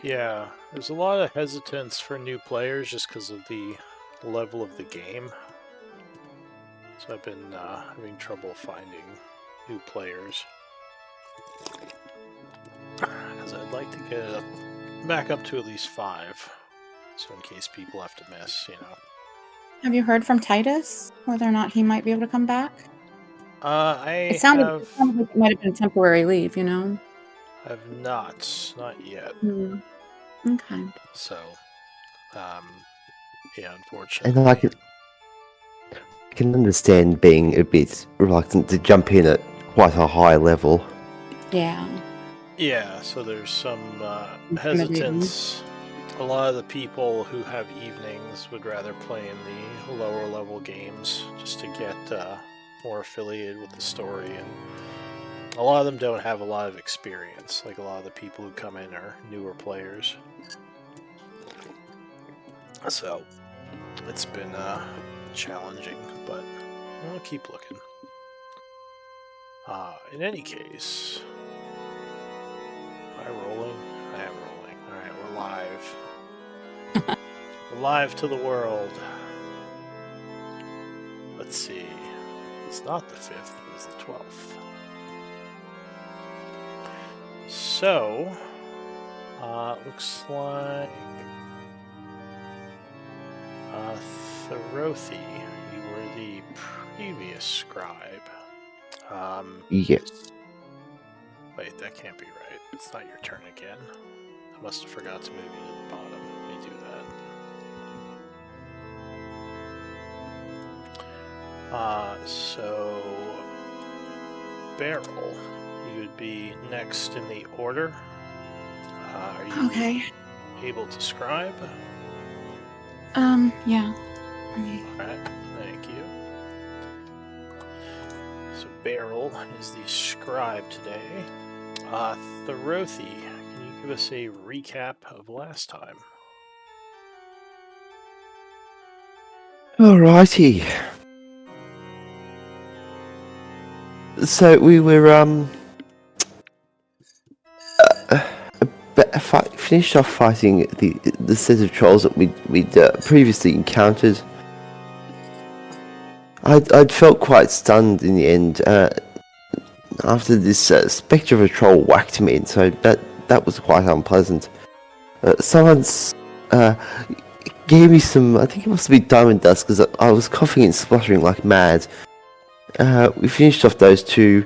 Yeah, there's a lot of hesitance for new players just because of the level of the game. So I've been having trouble finding new players. Because I'd like to get it back up to at least 5. So in case people have to miss, Have you heard from Titus whether or not he might be able to come back? It I sounded, have... it sounded like it might have been temporary leave, you know? have not yet. Okay. So, yeah, And I unfortunately. can understand being a bit reluctant to jump in at quite a high level. Yeah. Yeah, so there's some Intimidating. hesitance. A lot of the people who have evenings would rather play in the lower level games just to get more affiliated with the story, and a lot of them don't have a lot of experience. Like a lot of the people who come in are newer players. So it's been challenging, but I'll keep looking. In any case, am I rolling? I am rolling. Alright, we're live. We're live to the world. Let's see. It's not the 5th, it's the 12th. So, looks like Therothi, you were the previous scribe. Yes. Wait, that can't be right. It's not your turn again. I must have forgot to move you to the bottom. Let me do that. So Beryl, you would be next in the order. Are you Okay. able to scribe? Yeah. Alright, thank you. So Beryl is the scribe today. Therothi, can you give us a recap of last time? Alrighty. So we were finished off fighting the set of trolls that we'd previously encountered. I'd felt quite stunned in the end after this spectre of a troll whacked me, and so that was quite unpleasant. Someone's gave me some, I think it must have been diamond dust, because I was coughing and spluttering like mad. We finished off those two.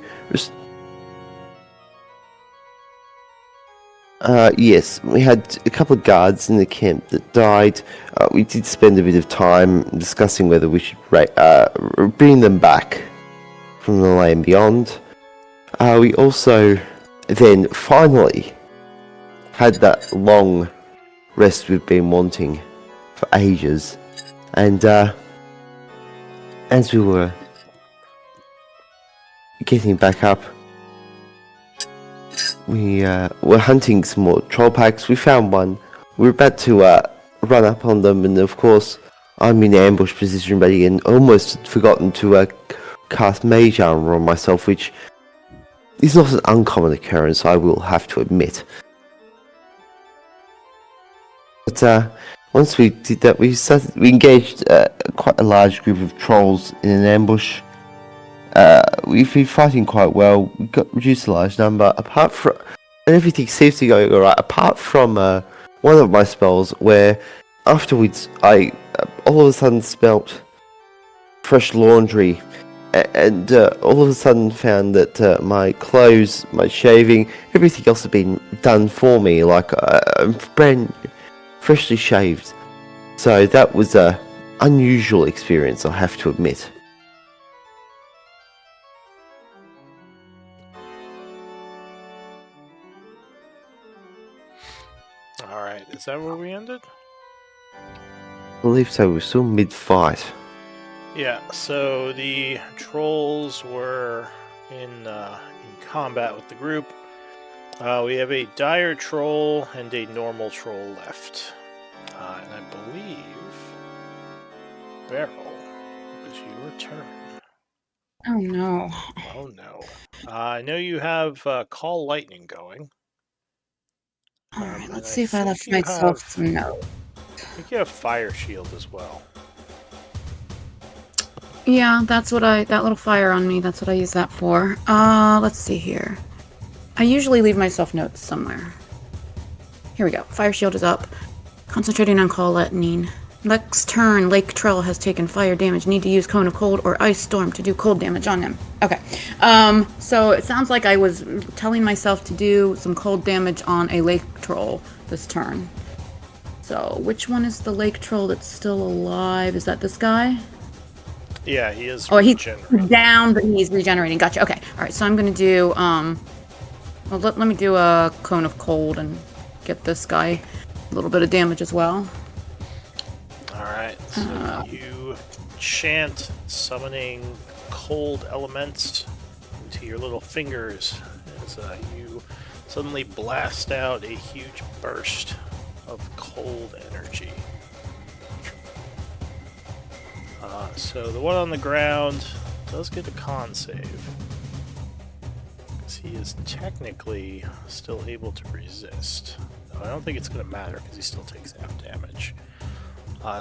Yes, we had a couple of guards in the camp that died. We did spend a bit of time discussing whether we should bring them back from the land beyond. We also then finally had that long rest we've been wanting for ages, and as we were getting back up, we were hunting some more troll packs. We found one. We were about to run up on them, and of course, I'm in ambush position ready, and almost had forgotten to cast mage armor on myself, which is not an uncommon occurrence, I will have to admit. But once we did that, we engaged quite a large group of trolls in an ambush. We've been fighting quite well. We got reduced a large number. Apart from, and everything seems to be going alright. Apart from one of my spells, where afterwards I all of a sudden smelt fresh laundry, and all of a sudden found that my clothes, my shaving, everything else had been done for me, like brand freshly shaved. So that was a unusual experience, I have to admit. Alright, is that where we ended? I believe so. We're still mid-fight. Yeah, so the trolls were in combat with the group. We have a dire troll and a normal troll left. And I believe, Beryl, it was your turn. Oh no. Oh no. I know you have Call Lightning going. Alright, And let's I see if I think left you myself have- some notes. I think you have Fire Shield as well. Yeah, that's what that little fire on me, that's what I use that for. Let's see here. I usually leave myself notes somewhere. Here we go. Fire shield is up. Concentrating on call lightning. Next turn, Lake Trell has taken fire damage. Need to use Cone of Cold or Ice Storm to do cold damage on him. Okay. So it sounds like I was telling myself to do some cold damage on a Lake Troll this turn. So which one is the Lake Troll that's still alive? Is that this guy? Yeah, he is. Oh, he's down, but he's regenerating. Gotcha. Okay. All right. So I'm gonna do well, let me do a Cone of Cold and get this guy a little bit of damage as well. Alright, so you chant summoning cold elements into your little fingers as you suddenly blast out a huge burst of cold energy. So the one on the ground does get a con save, because he is technically still able to resist. I don't think it's going to matter because he still takes half damage.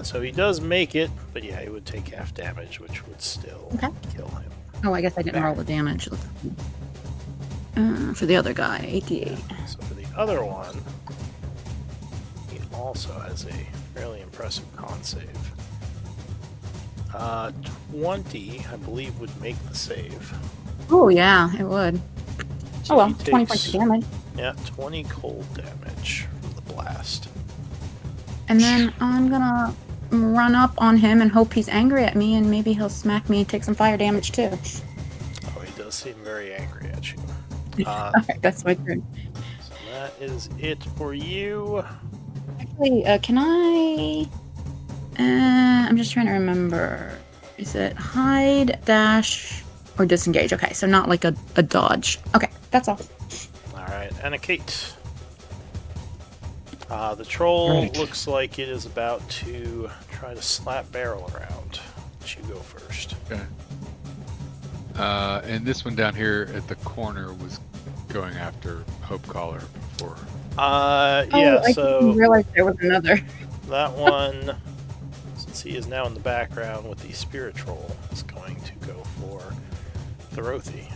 So he does make it, but yeah, he would take half damage, which would still kill him. Oh, I guess I didn't roll the damage. For the other guy, 88. So for the other one, he also has a fairly impressive con save. 20, I believe, would make the save. Oh, yeah, it would. So oh, well, he takes, 20 points of damage. Yeah, 20 cold damage from the blast. And then I'm gonna run up on him and hope he's angry at me, and maybe he'll smack me and take some fire damage too. Oh, he does seem very angry at you. Alright, that's my turn. So that is it for you. Actually, can I... I'm just trying to remember. Is it hide, dash, or disengage? Okay, so not like a dodge. Okay, that's all. Alright, Anna Kate. The troll looks like it is about to try to slap barrel around. You go first. Okay. And this one down here at the corner was going after Hope Caller before. Yeah, I so didn't realize there was another. that one, since he is now in the background with the spirit troll, is going to go for Thorothy.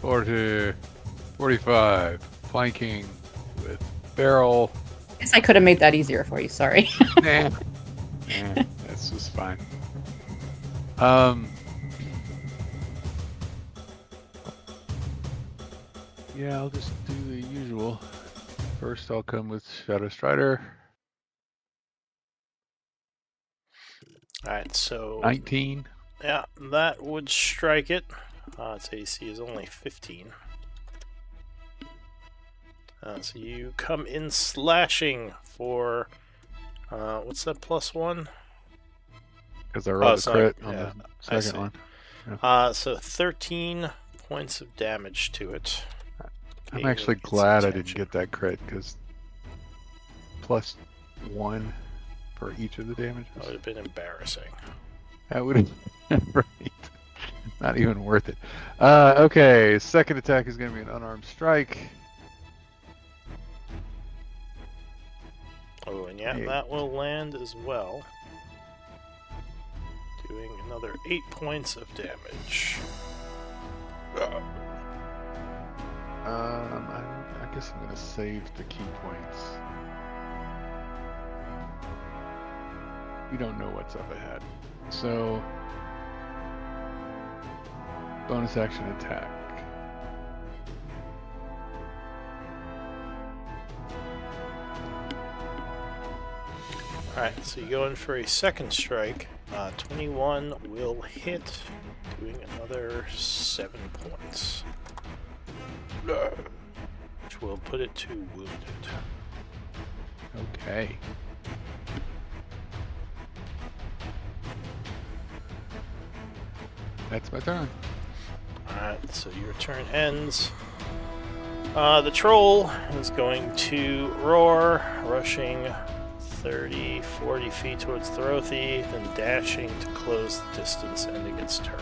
40, 45, flanking with barrel. I guess I could have made that easier for you, sorry. Nah. That's just fine. Yeah, I'll just do the usual. First, I'll come with Shadow Strider. Alright, so 19. Yeah, that would strike it. Its AC is only 15. So you come in slashing for what's that +1? Because I rolled a crit on yeah, the second one. Yeah. So 13 points of damage to it. I'm actually glad I didn't get that crit, because +1 for each of the damages. That would have been embarrassing. That would have been right. Not even worth it. Okay, second attack is going to be an unarmed strike. Oh, and yeah, that will land as well. Doing another 8 points of damage. I guess I'm going to save the key points. We don't know what's up ahead. So, bonus action attack. Alright, so you go in for a second strike. 21 will hit, doing another 7 points. Which will put it to wounded. Okay. That's my turn. Alright, so your turn ends. The troll is going to roar, rushing 30, 40 feet towards Throthy, then dashing to close the distance, ending its turn.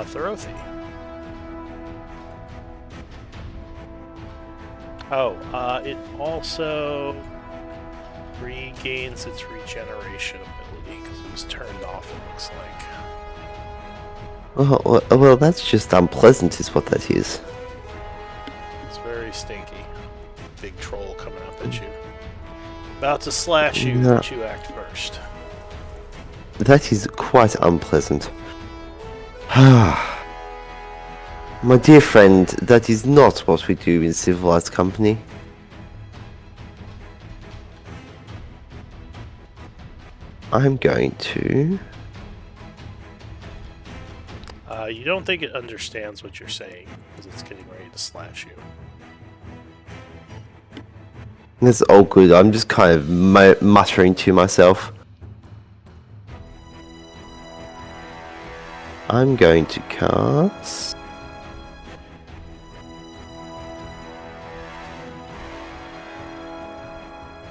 Throthy. Oh, it also regains its regeneration ability because it was turned off, it looks like. Well, that's just unpleasant, is what that is. It's very stinky. Big troll coming up at you. About to slash you, Yeah. but you act first. That is quite unpleasant. My dear friend, that is not what we do in civilized company. I'm going to... You don't think it understands what you're saying, because it's getting ready to slash you. That's all good, I'm just kind of muttering to myself. I'm going to cast...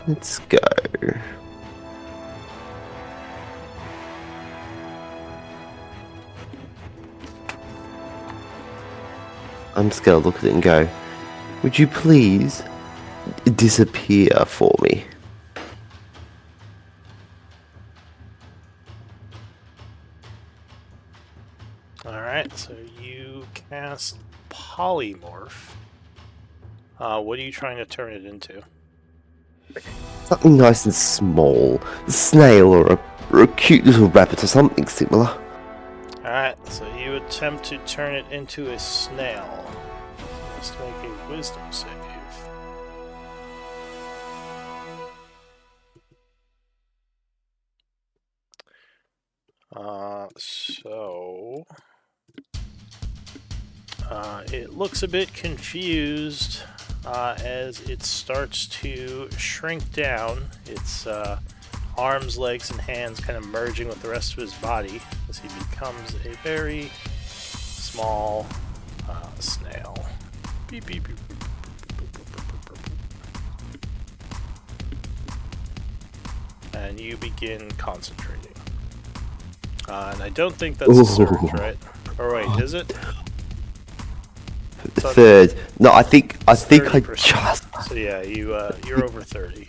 Let's go. I'm just gonna look at it and go, would you please disappear for me? Alright, so you cast Polymorph. What are you trying to turn it into? Something nice and small. A snail or a cute little rabbit or something similar. Alright, so you attempt to turn it into a snail. Let's make a wisdom save. It looks a bit confused as it starts to shrink down. Its arms, legs, and hands kind of merging with the rest of his body as he becomes a very small snail. Beep, beep, beep, beep, beep, beep, beep, beep, beep. And you begin concentrating. And I don't think that's a surge, right? Or wait, is it? Third. No, I think I 30%. just... So yeah, you're over 30.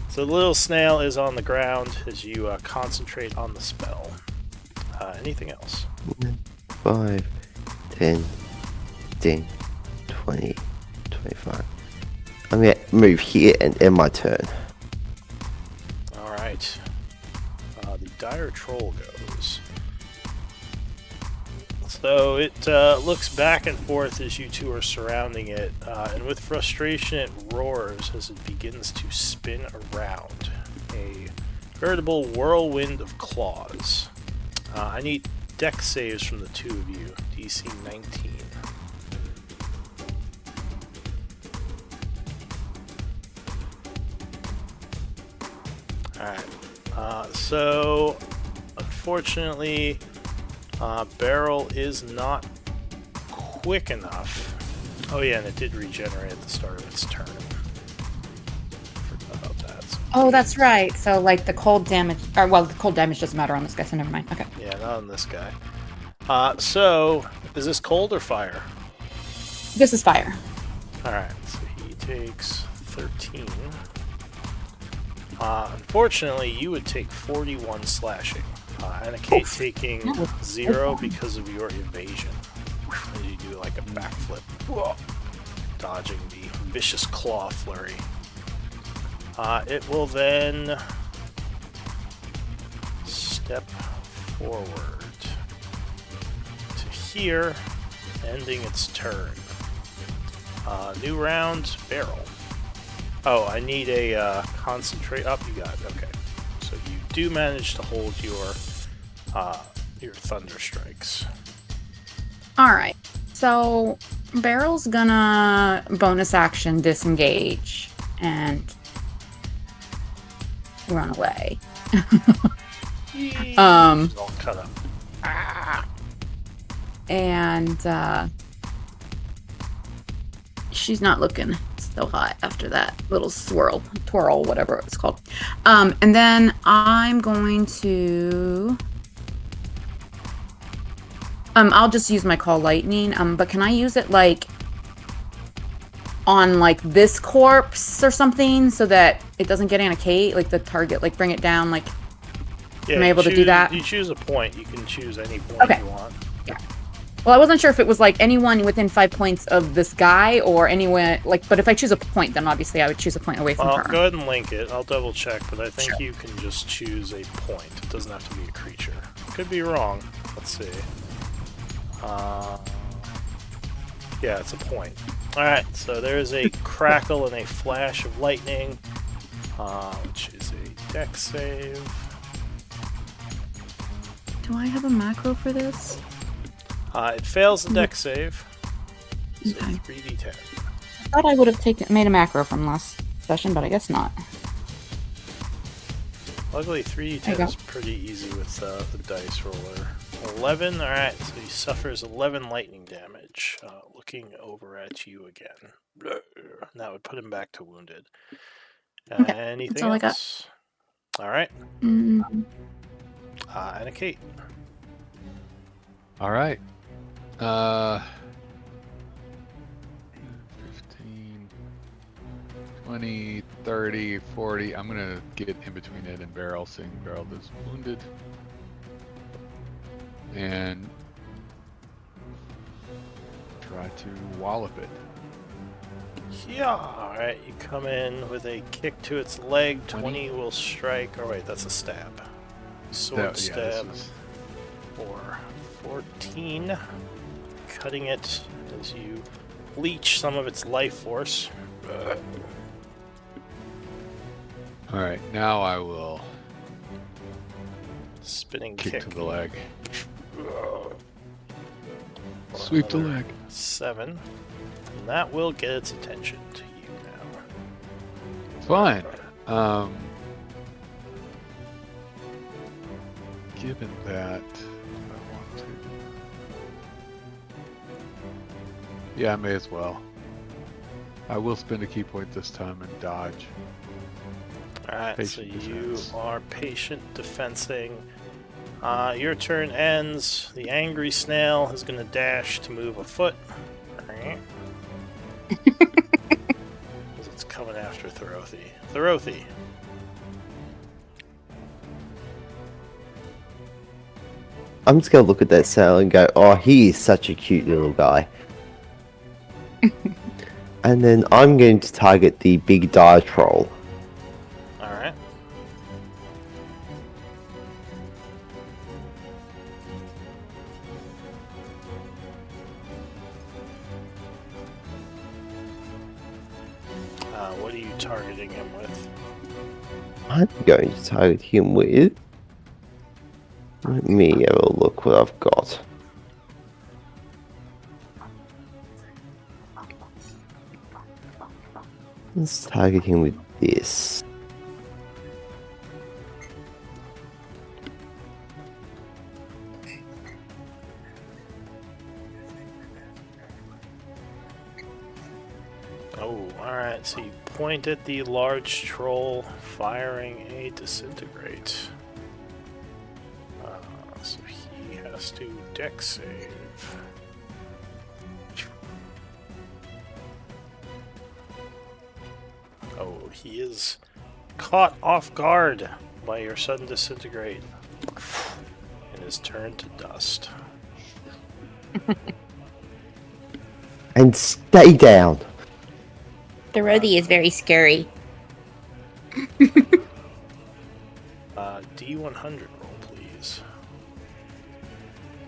So the little snail is on the ground as you concentrate on the spell. Anything else? 5, 10, 15, 20, 25. I'm gonna move here and end my turn. Alright. The dire troll goes. So it looks back and forth as you two are surrounding it, and with frustration it roars as it begins to spin around. A veritable whirlwind of claws. I need dex saves from the two of you. DC 19. Alright. So, unfortunately, Barrel is not quick enough. Oh yeah, and it did regenerate at the start of its turn. Forgot about that. So Oh, that's right. So, like, the cold damage... Or, well, the cold damage doesn't matter on this guy, so never mind. Okay. yeah, not on this guy. So, is this cold or fire? This is fire. Alright, so he takes 13. Unfortunately, you would take 41 slashing. And a Kate taking 0 because of your evasion. As you do like a backflip, dodging the vicious claw flurry. It will then step forward to here, ending its turn. New round, Barrel. Oh, I need a concentrate. Up, you got it. Okay, so you do manage to hold your thunder strikes. Alright. So, Barrel's gonna bonus action disengage and run away. She's all cut up. she's not looking so hot after that little twirl, whatever it's called. And then I'm going to. I'll just use my call lightning. But can I use it like on like this corpse or something so that it doesn't get Anna Kate, like the target, like bring it down, like. Yeah, am I able to do that? You choose a point. You can choose any point you want. Yeah. Well, I wasn't sure if it was like anyone within 5 points of this guy or anyone like. But if I choose a point, then obviously I would choose a point away from her. Go ahead and link it. I'll double check, but I think you can just choose a point. It doesn't have to be a creature. Could be wrong. Let's see. Yeah, it's a point. All right. So there's a crackle and a flash of lightning, which is a dex save. Do I have a macro for this? It fails the dex save. So Okay. 3d10. I thought I would have made a macro from last session, but I guess not. Luckily, 3d10 is pretty easy with the dice roller. 11. All right, so he suffers 11 lightning damage. Looking over at you again. And that would put him back to wounded. Okay, Anything that's all I else? All right. Mm. Anna Kate. All right. 15, 20, 30, 40. I'm going to get in between Ed and Beryl, seeing Beryl is wounded. And try to wallop it. Yeah. All right, you come in with a kick to its leg. 20 will strike. Oh, wait, that's a stab. Sword stab. For 14. Cutting it as you leech some of its life force. Alright, now I will Spinning kick kick. to the leg. Sweep the leg. 7. And that will get its attention to you now. Fine. Given that, I want to. Yeah, I may as well. I will spend a key point this time and dodge. Alright, so Patient you defense. are patient defensing. Your turn ends. The angry snail is going to dash to move a foot. Alright. 'Cause it's coming after Thorothy. Thorothy. I'm just gonna look at that sail and go, oh, he is such a cute little guy. And then I'm going to target the big dire troll. Alright. What are you targeting him with? I'm going to target him with. Let me have a look what I've got. Let's target him with this. Oh, alright, so you point at the large troll, firing a disintegrate. So he has to dex save. Oh, he is caught off guard by your sudden disintegrate and is turned to dust. And stay down. Dorothy is very scary. D100 roll, please.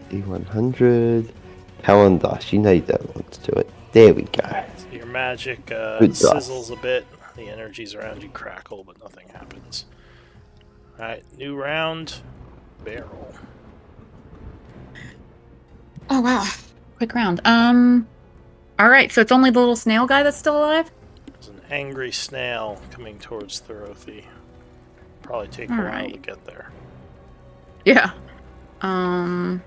D100. Talon dust. You know you don't want to do it. There we go. So your magic Good sizzles a bit. The energies around you crackle, but nothing happens. Alright, new round. Barrel. Oh wow, quick round. All right, so it's only the little snail guy that's still alive. There's an angry snail coming towards Thorothy. Probably take a while to Alright. get there. Yeah. And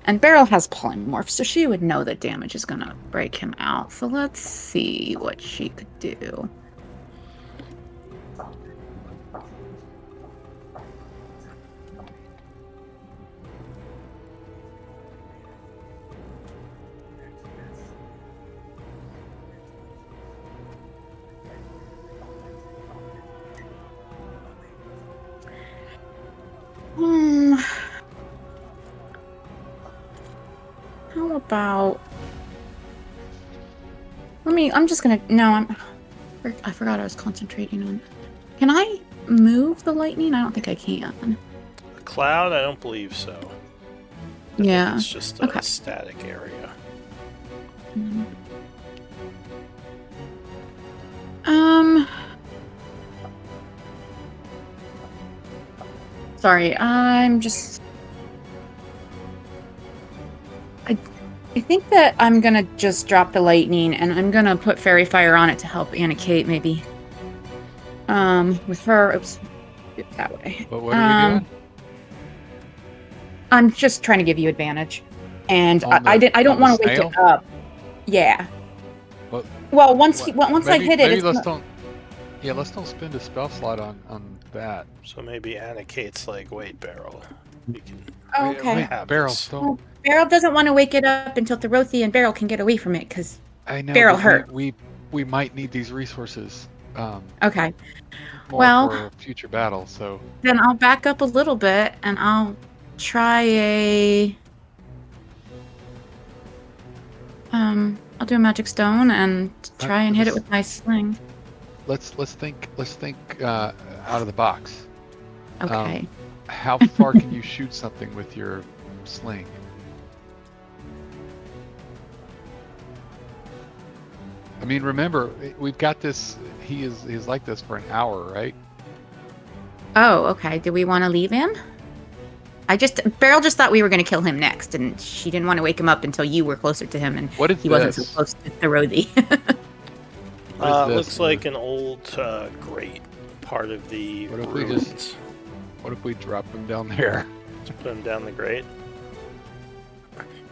And Beryl has polymorph, so she would know that damage is going to break him out. So let's see what she could do. How about... I'm just gonna... No, I forgot I was concentrating on... Can I move the lightning? I don't think I can. A cloud? I don't believe so. I think Yeah. it's just a static area. Sorry, I'm just... I think that I'm gonna just drop the lightning, and I'm gonna put fairy fire on it to help Anna Kate, maybe. With her... Oops. Do it that way. But what are we doing? I'm just trying to give you advantage. And On I the don't want to wake snail? it up. Yeah. Well, Once I hit it, maybe it's let's gonna... let's don't spend a spell slot on that. So maybe Anna Kate's like, wait, Beryl. We can... Oh, okay. have Beryl, this. don't. Beryl doesn't want to wake it up until Dorothy and Beryl can get away from it, because I know. Beryl but hurt. We might need these resources. Okay. More Well- for a future battle. So Then I'll back up a little bit, and I'll try a... I'll do a magic stone and try and hit it with my sling. let's think out of the box. Okay. How far can you shoot something with your sling? I mean, remember, we've got this. He's like this for an hour, right? Oh, okay. Do we want to leave him? Beryl just thought we were going to kill him next, and she didn't want to wake him up until you were closer to him, and What is he wasn't so this? close to Dorothy. What is this? Looks like an old grate, part of the What if we ruins. just- What if we drop him down there? Just put him down the grate.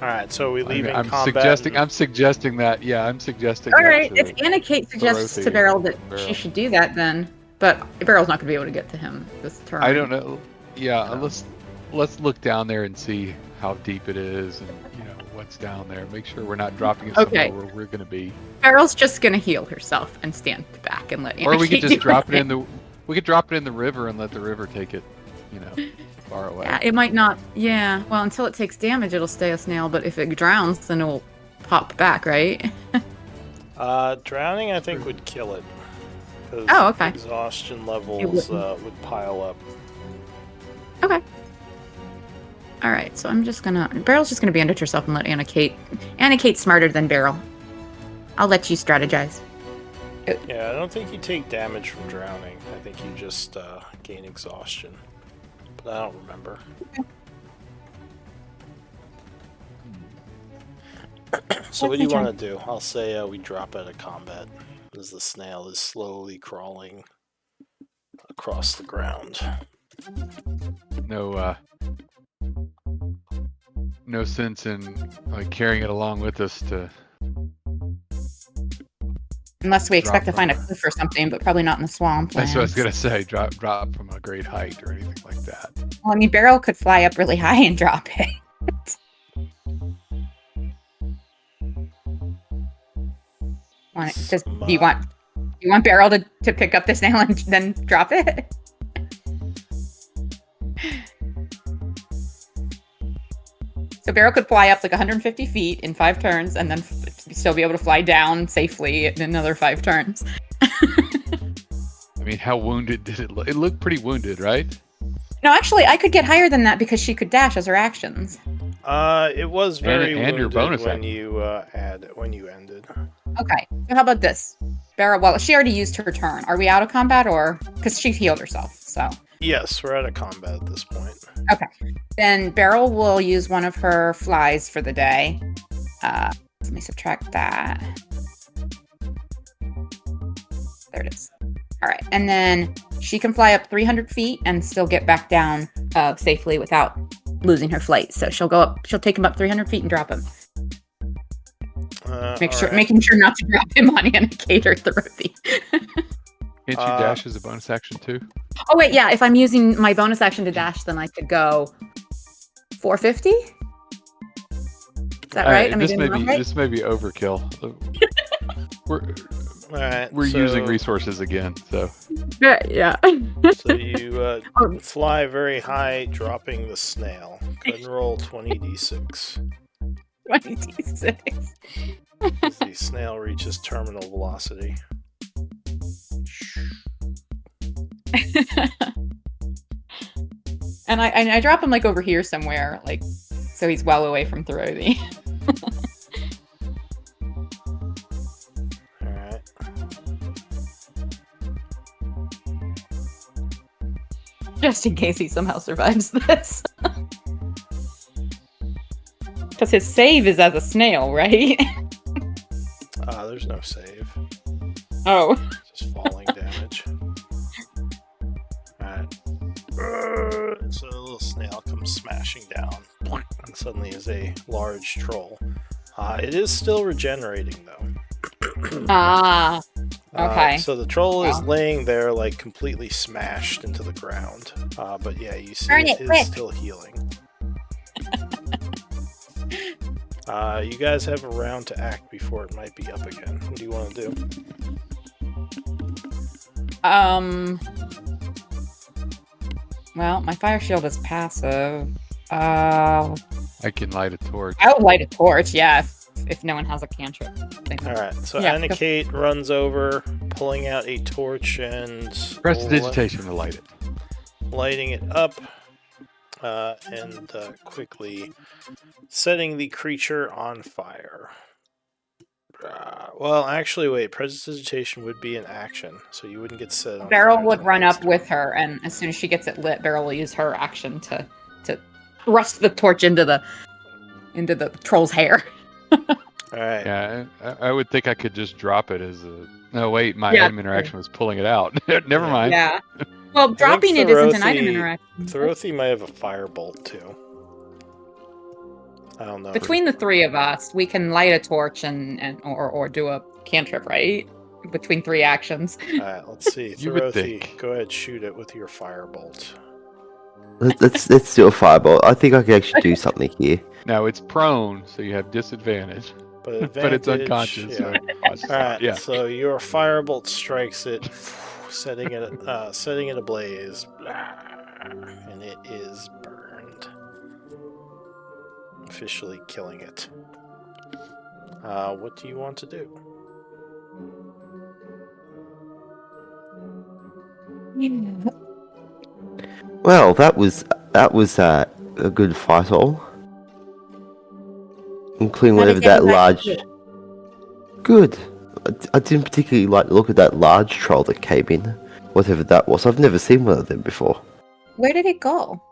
Alright, so we leave in I'm combat. suggesting. and- I'm suggesting that. Yeah, I'm suggesting. All that right, to if Anna Kate suggests Dorothy to Beryl that and Beryl. she should do that, then... But Beryl's not going to be able to get to him this turn. I don't know. Yeah, No. let's look down there and see how deep it is, and what's down there. Make sure we're not dropping it Okay. somewhere where we're going to be. Beryl's just going to heal herself and stand back and let Anna Or we could Kate just do drop her it in thing. the. We could drop it in the river and let the river take it. Far away. Yeah, it might not... Yeah, well, until it takes damage, it'll stay a snail, but if it drowns, then it'll pop back, right? Drowning, I think, would kill it. 'Cause Oh, okay. Exhaustion levels wouldn't. would pile up. Okay. Alright, so I'm just gonna... Beryl's just gonna bandage herself and let Anna Kate... Anna Kate's smarter than Beryl. I'll let you strategize. Yeah, I don't think you take damage from drowning. I think you just gain exhaustion. But I don't remember. So what do you That's my want to do? I'll say we drop out of combat as the snail is slowly crawling across the ground. No sense in carrying it along with us to. Unless we expect to Drop find a her. cliff or something, but probably not in the swamp. That's what I was lands. gonna say. Drop from a great height or anything like that. Well, I mean, Beryl could fly up really high and drop it. Do you want Beryl to pick up the snail and then drop it? So Beryl could fly up like 150 feet in 5 turns, and then still be able to fly down safely in another 5 turns. I mean, how wounded did it look? It looked pretty wounded, right? No, actually, I could get higher than that because she could dash as her actions. It was very And your wounded bonus when action. when you ended. Okay, so how about this? Beryl, well, she already used her turn. Are we out of combat, or... Because she healed herself, so... Yes, we're out of combat at this point. Okay. Then Beryl will use one of her flies for the day. Let me subtract that. There it is. All right. And then she can fly up 300 feet and still get back down safely without losing her flight. So she'll go up. She'll take him up 300 feet and drop him. Making sure not to drop him on Anikate or Thorothy. Can't you dash as a bonus action too? Oh wait, yeah. If I'm using my bonus action to dash, then I could go 450. Is that right? This may be overkill. We're using resources again, so. Yeah. So you fly very high, dropping the snail. Go ahead and roll 20d6. 20d6. As the snail reaches terminal velocity. And I drop him like over here somewhere, like so he's well away from Thorothy. Alright. Just in case he somehow survives this. Because his save is as a snail, right? There's no save. Oh. Just falling damage. Alright. So the little snail comes smashing down. And suddenly is a large troll. It is still regenerating, though. Okay. So the troll is laying there, like, completely smashed into the ground. But yeah, you see it is still healing. You guys have a round to act before it might be up again. What do you want to do? Well, my fire shield is passive. I can light a torch. I would light a torch, yeah, if no one has a cantrip. Alright, so Anikate runs over, pulling out a torch and... Prestidigitation to light it. Lighting it up, and quickly setting the creature on fire. Well, actually, wait. Prestidigitation would be an action, so you wouldn't get set on Beryl fire. would run up with her, and as soon as she gets it lit, Beryl will use her action to thrust the torch into the troll's hair. Alright. Yeah, I would think I could just drop it as a... No, wait, my item interaction was pulling it out. Never mind. Yeah. Well, dropping it isn't an item interaction. Thorothy might have a firebolt, too. I don't know. Between the three of us, we can light a torch or do a cantrip, right? Between 3 actions. Alright, let's see. You would Thorothy, think. go ahead, shoot it with your firebolt. Let's do a fireball. I think I can actually do something here. Now, it's prone, so you have disadvantage. But But it's unconscious. Yeah. Alright, Yeah. so your firebolt strikes it, setting it ablaze. And it is burned. Officially killing it. What do you want to do? Well, that was a good fight all. Including whatever that large... Good. I didn't particularly like the look at that large troll that came in. Whatever that was. I've never seen one of them before. Where did it go?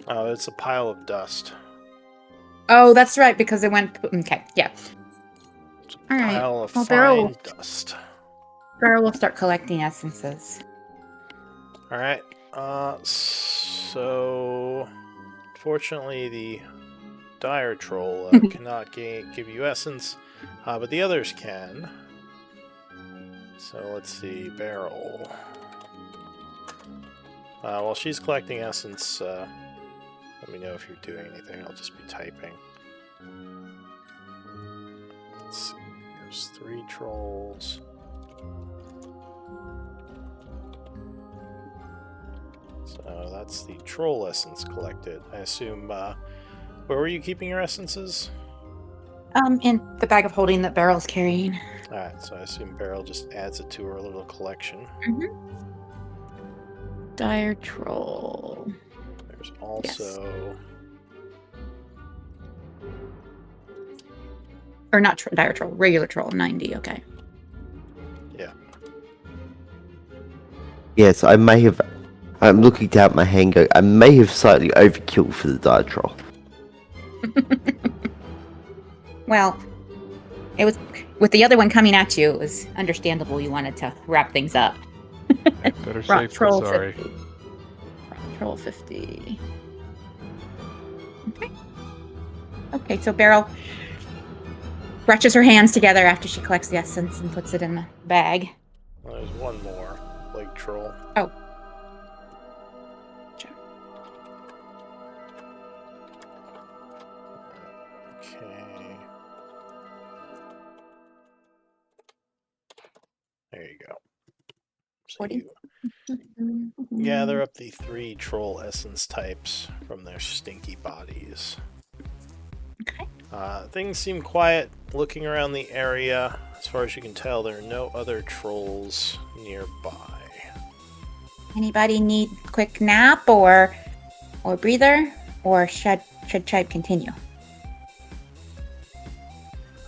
Oh, it's a pile of dust. Oh, that's right, because it went... Okay, yeah. It's a All right. pile of Well, fine dust. Beryl will start collecting essences. Alright, so... Fortunately, the dire troll cannot give you essence, but the others can. So let's see, Beryl. While she's collecting essence, let me know if you're doing anything. I'll just be typing. Let's see, there's 3 trolls. So that's the troll essence collected. I assume, where were you keeping your essences? In the bag of holding that Beryl's carrying. Alright, so I assume Beryl just adds it to her little collection. Mm-hmm. Dire troll. There's also... Or not dire troll, regular troll, 90, okay. Yeah. Yes, I may have... I'm looking down at my hand going, I may have slightly overkill for the dire troll. Well, it was with the other one coming at you. It was understandable you wanted to wrap things up. Better safe than sorry. 50. Troll 50. Okay, so Beryl brushes her hands together after she collects the essence and puts it in the bag. Well, there's one more leg troll. Oh. Okay. There you go. So 40? you gather up the 3 troll essence types from their stinky bodies. Okay. Things seem quiet looking around the area. As far as you can tell, there are no other trolls nearby. Anybody need a quick nap or breather, or should Tribe continue?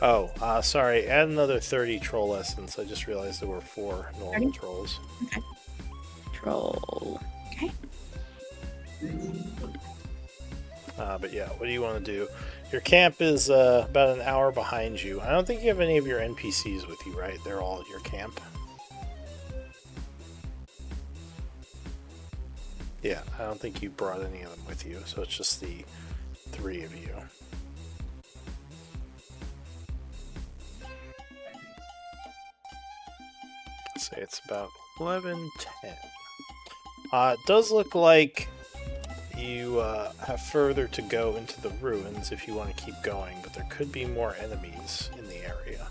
Oh, sorry. Add another 30 troll essence. I just realized there were 4 normal 30? trolls. Okay. Troll. Okay. But yeah, what do you want to do? Your camp is about an hour behind you. I don't think you have any of your NPCs with you, right? They're all at your camp. Yeah, I don't think you brought any of them with you, so it's just the 3 of you. Say it's about 11:10. It does look like you have further to go into the ruins if you want to keep going, but there could be more enemies in the area.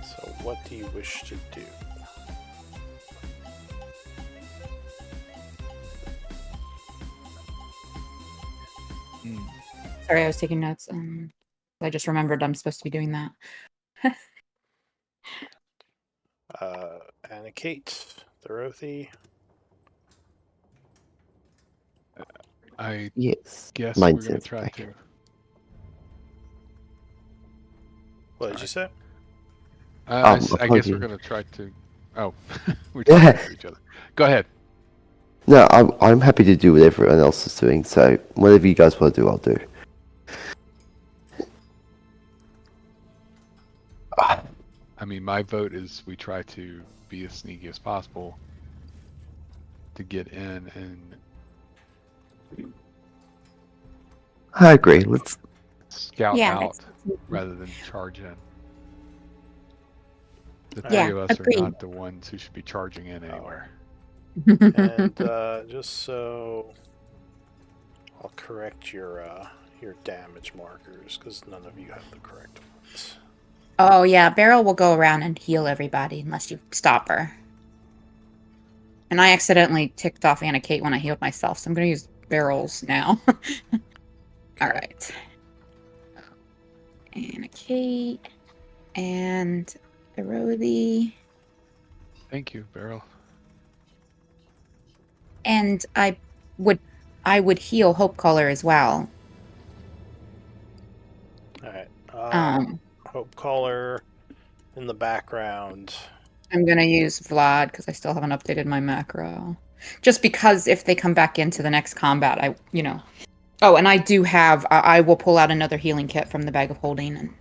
So what do you wish to do? Sorry, I was taking notes. I just remembered I'm supposed to be doing that. Anna Kate, Dorothy. I Yes. guess Mine we're going to says try back. to. What did you say? I guess we're apologies. going to try to. Oh, we're talking to each other. Go ahead. No, I'm happy to do what everyone else is doing. So whatever you guys want to do, I'll do. I mean, my vote is we try to be as sneaky as possible to get in and I agree. Let's. scout Yeah, out that's- rather than charge in. The Yeah, three of us agreed. are not the ones who should be charging in anywhere. And just so I'll correct your damage markers because none of you have the correct ones. Oh yeah, Beryl will go around and heal everybody unless you stop her. And I accidentally ticked off Anna Kate when I healed myself, so I'm going to use Beryl's now. All right. Anna Kate and Dorothy. Thank you, Beryl. And I would heal Hope Caller as well. All right. Hope Caller in the background. I'm gonna use Vlad because I still haven't updated my macro. Just because if they come back into the next combat, Oh, and I do have. I will pull out another healing kit from the bag of holding, and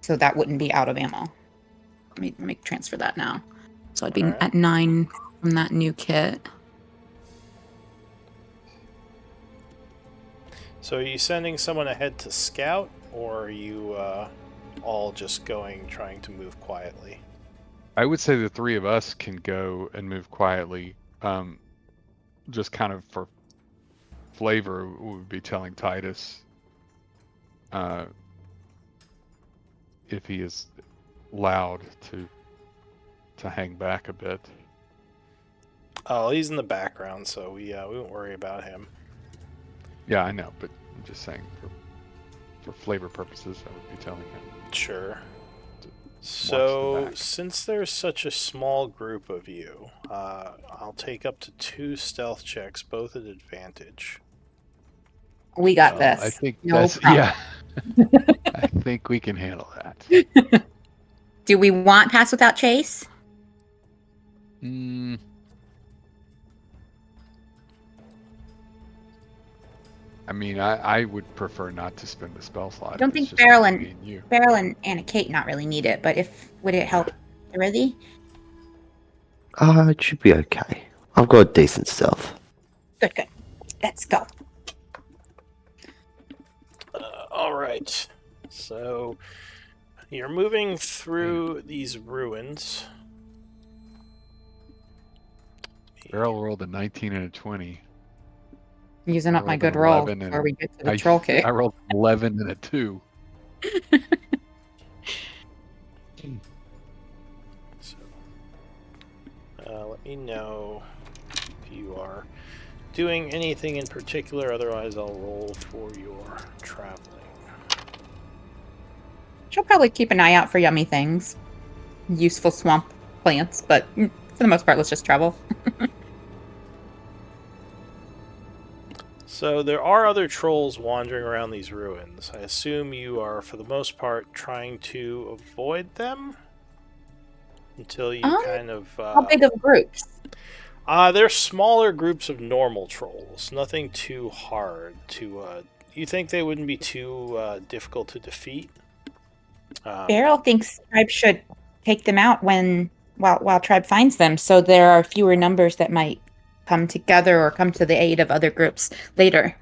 so that wouldn't be out of ammo. Let me transfer that now. So I'd be Alright. at 9 from that new kit. So are you sending someone ahead to scout, or are you all just trying to move quietly? I would say the three of us can go and move quietly. Just kind of for flavor, we would be telling Titus if he is loud to hang back a bit. Oh, he's in the background, so we won't worry about him. Yeah, I know, but I'm just saying for flavor purposes, I would be telling him. Sure. to watch So, the back. since there's such a small group of you, I'll take up to 2 stealth checks, both at advantage. We got this. I think No that's problem. yeah. I think we can handle that. Do we want Pass Without Chase? I mean, I would prefer not to spend the spell slot. I don't if it's think just Beryl me and you. and Anna Kate not really need it, but would it help Dorothy? It should be okay. I've got decent stealth. Good, good. Let's go. All right. So you're moving through these ruins. Beryl rolled a 19 and a 20. Using I up my rolled good an roll 11 before and we get to the troll cave. I rolled 11 and a 2. So, let me know if you are doing anything in particular. Otherwise, I'll roll for your traveling. She'll probably keep an eye out for yummy things. Useful swamp plants, but for the most part, let's just travel. So there are other trolls wandering around these ruins. I assume you are, for the most part, trying to avoid them until you kind of... How big of groups? They're smaller groups of normal trolls. Nothing too hard to... you think they wouldn't be too difficult to defeat? Beryl thinks Tribe should take them out while Tribe finds them, so there are fewer numbers that might come together or come to the aid of other groups later.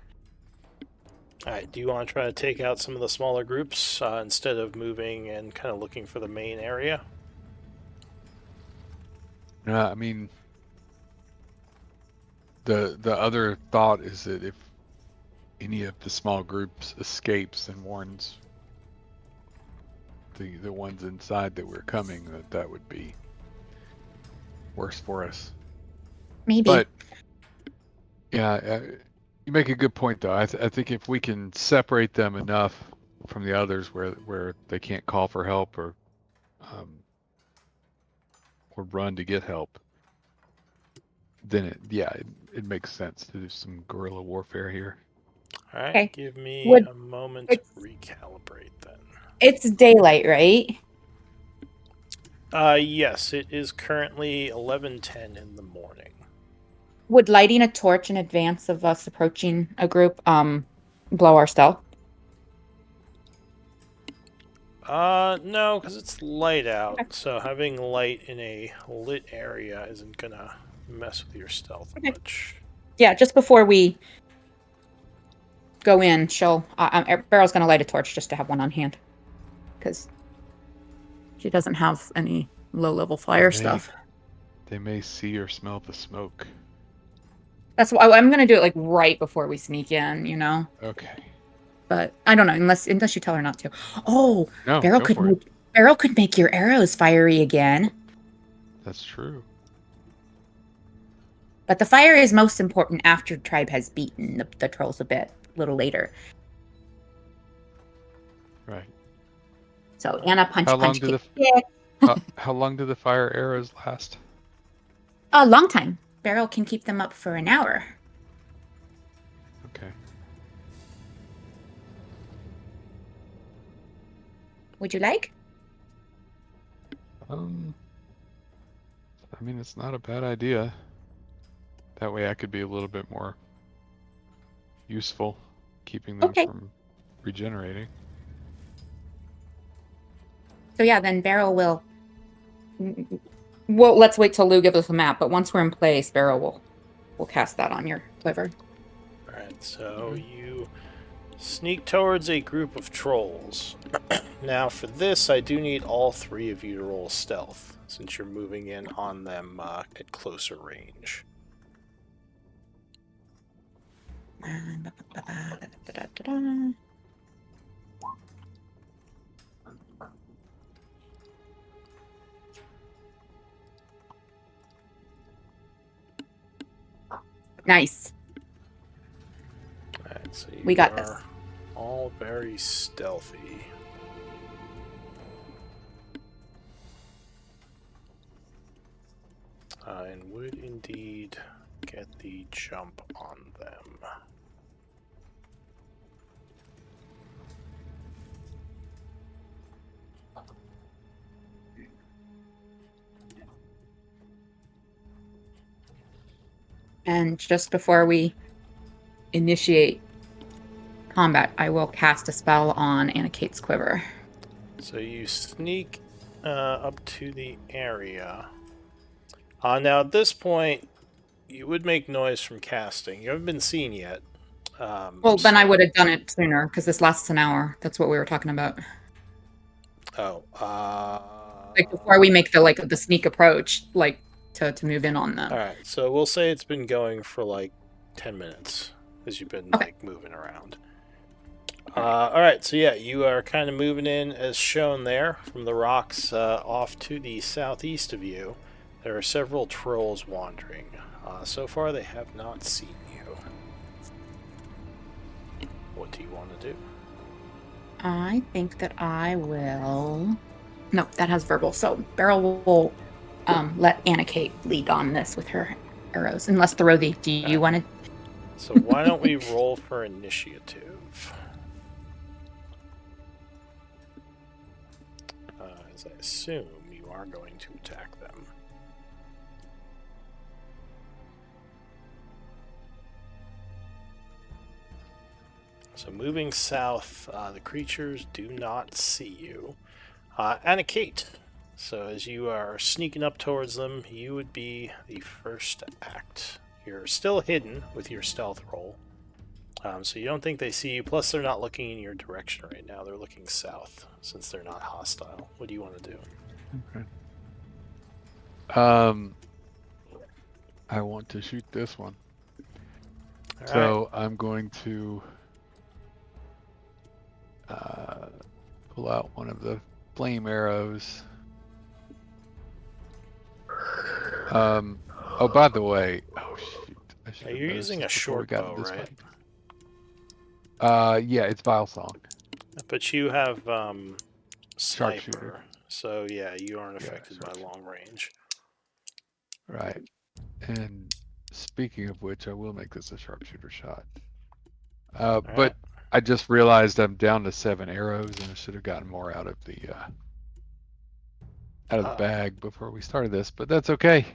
Alright, do you want to try to take out some of the smaller groups instead of moving and kind of looking for the main area? I mean, the other thought is that if any of the small groups escapes and warns the ones inside that we're coming, that would be worse for us. Maybe. But yeah, you make a good point, though. I think if we can separate them enough from the others where they can't call for help or run to get help, then it makes sense to do some guerrilla warfare here. All right, Okay. give me a moment to recalibrate then. It's daylight, right? Yes, it is currently 11:10 in the morning. Would lighting a torch in advance of us approaching a group blow our stealth? No, because it's light out, so having light in a lit area isn't gonna mess with your stealth much. Yeah, just before we go in, Beryl's gonna light a torch just to have one on hand, because she doesn't have any low-level fire stuff. They may see or smell the smoke. That's why I'm gonna do it like right before we sneak in, you know. Okay. But I don't know, unless you tell her not to. Oh, No, Beryl could make your arrows fiery again. That's true. But the fire is most important after Tribe has beaten the trolls a little later. Right. So Anna punch. How long do the fire arrows last? A long time. Beryl can keep them up for an hour. Okay. Would you like? I mean, it's not a bad idea. That way I could be a little bit more useful, keeping them from regenerating. So yeah, then Beryl will... Well, let's wait till Lou gives us a map, but once we're in place, Beryl will cast that on your quiver. Alright, so you sneak towards a group of trolls. Now, for this, I do need all three of you to roll stealth, since you're moving in on them at closer range. Nice. Alright, so we got this. All very stealthy. And would indeed get the jump on them. And just before we initiate combat, I will cast a spell on Anna Kate's quiver. So you sneak up to the area. Now, at this point, you would make noise from casting. You haven't been seen yet. Well, then I so- would have done it sooner because this lasts an hour. That's what we were talking about. Oh, Like before we make the sneak approach, like to move in on them. all right. So we'll say it's been going for like 10 minutes as you've been Okay. like moving around. All right. So yeah, you are kind of moving in as shown there from the rocks off to the southeast of you. There are several trolls wandering. So far, they have not seen you. What do you want to do? I think that I will. No, that has verbal. So Beryl will let Anna Kate lead on this with her arrows. Unless Therothy, do you want to? So why don't we roll for initiative? As I assume you are going to attack them. So moving south, the creatures do not see you. Anna Kate, so as you are sneaking up towards them, you would be the first to act. You're still hidden with your stealth roll, so you don't think they see you. Plus, they're not looking in your direction right now. They're looking south, since they're not hostile. What do you want to do? Okay. I want to shoot this one. All So I'm going to pull out one of the flame arrows. Oh, by the way, oh shoot! I should have you're noticed using this a before short we got bow, into this right? fight. Yeah, it's Vile Song. But you have sniper, Sharpshooter. so yeah, you aren't Yeah, affected by sharpshooter. long range. Right. And speaking of which, I will make this a sharpshooter shot. But right. I just realized I'm down to 7 arrows, and I should have gotten more out of the bag before we started this. But that's okay.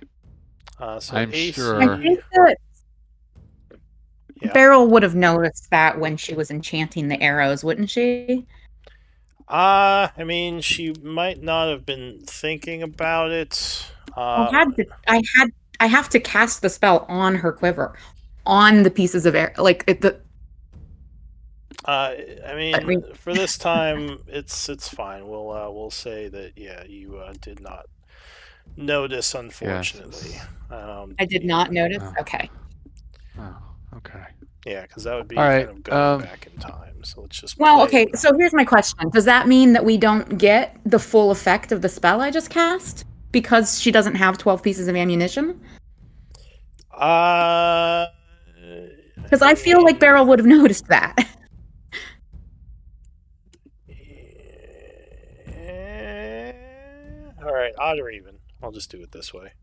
So I'm AC, sure. I think that Yeah. Beryl would have noticed that when she was enchanting the arrows, wouldn't she? I mean, she might not have been thinking about it. I have to cast the spell on her quiver, on the pieces of air. I mean, for this time, it's fine. We'll say that yeah, you did not notice, unfortunately. Yes. I did not notice. Okay. Oh, okay. Yeah, because that would be All right, kind of going back in time. So let's just. Well, play okay. it. So here's my question: does that mean that we don't get the full effect of the spell I just cast because she doesn't have 12 pieces of ammunition? Because I feel like Beryl would have noticed that. All right, odd or even. I'll just do it this way.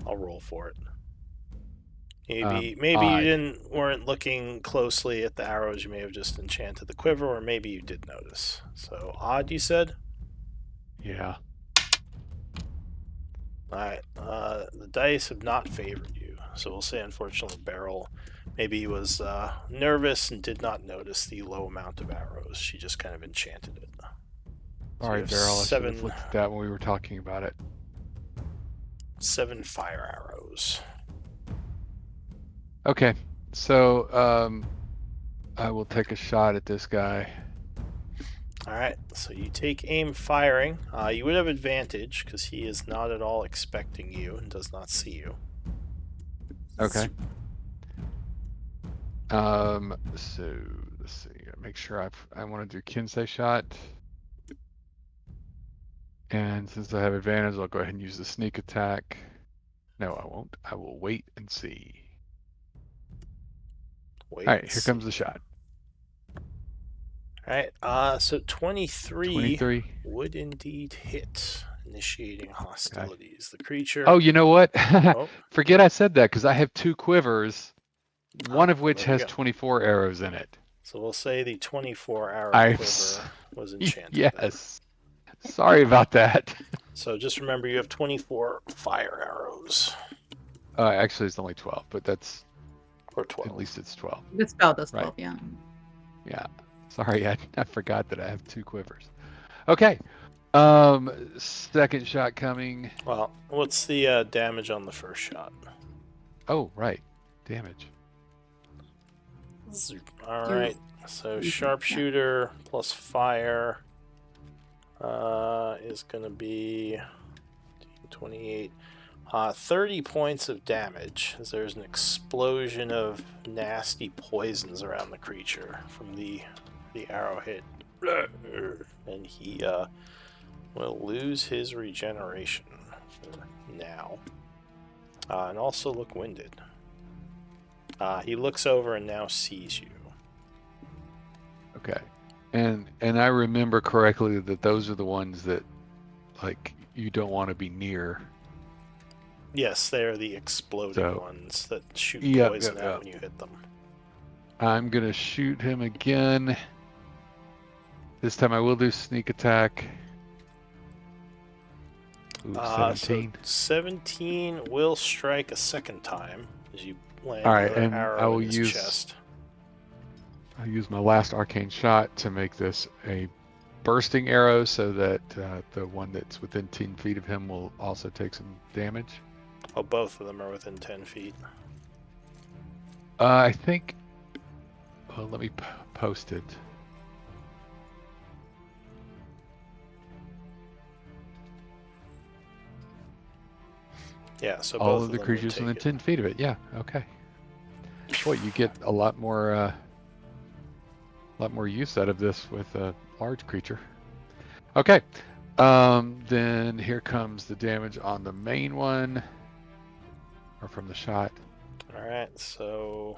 I'll roll for it. Maybe you weren't looking closely at the arrows. You may have just enchanted the quiver, or maybe you did notice. So odd, you said. Yeah. All right. The dice have not favored you, so we'll say unfortunately, Beryl. Maybe he was nervous and did not notice the low amount of arrows. She just kind of enchanted it. Sorry, you have Beryl. I should have 7 looked at that when we were talking about it. 7 fire arrows. Okay, so I will take a shot at this guy. All right, so you take aim firing. You would have advantage because he is not at all expecting you and does not see you. Okay. So let's see. Make sure I want to do Kinsei shot. And since I have advantage, I'll go ahead and use the sneak attack. No, I won't. I will wait and see. Wait, All right, here comes the shot. All right, so 23 would indeed hit, initiating hostilities. Okay. The creature. Oh, you know what? Oh. Forget I said that because I have 2 quivers, one of which has 24 arrows in it. So we'll say the 24 arrow quiver was enchanted. Yes. Sorry about that. So just remember, you have 24 fire arrows. Actually, it's only 12, but that's. Or 12. At least it's 12. The spell does 12, right. Yeah. Yeah. Sorry, I forgot that I have 2 quivers. Okay. Second shot coming. Well, what's the damage on the first shot? Oh, right. Damage. All right. So sharpshooter plus fire is going to be 28. 30 points of damage as there's an explosion of nasty poisons around the creature from the arrow hit. And he will lose his regeneration for now. And also look winded. He looks over and now sees you. Okay. And I remember correctly that those are the ones that, like, you don't want to be near. Yes, they're the exploding ones that shoot poison out when you hit them. I'm going to shoot him again. This time I will do sneak attack. Ooh, 17. So 17 will strike a second time as you land an arrow in his chest. I'll use my last arcane shot to make this a bursting arrow so that the one that's within 10 feet of him will also take some damage. Oh, both of them are within 10 feet. I think... Well, let me post it. Yeah, so all both of the creatures within 10 feet of it. Yeah, okay. Boy, you get a lot more use out of this with a large creature. Okay. Then here comes the damage on the main one, or from the shot. All right, so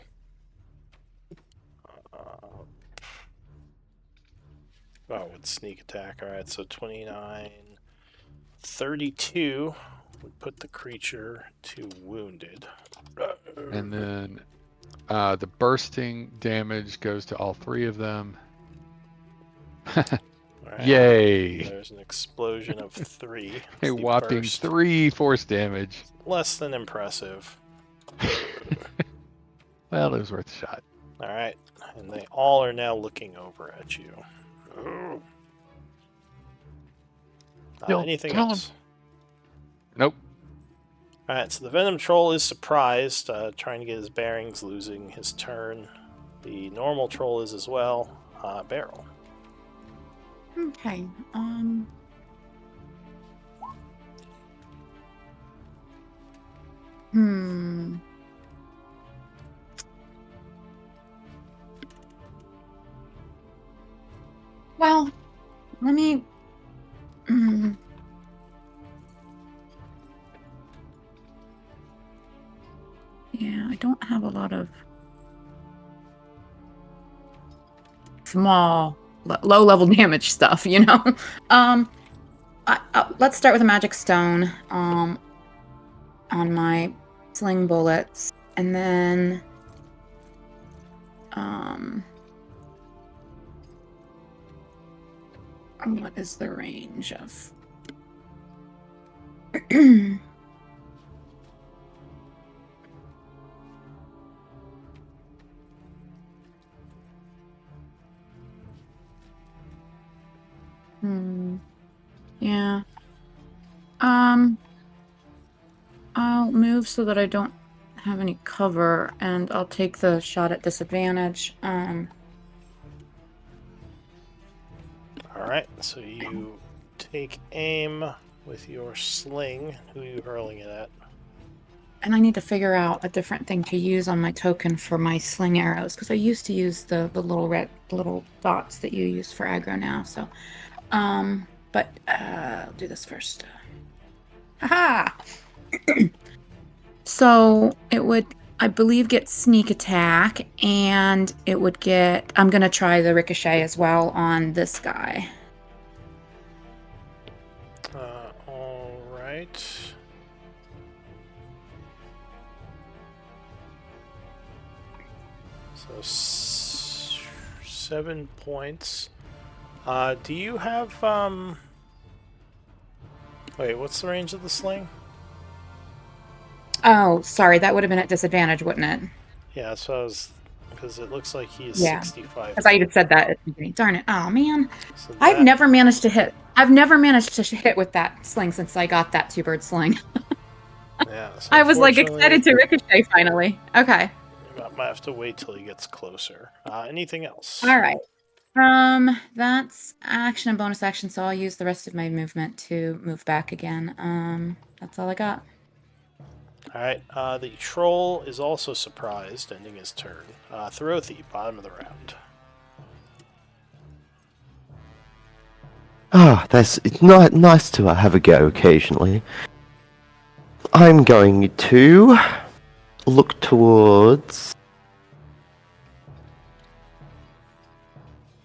with sneak attack. All right, so 29, 32 would put the creature to wounded. And then the bursting damage goes to all three of them. Right. Yay! There's an explosion of 3. A whopping 3 force damage. Less than impressive. Well, it was worth a shot. All right, and they all are now looking over at you. Anything else? Nope. Alright, so the Venom Troll is surprised, trying to get his bearings, losing his turn. The normal troll is as well. Beryl. Okay. Well, let me... Yeah, I don't have a lot of small, low-level damage stuff, you know? Let's start with a magic stone on my sling bullets, and then what is the range of... Yeah. I'll move so that I don't have any cover, and I'll take the shot at disadvantage. Alright, so you take aim with your sling. Who are you hurling it at? And I need to figure out a different thing to use on my token for my sling arrows, because I used to use the little dots that you use for aggro now, so... But I'll do this first. Haha! So it would, I believe, get sneak attack, and it would get... I'm going to try the ricochet as well on this guy. Alright. So 7 points. Do you have, Wait, what's the range of the sling? Oh, sorry, that would have been at disadvantage, wouldn't it? Yeah, so I was because it looks like he is Yeah. 65. Because I had said that at the beginning. Darn it. Oh, man. So I've that- never managed to hit. I've never managed to hit with that sling since I got that two-bird sling. Yeah, so I was like unfortunately, excited to ricochet finally. Okay. I might have to wait till he gets closer. Anything else? All right. That's action and bonus action, so I'll use the rest of my movement to move back again. That's all I got. All right. The troll is also surprised, ending his turn. Throthi, bottom of the round. That's it's not nice to have a go occasionally. I'm going to look towards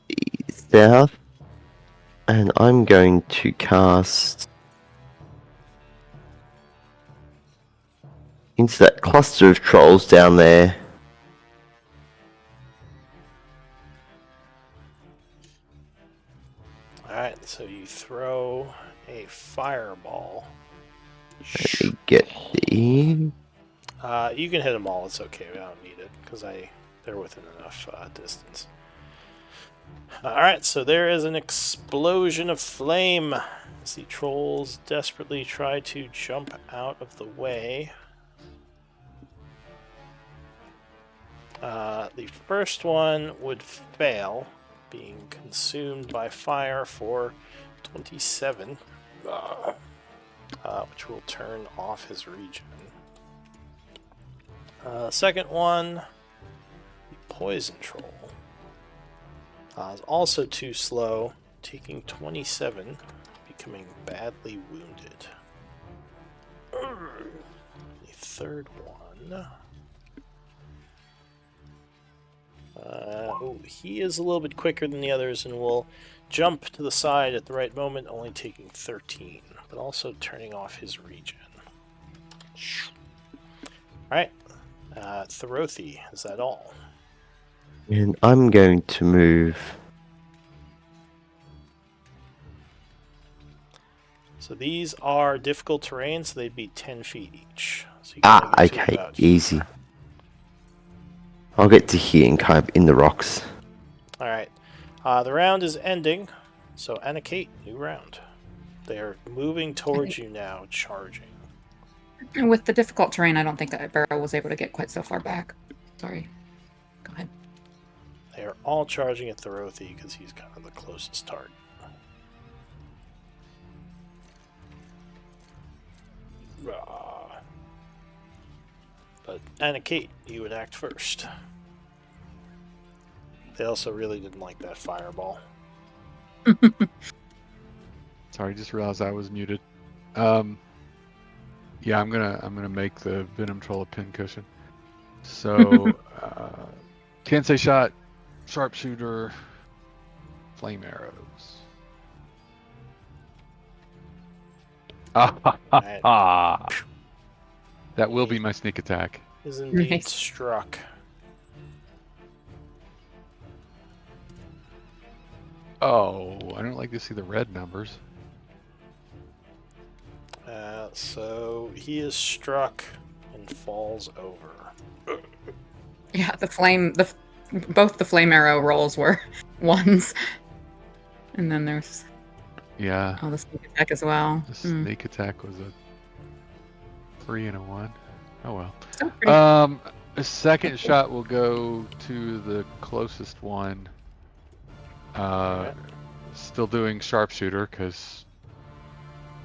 the south, and I'm going to cast into that cluster of trolls down there. Alright, so you throw a fireball. Let me get the. You can hit them all, it's okay, I don't need it, because they're within enough distance. Alright, so there is an explosion of flame as the trolls desperately try to jump out of the way. The first one would fail, being consumed by fire for 27, which will turn off his regen. Second one, the poison troll, is also too slow, taking 27, becoming badly wounded. The third one. He is a little bit quicker than the others and will jump to the side at the right moment, only taking 13, but also turning off his regen. Alright, Throthi, is that all? And I'm going to move. So these are difficult terrain, so they'd be 10 feet each. So you can only get to Okay, about easy. here. I'll get to here and kind of in the rocks. Alright, the round is ending, so Anna-Kate, new round. They are moving towards you now, charging. And with the difficult terrain, I don't think that barrel was able to get quite so far back. Sorry. Go ahead. They are all charging at Throthi because he's kind of the closest target. But Anna-Kate, you would act first. They also really didn't like that fireball. Sorry, just realized I was muted. Yeah, I'm gonna make the Venom Troll a pincushion. So, Kensei shot, sharpshooter, flame arrows. That will be my sneak attack. Is indeed Nice. struck. Oh, I don't like to see the red numbers. So he is struck and falls over. Yeah, both the flame arrow rolls were ones. And then there's Yeah, the sneak attack as well. the sneak attack was a 3 and a 1. Oh well. Still pretty. A second shot will go to the closest one. Alright. Still doing sharpshooter because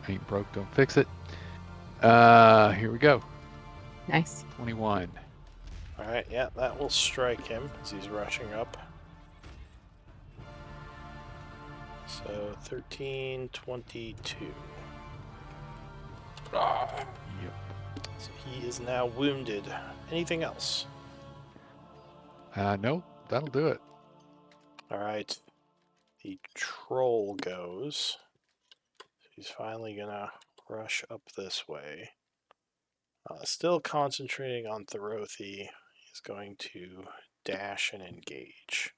ain't broke, don't fix it. Here we go. Nice. 21. Alright, yeah, that will strike him as he's rushing up. So 13, 22. Yep. So he is now wounded. Anything else? No, that'll do it. Alright. The troll goes. He's finally gonna rush up this way. Still concentrating on Throthi. He's going to dash and engage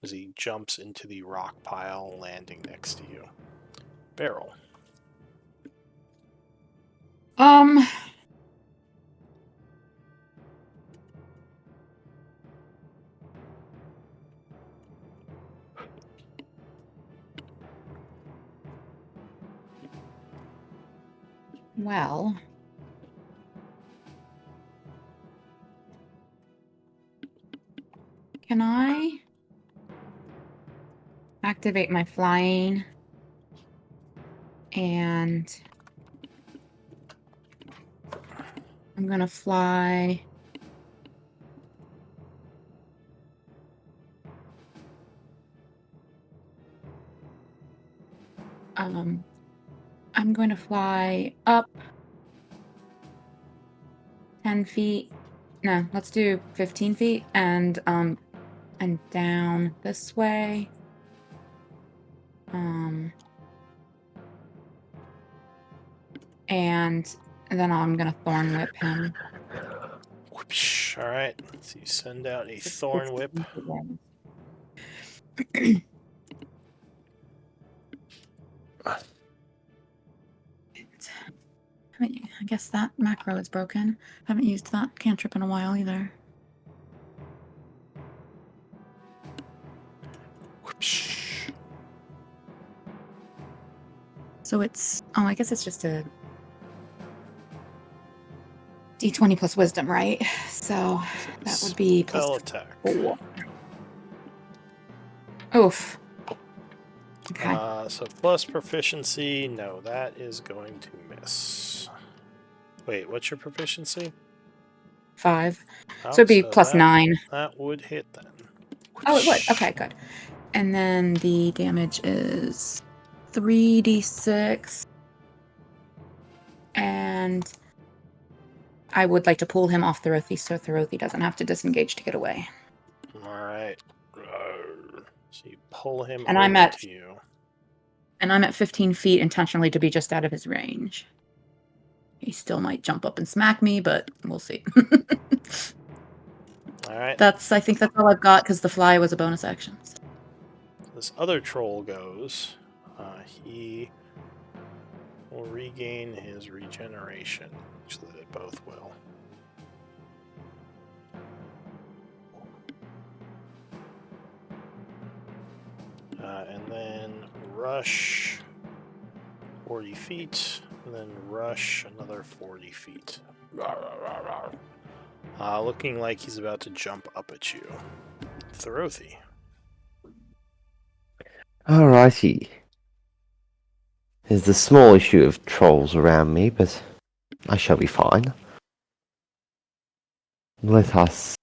as he jumps into the rock pile, landing next to you. Barrel. Well. Can I activate my flying and I'm gonna fly I'm going to fly up 10 feet. No, let's do 15 feet and down this way. And then I'm gonna thorn whip him. Whoopsh. All right. So you send out a thorn whip. I guess that macro is broken. Haven't used that cantrip in a while either. Whoopsh. So it's... Oh, I guess it's just a D20 plus wisdom, right? So that would be plus Spell attack. 4. Oof. Okay. So plus proficiency. No, that is going to miss. Wait, what's your proficiency? 5. Oh, So it'd be plus that, 9. That would hit then. Oh, it would. Okay, good. And then the damage is 3d6. And I would like to pull him off Thorothy so Thorothy doesn't have to disengage to get away. Alright. So you pull him And over I'm at to you. And I'm at 15 feet intentionally to be just out of his range. He still might jump up and smack me, but we'll see. Alright. I think that's all I've got because the fly was a bonus action. So. This other troll goes. He will regain his regeneration. Actually, they both will. And then rush 40 feet, and then rush another 40 feet. Looking like he's about to jump up at you. Thorothy. Alrighty. There's the small issue of trolls around me, but I shall be fine. Let us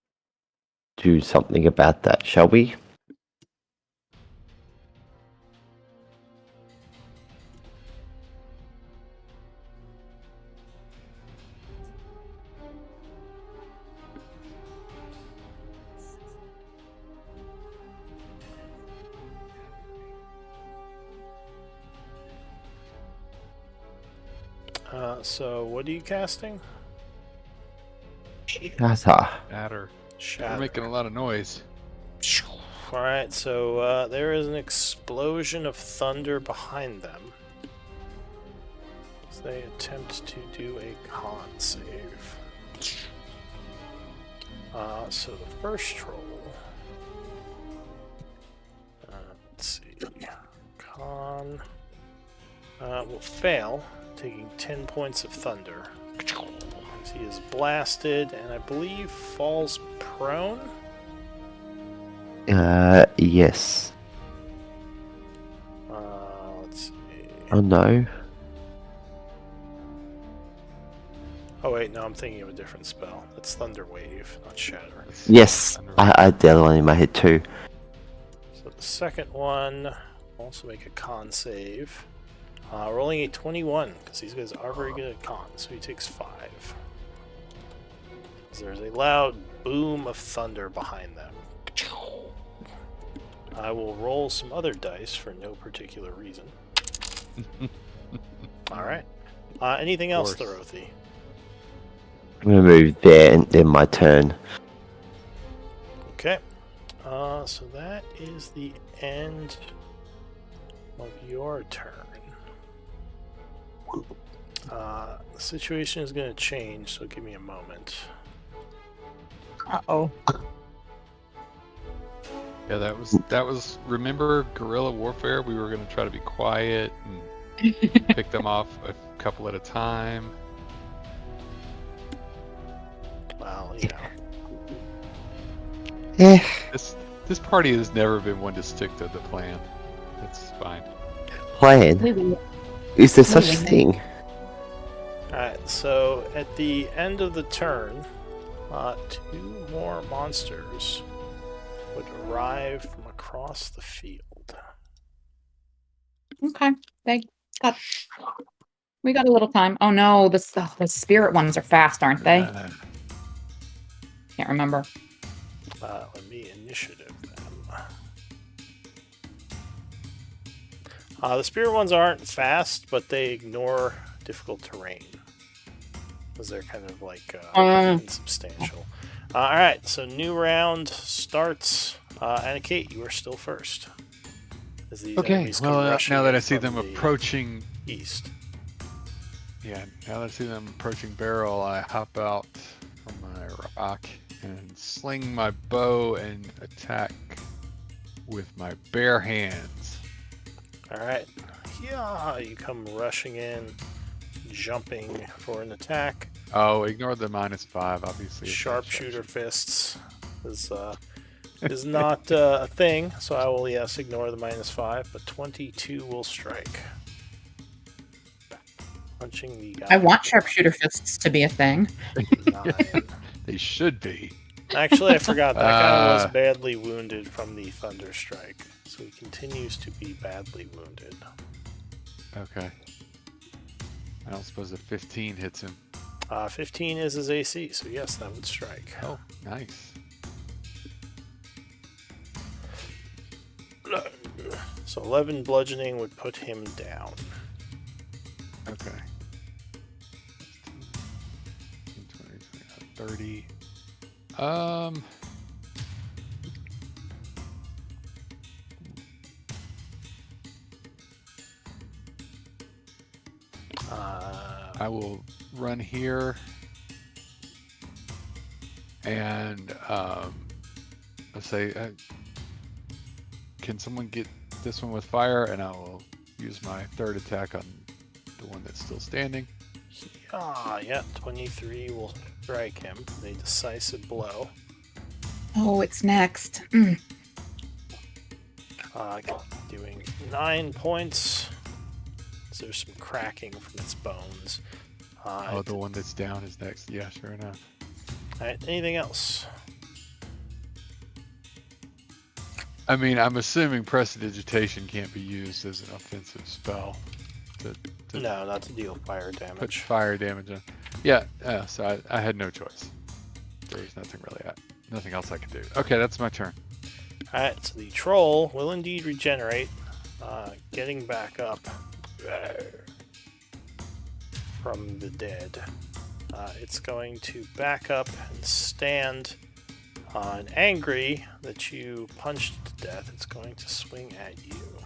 do something about that, shall we? So what are you casting? Shatter. Shatter. Shatter. We're making a lot of noise. Alright, so there is an explosion of thunder behind them. As they attempt to do a con save. So the first troll. Let's see. Con. Will fail, taking 10 points of thunder. As he is blasted and I believe falls prone. Yes. Let's see. Oh no. Oh wait, no, I'm thinking of a different spell. That's Thunder Wave, not Shatter. Yes, I had the other one in my head too. So the second one, also make a con save. Rolling a 21, because these guys are very good at con, so he takes 5. So there's a loud boom of thunder behind them. I will roll some other dice for no particular reason. Alright. Anything else, Thorothy? I'm gonna move there and then my turn. Okay. So that is the end of your turn. The situation is going to change, so give me a moment. Uh-oh. Yeah, that was. Remember guerrilla warfare? We were going to try to be quiet. pick them off a couple at a time. Well, Yeah, This party has never been one to stick to the plan. That's fine. plan. We Is there such wing it. thing? Alright, so at the end of the turn, 2 more monsters would arrive from across the field. Okay. We got a little time. Oh no, the spirit ones are fast, aren't they? Can't remember. Let me initiative them. The spirit ones aren't fast, but they ignore difficult terrain. Because they're kind of like insubstantial. Alright, so new round starts. And Kate, you are still first. As these Okay, enemies come well, rushing now that in I see from them the approaching, east. yeah, now that I see them approaching barrel, I hop out from my rock and sling my bow and attack with my bare hands. Alright. Yeah, you come rushing in, jumping for an attack. Oh, ignore the -5, obviously. it's not Sharpshooter fists is not a thing, so I will, yes, ignore the -5, but 22 will strike. Punching the guy. I want sharpshooter fists to be a thing. 9. They should be. Actually, I forgot. That guy was badly wounded from the thunder strike, so he continues to be badly wounded. Okay. I don't suppose a 15 hits him. 15 is his AC, so yes, that would strike. Oh, nice. So 11 bludgeoning would put him down. Okay. 20, 30. I will run here and let's say, can someone get this one with fire? And I will use my third attack on the one that's still standing. Yeah, 23 will strike him. A decisive blow. Oh, it's next. Doing 9 points. So there's some cracking from its bones. Oh, the one that's down is next. Yeah, sure enough. Alright, anything else? I mean, I'm assuming prestidigitation can't be used as an offensive spell. No, not to deal fire Put damage. fire damage on. Yeah, so I had no choice. There was nothing else I could do. Okay, that's my turn. Alright, so the troll will indeed regenerate, getting back up from the dead. It's going to back up and stand, and angry that you punched it to death. It's going to swing at you.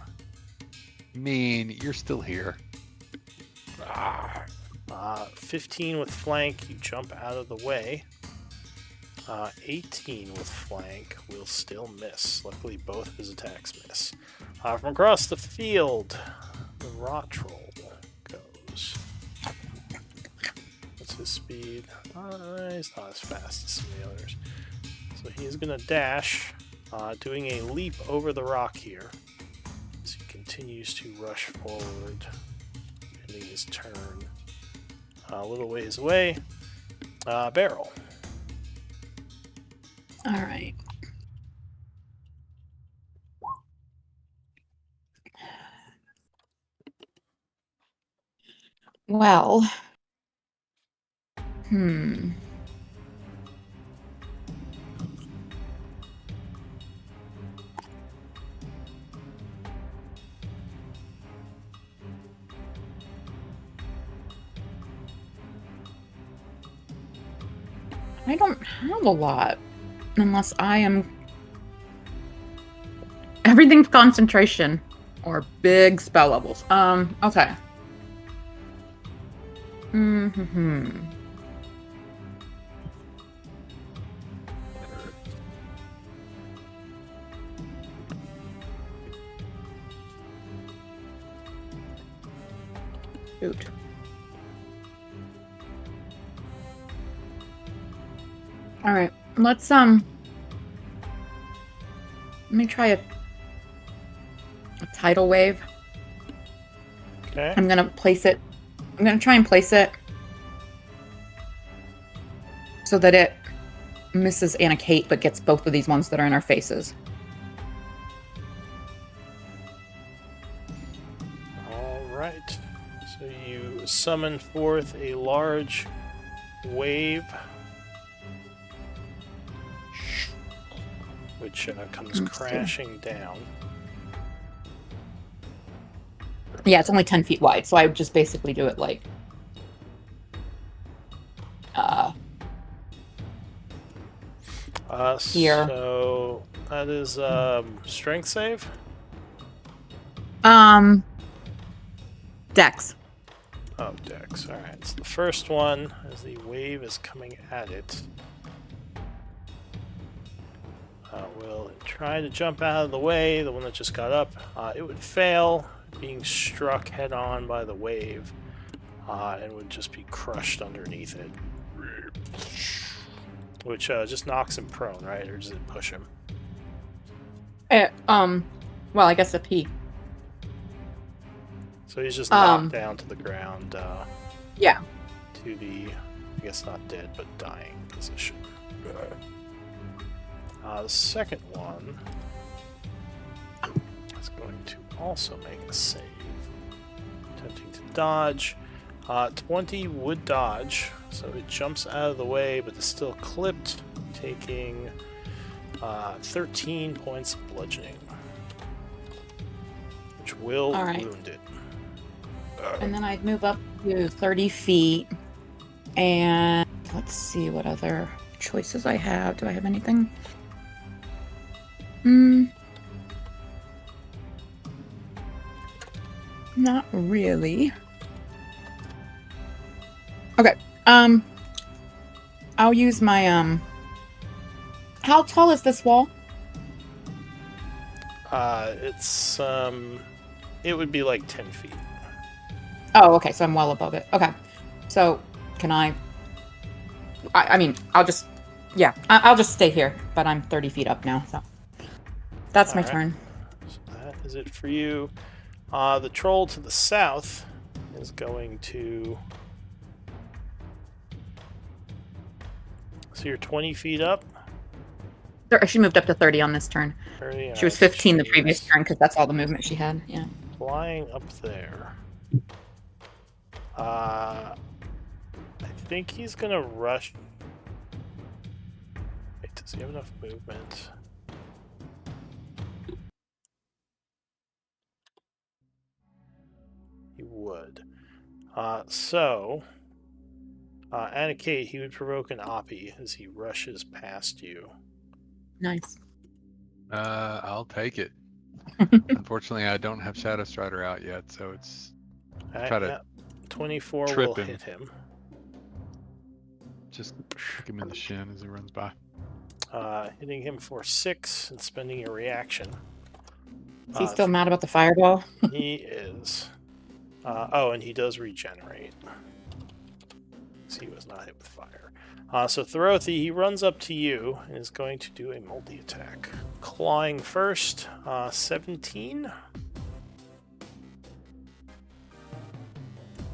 Mean, you're still here. 15 with flank, you jump out of the way. 18 with flank will still miss. Luckily, both of his attacks miss. From across the field, the rot troll goes. What's his speed? He's not as fast as some of the others. So he's going to dash, doing a leap over the rock here. As he continues to rush forward, ending his turn. A little ways away. Barrel. All right. Well. I don't have a lot. Unless I am... Everything's concentration. Or big spell levels. Okay. Shoot. All right, let's let me try a tidal wave. Okay. I'm gonna place it. I'm gonna try and place it so that it misses Anna Kate, but gets both of these ones that are in our faces. All right. So you summon forth a large wave, which comes Let's see. crashing down. Yeah, it's only 10 feet wide, so I would just basically do it like here. So that is strength save. Dex. Oh, Dex. All right. So the first one, as the wave is coming at it, will try to jump out of the way. The one that just got up, it would fail, being struck head on by the wave, and would just be crushed underneath it, which just knocks him prone, right? Or does it push him? Well, I guess a P. So he's just knocked down to the ground. Yeah. To the, I guess not dead, but dying position. The second one is going to also make a save. Attempting to dodge. 20 would dodge, so it jumps out of the way, but is still clipped, taking 13 points of bludgeoning, which will wound it. And then I'd move up to 30 feet. And let's see what other choices I have. Do I have anything? Not really. Okay. I'll use my how tall is this wall? It's it would be like 10 feet. Oh, okay, so I'm well above it. Okay. So can I mean, I'll just I'll just stay here, but I'm 30 feet up now, so that's my turn. So that is it for you. The troll to the south is going to... So you're 20 feet up? She moved up to 30 on this turn. 30, she was 15 the previous turn, because that's all the movement she had, yeah. Flying up there. I think he's going to rush... Wait, does he have enough movement? He would. Anna Kate, he would provoke an Oppie as he rushes past you. Nice. I'll take it. Unfortunately, I don't have Shadow Strider out yet, so it's... try to 24 trip will him. hit him. Just kick him in the shin as he runs by. Hitting him for 6 and spending a reaction. Is he still mad about the fireball? He is. And he does regenerate. So he was not hit with fire. So Thorothi, he runs up to you and is going to do a multi-attack. Clawing first, 17.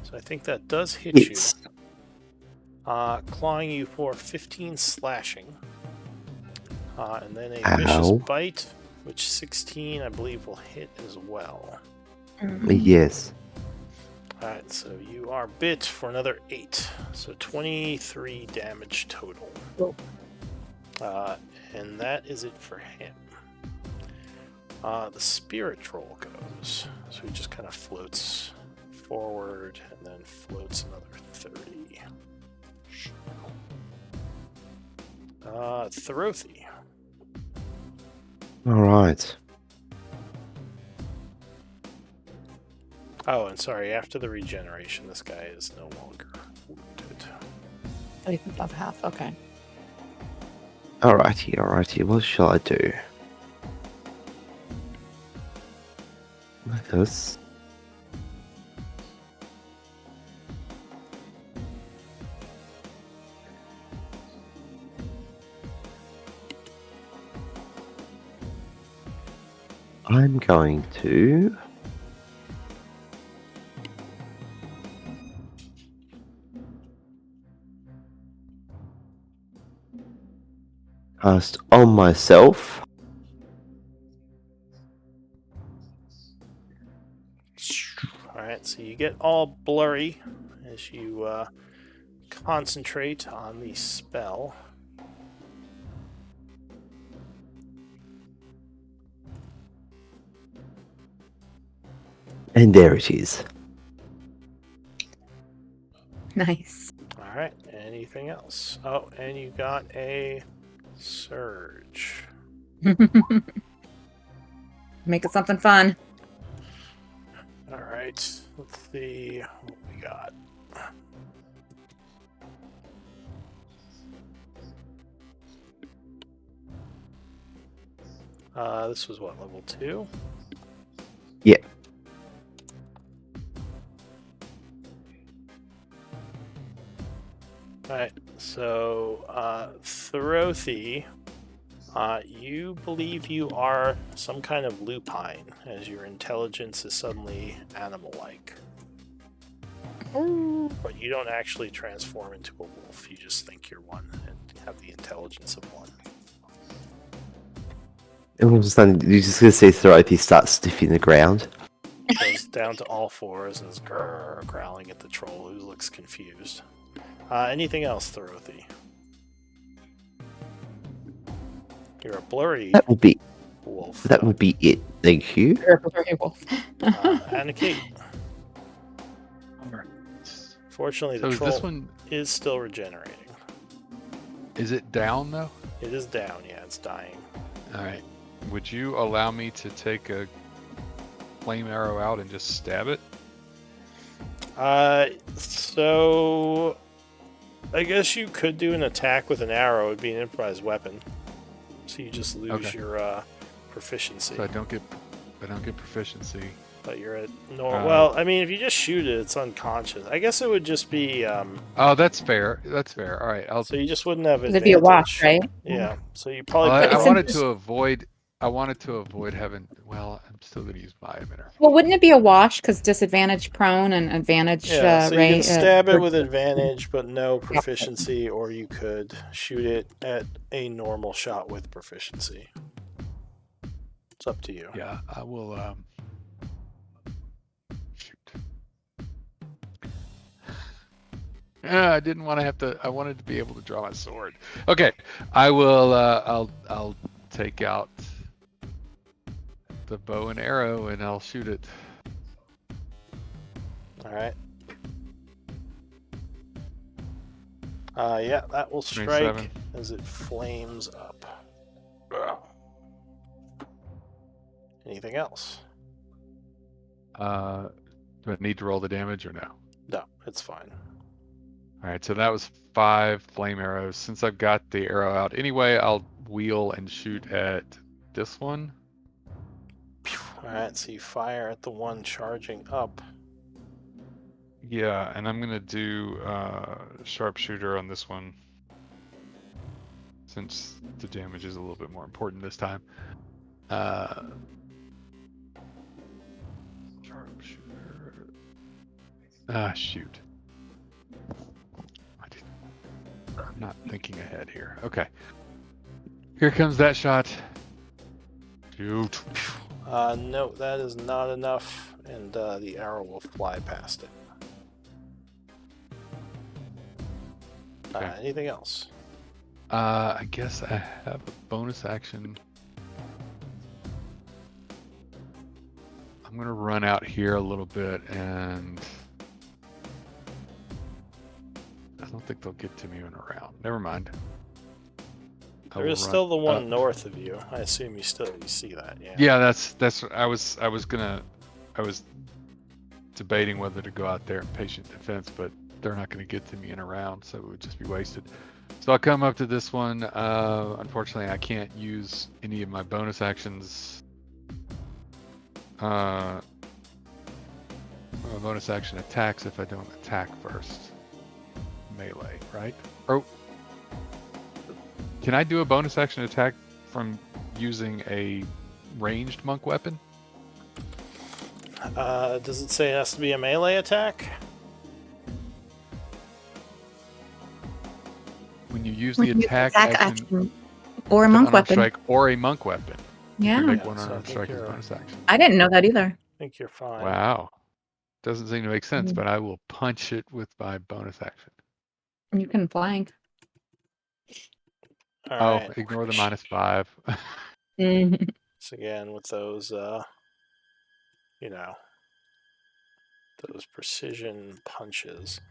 So I think that does hit you. Clawing you for 15 slashing. And then a vicious bite, which 16 I believe will hit as well. Yes. Alright, so you are bit for another 8. So 23 damage total. And that is it for him. The spirit troll goes. So he just kind of floats forward and then floats another 30. Thorothi. Alright. Oh, and sorry, after the regeneration, this guy is no longer wounded. Oh, he's above half, okay. Alrighty. What shall I do? This. I'm going to cast on myself. Alright, so you get all blurry as you concentrate on the spell. And there it is. Nice. Alright, anything else? Oh, and you got a surge. Make it something fun. Alright, let's see what we got. This was what, level 2? Yeah. Alright, so Throthy, you believe you are some kind of lupine, as your intelligence is suddenly animal-like. But you don't actually transform into a wolf, you just think you're one and have the intelligence of one. All of a sudden, you're just going to see Thorothy start sniffing the ground. Goes down to all fours and is growling at the troll, who looks confused. Anything else, Thorothy? You're a blurry That would be wolf. that would be it. Thank you. Very wolf. And a Kate. Fortunately, the So is troll this one? is still regenerating. Is it down though? It is down, yeah, it's dying. All right. Would you allow me to take a flame arrow out and just stab it? So I guess you could do an attack with an arrow. It would be an improvised weapon. So you just lose your proficiency. So I don't get proficiency. But you're at normal. Well, I mean, if you just shoot it, it's unconscious. I guess it would just be. Oh, that's fair. That's fair. All right. So you just wouldn't have advantage. It'd be a wash, right? Yeah. So you probably. I It's wanted to avoid. I wanted to avoid having. Well, I'm still going to use my emitter. Well, wouldn't it be a wash because disadvantage prone and advantage Yeah, so you right? can stab it with advantage, but no proficiency, or you could shoot it at a normal shot with proficiency. It's up to you. Yeah, I will. Shoot. I didn't want to have to. I wanted to be able to draw my sword. Okay, I will. I'll take out the bow and arrow, and I'll shoot it. All right. Yeah, that will strike 27. as it flames up. Anything else? Do I need to roll the damage or no? No, it's fine. All right, so that was 5 flame arrows. Since I've got the arrow out anyway, I'll wheel and shoot at this one. Alright, so you fire at the one charging up. Yeah, and I'm gonna do sharpshooter on this one, since the damage is a little bit more important this time. Sharpshooter. Ah, shoot. I'm not thinking ahead here. Okay. Here comes that shot. Shoot. No, that is not enough, and the arrow will fly past it. Okay. Anything else? I guess I have a bonus action. I'm gonna run out here a little bit, and I don't think they'll get to me in a round. Never mind. There is still the one north of you. I assume you see that, yeah. Yeah, that's I was debating whether to go out there in patient defense, but they're not going to get to me in a round, so it would just be wasted. So I'll come up to this one. Unfortunately, I can't use any of my bonus actions. My bonus action attacks if I don't attack first. Melee, right? Or can I do a bonus action attack from using a ranged monk weapon? Does it say it has to be a melee attack? When you use When the you use attack attack action or a with an monk unarmed weapon. strike or a monk weapon, you Yeah. can make Yeah, one so I unarmed think strike as a you're- bonus action. I didn't know that either. I think you're fine. Wow. Doesn't seem to make sense, Mhm. but I will punch it with my bonus action. You can flank. Oh, Alright. ignore the -5. Mhm. So again, with those, you know, those precision punches.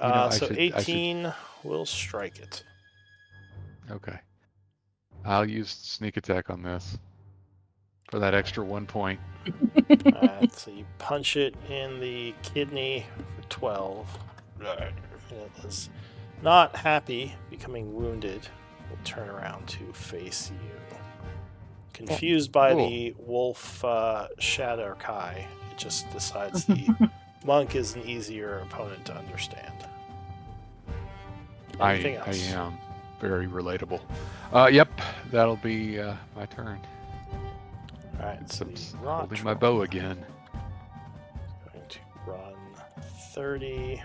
You know, I So should- 18 will strike it. Okay. I'll use sneak attack on this for that extra 1 point. So you punch it in the kidney for 12. And it is not happy, becoming wounded. Will turn around to face you. Confused by Cool. the wolf Shadow Kai, it just decides the monk is an easier opponent to understand. Anything I else? am very relatable. Yep, that'll be my turn. Alright, so Except the rot holding my troll bow again. is going to run 30,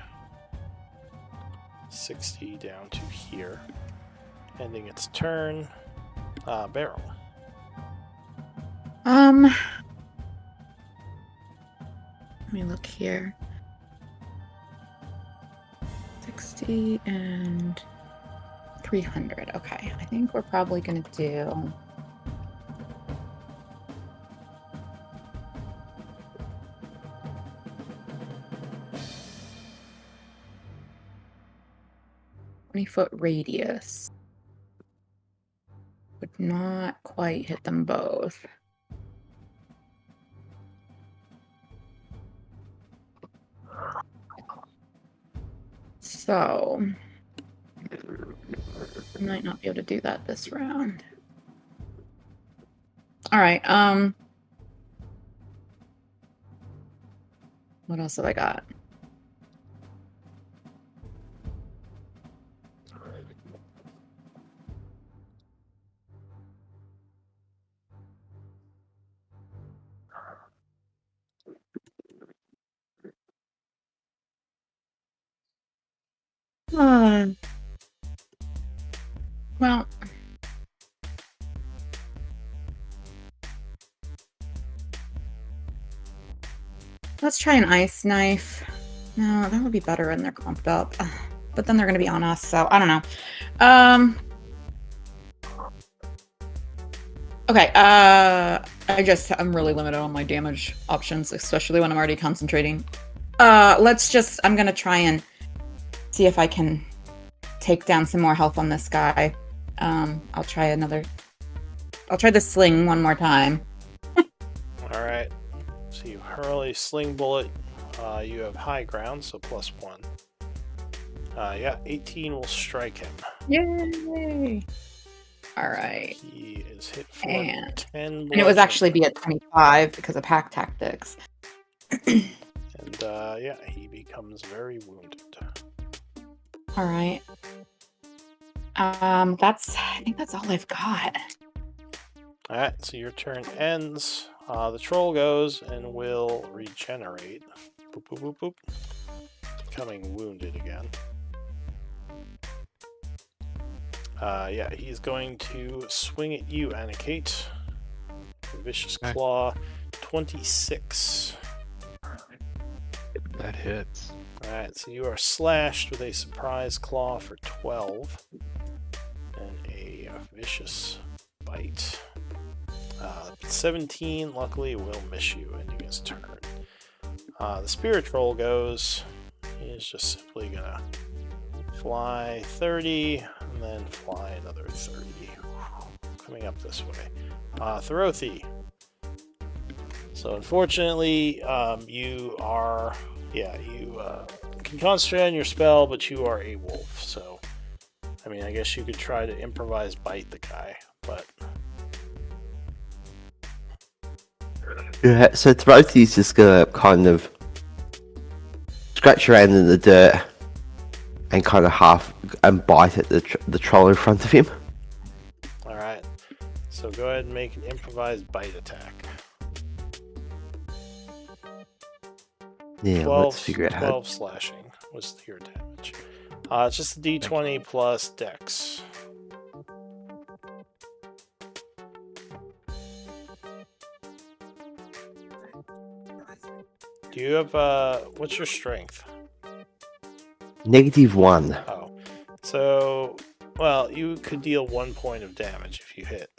60 down to here. Ending its turn. Barrel. Let me look here. 60 and 300. Okay, I think we're probably gonna do. Foot radius. Would not quite hit them both. So I might not be able to do that this round. All right. What else have I got? Well, let's try an ice knife. No, that would be better when they're clumped up. But then they're going to be on us, so I don't know. Okay, I'm really limited on my damage options, especially when I'm already concentrating. I'm going to try and see if I can take down some more health on this guy. I'll try the sling one more time. Alright. So you hurl a sling bullet. You have high ground, so +1. Yeah, 18 will strike him. Yay! All right. He is hit for And 10 it was actually bludgeoning. be at 25 because of pack tactics. And yeah, he becomes very wounded. All right. I think that's all I've got. Alright, so your turn ends. The troll goes and will regenerate. Boop, boop, boop, boop. Becoming wounded again. Yeah, he's going to swing at you, Anikate. Vicious Okay. Claw, 26. That hits. Alright, so you are slashed with a surprise claw for 12. And a vicious bite. 17, luckily, will miss you, ending his turn. The spirit troll goes. He is just simply gonna fly 30, and then fly another 30. Coming up this way. Thorothi. So unfortunately, you can concentrate on your spell, but you are a wolf, so I mean, I guess you could try to improvise bite the guy, but Yeah, so Throaty's just gonna kind of scratch around in the dirt and kind of bite at the troll in front of him. alright. So go ahead and make an improvised bite attack. Yeah, 12, let's figure out how. 12 slashing was your damage. It's just a d20 plus dex. Do you have, what's your strength? -1. Oh. So, well, you could deal 1 point of damage if you hit.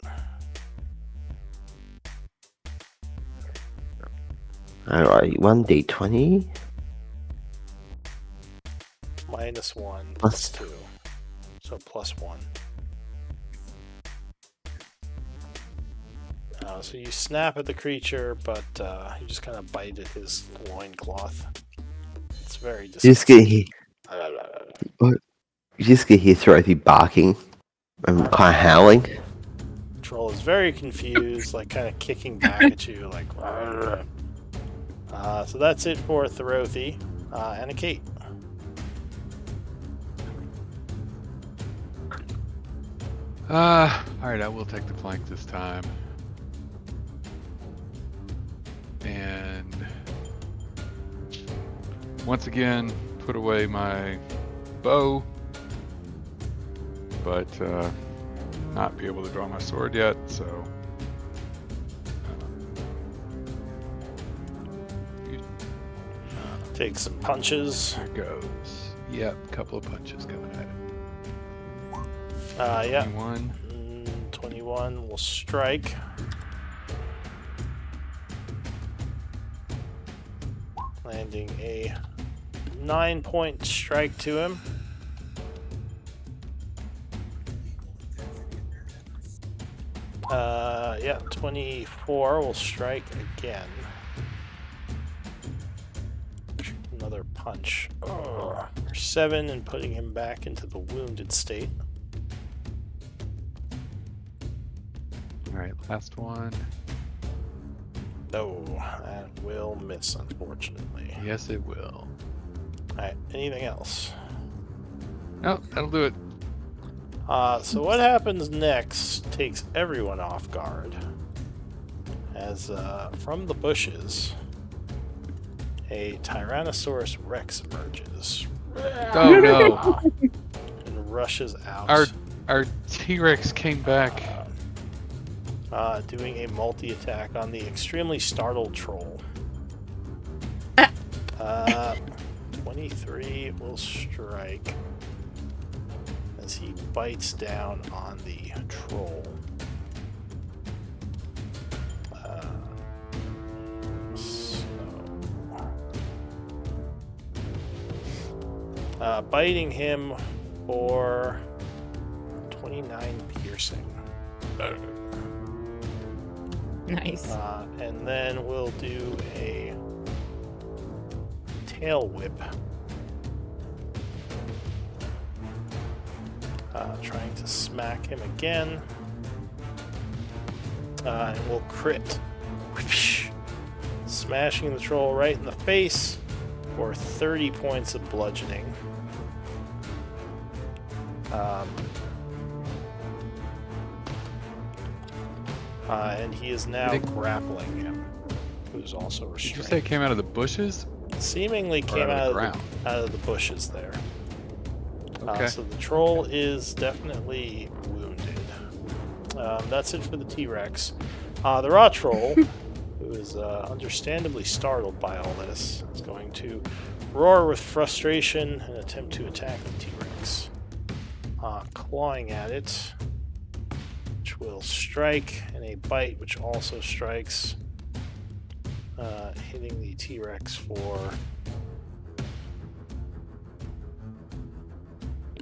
Alright, 1d20. -1 Plus- plus 2. So +1. So you snap at the creature, but you just kind of bite at his loincloth. It's very You just get disgusting. here. You just get here, Throthy barking and kind of howling. Troll is very confused, like kind of kicking back at you, like. So that's it for Throthy and a Kate. Alright, I will take the flank this time. And once again, put away my bow, but not be able to draw my sword yet, so Take some punches. here goes. Yep, a couple of punches coming at it. Yeah. 21. 21 will strike. Landing a 9-point strike to him. Yeah, 24 will strike again. Another punch. For 7 and putting him back into the wounded state. Alright, last one. No, that will miss, unfortunately. Yes, it will. Alright, anything else? No, that'll do it. So what happens next takes everyone off guard. As from the bushes, a Tyrannosaurus Rex emerges Oh no. and rushes out. Our T-Rex came back. Doing a multi-attack on the extremely startled troll. 23 will strike as he bites down on the troll. Biting him for 29 piercing. Nice. And then we'll do a tail whip. Trying to smack him again. And we'll crit. Smashing the troll right in the face for 30 points of bludgeoning. And he is now grappling him, who's also Did you restrained. say it came out of the bushes? Seemingly came out out of of, the out of the bushes there. Okay. So the troll is definitely wounded. That's it for the T-Rex. The raw troll, who is understandably startled by all this, is going to roar with frustration and attempt to attack the T-Rex. Clawing at it, which will strike, and a bite, which also strikes, hitting the T-Rex for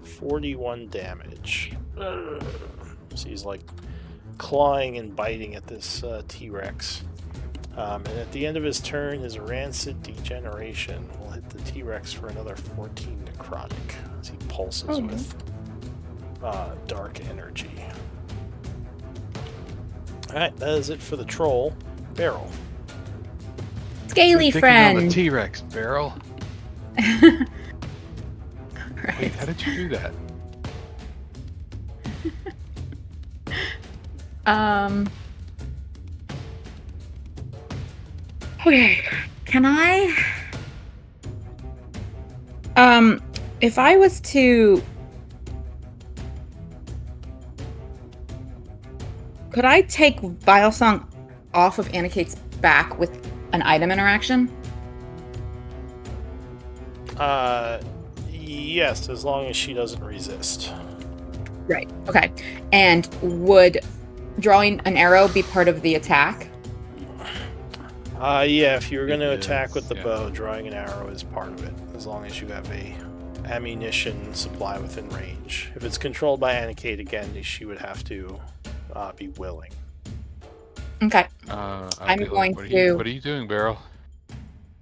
41 damage. So he's like clawing and biting at this T-Rex. And at the end of his turn, his rancid degeneration will hit the T-Rex for another 14 necrotic as he pulses with dark energy. Alright, that is it for the troll. Barrel. Scaly You're thinking on the friend. T-Rex barrel. Right. Wait, how did you do that? Okay. Can I? If I was to, could I take Vile Song off of Anikate's back with an item interaction? Yes, as long as she doesn't resist. Right. Okay. And would drawing an arrow be part of the attack? Yeah, if you were going to It attack is, with the yeah. bow, drawing an arrow is part of it, as long as you have a ammunition supply within range. If it's controlled by Anikate, again, she would have to be willing. Okay. I'm going what to- What are you doing, Beryl?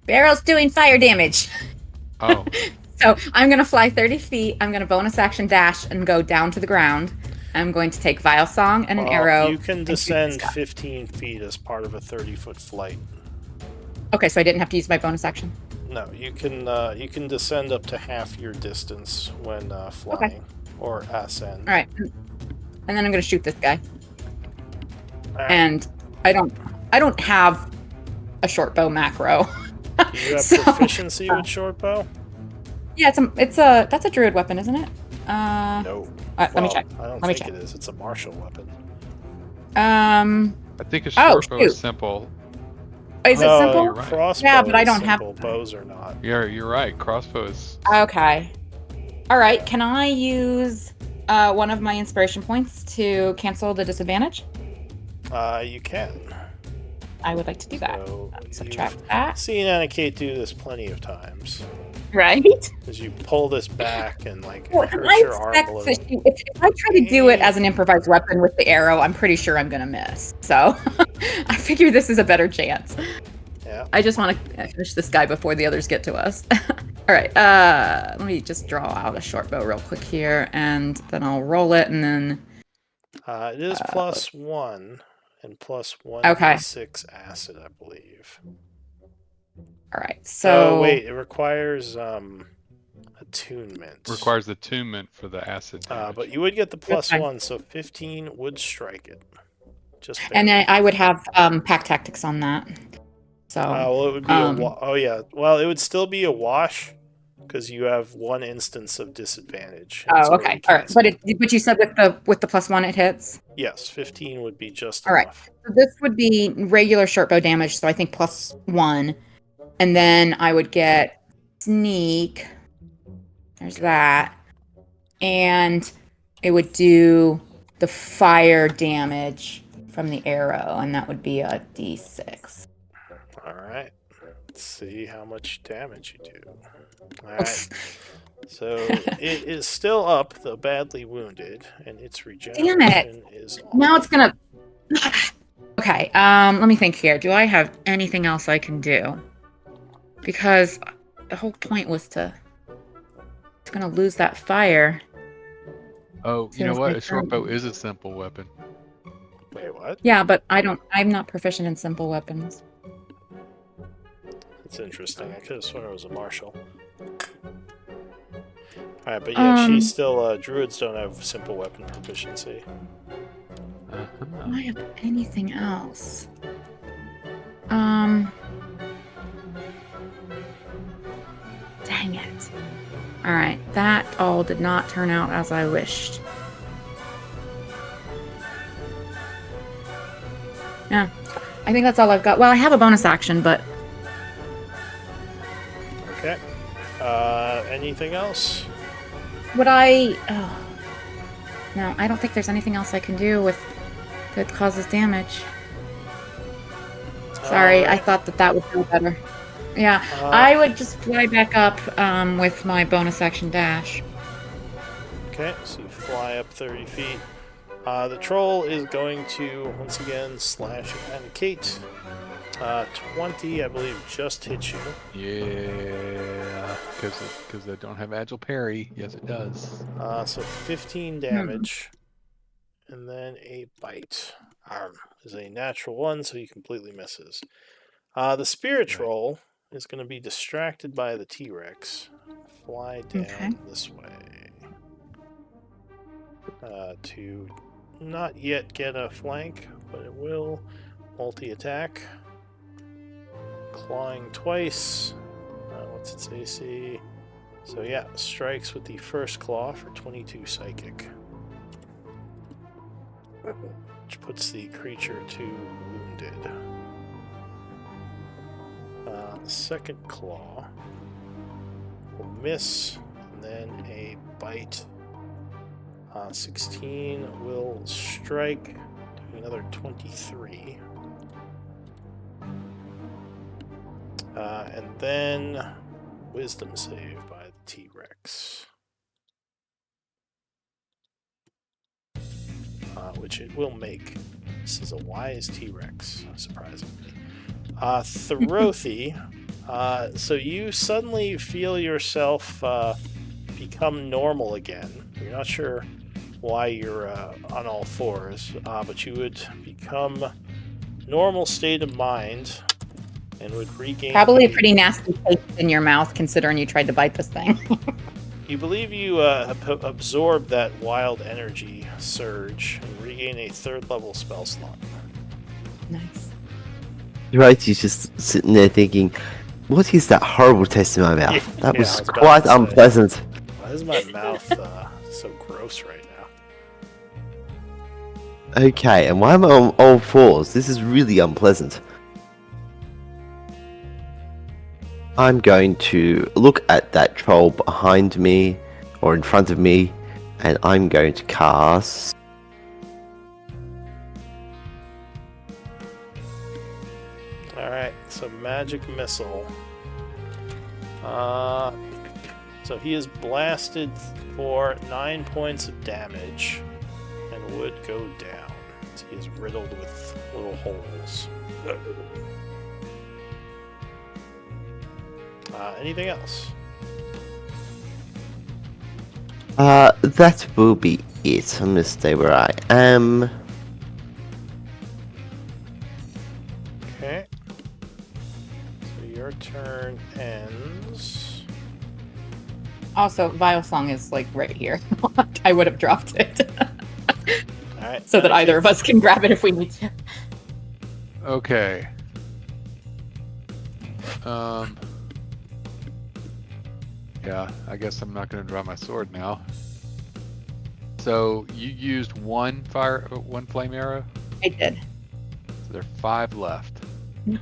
Barrel's doing fire damage. Oh, So I'm going to fly 30 feet. I'm going to bonus action dash and go down to the ground. I'm going to take Vile Song and an arrow. You can and shoot descend this guy. 15 feet as part of a 30-foot flight. Okay, so I didn't have to use my bonus action. No, you can descend up to half your distance when flying, or ascend. All right. And then I'm going to shoot this guy. All right. And I don't have a short bow macro. Do you have So- proficiency with short bow? Yeah, that's a druid weapon, isn't it? No. Let me check. I don't Let me think check. it is. It's a martial weapon. I think a Oh, short bow is shoot. simple. Is it No, simple? You're right. Crossbow Yeah, but I is don't have- simple. Bows are not. You're right. Crossbow is. Okay. All right. Can I use one of my inspiration points to cancel the disadvantage? You can. I would like to do that. So Subtract you've that. seen Anikate do this plenty of times. Right. As you pull this back and like Well, it hurts I your arm a expect little. that if I try to do it as an improvised weapon with the arrow, I'm pretty sure I'm gonna miss. So I figure this is a better chance. Yeah. I just want to finish this guy before the others get to us. All right. Let me just draw out a short bow real quick here, and then I'll roll it, and then It is +1 and +1 Okay. d6 acid, I believe. all right. So Oh wait, it requires attunement. Requires attunement for the acid damage. But you would get the That's fine. +1, so 15 would strike it. Just and barely. then I would have pack tactics on that. So Well, it would be oh yeah. Well, it would still be a wash because you have one instance of disadvantage. and it's oh, okay. already All right. canceled. But you said with the +1 it hits. Yes, 15 would be just All right. enough. So this would be regular short bow damage, so I think +1. And then I would get sneak. There's that. And it would do the fire damage from the arrow, and that would be a d6. All right. Let's see how much damage you do. All right. So it is still up, though badly wounded, and its regeneration is off. Now it's gonna. Okay. Let me think here. Do I have anything else I can do? Because the whole point was to. It's gonna lose that fire. Oh, you know Sounds what? like A short bow fun. is a simple weapon. Wait, what? Yeah, but I'm not proficient in simple weapons. That's interesting. I could have sworn it was a martial. Alright, but yeah, she's still, druids don't have simple weapon proficiency. Do I have anything else? Dang it. Alright, that all did not turn out as I wished. Yeah, I think that's all I've got. Well, I have a bonus action, but Okay. Anything else? would I... Oh. No, I don't think there's anything else I can do with that causes damage. Sorry, I Alright. thought that would feel better. Yeah, Uh, I would just fly back up with my bonus action dash. Okay, so you fly up 30 feet. The troll is going to, once again, slash at Kate. 20, I believe, just hit you. Yeah, because I don't have agile parry. Yes, it does. So 15 damage. And then a bite. Is a natural 1, so he completely misses. The spirit troll is going to be distracted by the T-Rex. Fly down Okay. this way. To not yet get a flank, but it will. Multi-attack. Clawing twice. What's its AC? So yeah, strikes with the first claw for 22 psychic. Which puts the creature to wounded. Second claw will miss, and then a bite. 16 will strike, doing another 23. And then wisdom save by the T-Rex. Which it will make. This is a wise T-Rex, surprisingly. Therothy, so you suddenly feel yourself become normal again. You're not sure why you're on all fours, but you would become normal state of mind and would regain... Probably a pretty nasty taste in your mouth, considering you tried to bite this thing. You believe you absorb that wild energy surge and regain a 3rd level spell slot. Nice. Right, he's just sitting there thinking, what is that horrible taste in my mouth? Yeah, That I was was about quite to say. unpleasant. Why is my mouth so gross right now? Okay, and why am I on all fours? This is really unpleasant. I'm going to look at that troll behind me, or in front of me, and I'm going to cast... Alright, so magic missile. So he is blasted for 9 points of damage and would go down. So he is riddled with little holes. Anything else? That will be it. I'm gonna stay where I am. Okay. So your turn ends. Also, Vile Song is like right here. I would have dropped it. Alright. So that either of us can grab it if we need to. Okay. Yeah, I guess I'm not going to draw my sword now. So you used one flame arrow? I did. So there are 5 left.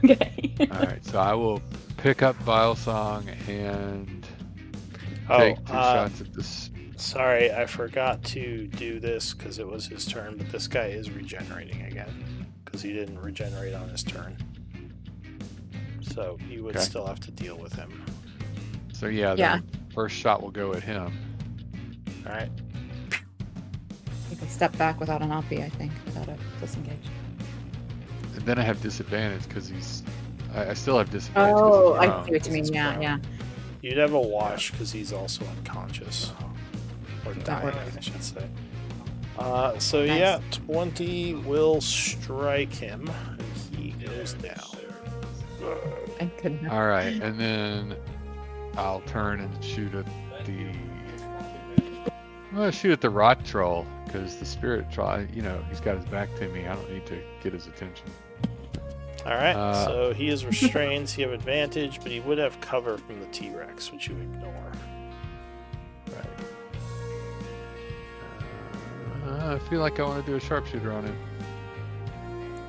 Okay. Alright, so I will pick up Vile Song and Oh, take 2 shots at this. sorry, I forgot to do this because it was his turn, but this guy is regenerating again because he didn't regenerate on his turn. So you would Okay. still have to deal with him. So yeah, Yeah. the first shot will go at him. Alright. You can step back without an OP, I think, without a disengage. And then I have disadvantage because I still have disadvantage. 'cause Oh, he's I prone. see what you mean. he's Yeah, prone. yeah. You'd have a wash because he's also unconscious. Or That dying, works. I should say. So Nice. yeah, 20 will strike him, and he goes down. I couldn't. All right, and then I'll turn and shoot at the. I'm gonna shoot at the rot troll because the spirit troll, he's got his back to me. I don't need to get his attention. Alright, so he is restrained, so you have advantage, but he would have cover from the T-Rex, which you ignore. I feel like I want to do a sharpshooter on him.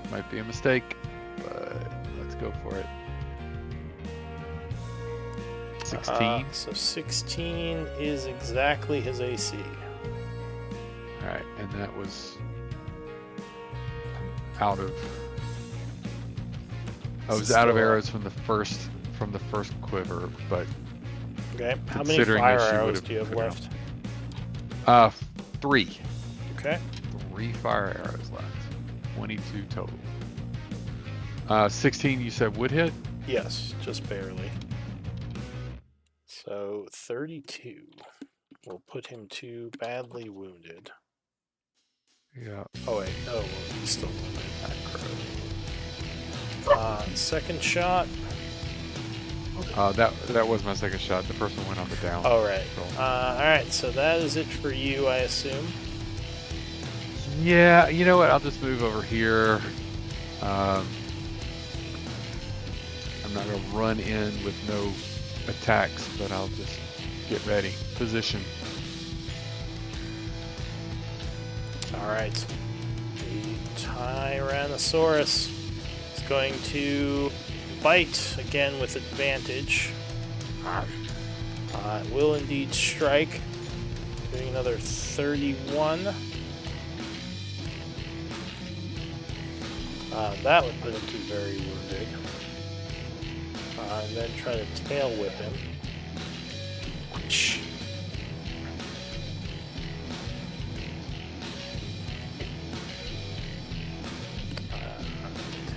Might be a mistake, but let's go for it. 16. So 16 is exactly his AC. All right, and that was out of. I was out of Still up. arrows from the first quiver, but Okay, how many Considering fire that she arrows would've do you have put it left? 3. Okay. 3 fire arrows left. 22 total. 16 you said would hit? Yes, just barely. So 32 will put him to badly wounded. Yeah. Oh wait, oh well, he's still wounded. That crow. Second shot. That was my second shot. The first one went on the down. All right. roll. All right. So that is it for you, I assume. Yeah, you know what? I'll just move over here. I'm not going to run in with no attacks, but I'll just get ready. Position. All right. The Tyrannosaurus is going to bite again with advantage. It will indeed strike. Doing another 31. That would put him to very wounded. And then try to tail whip him.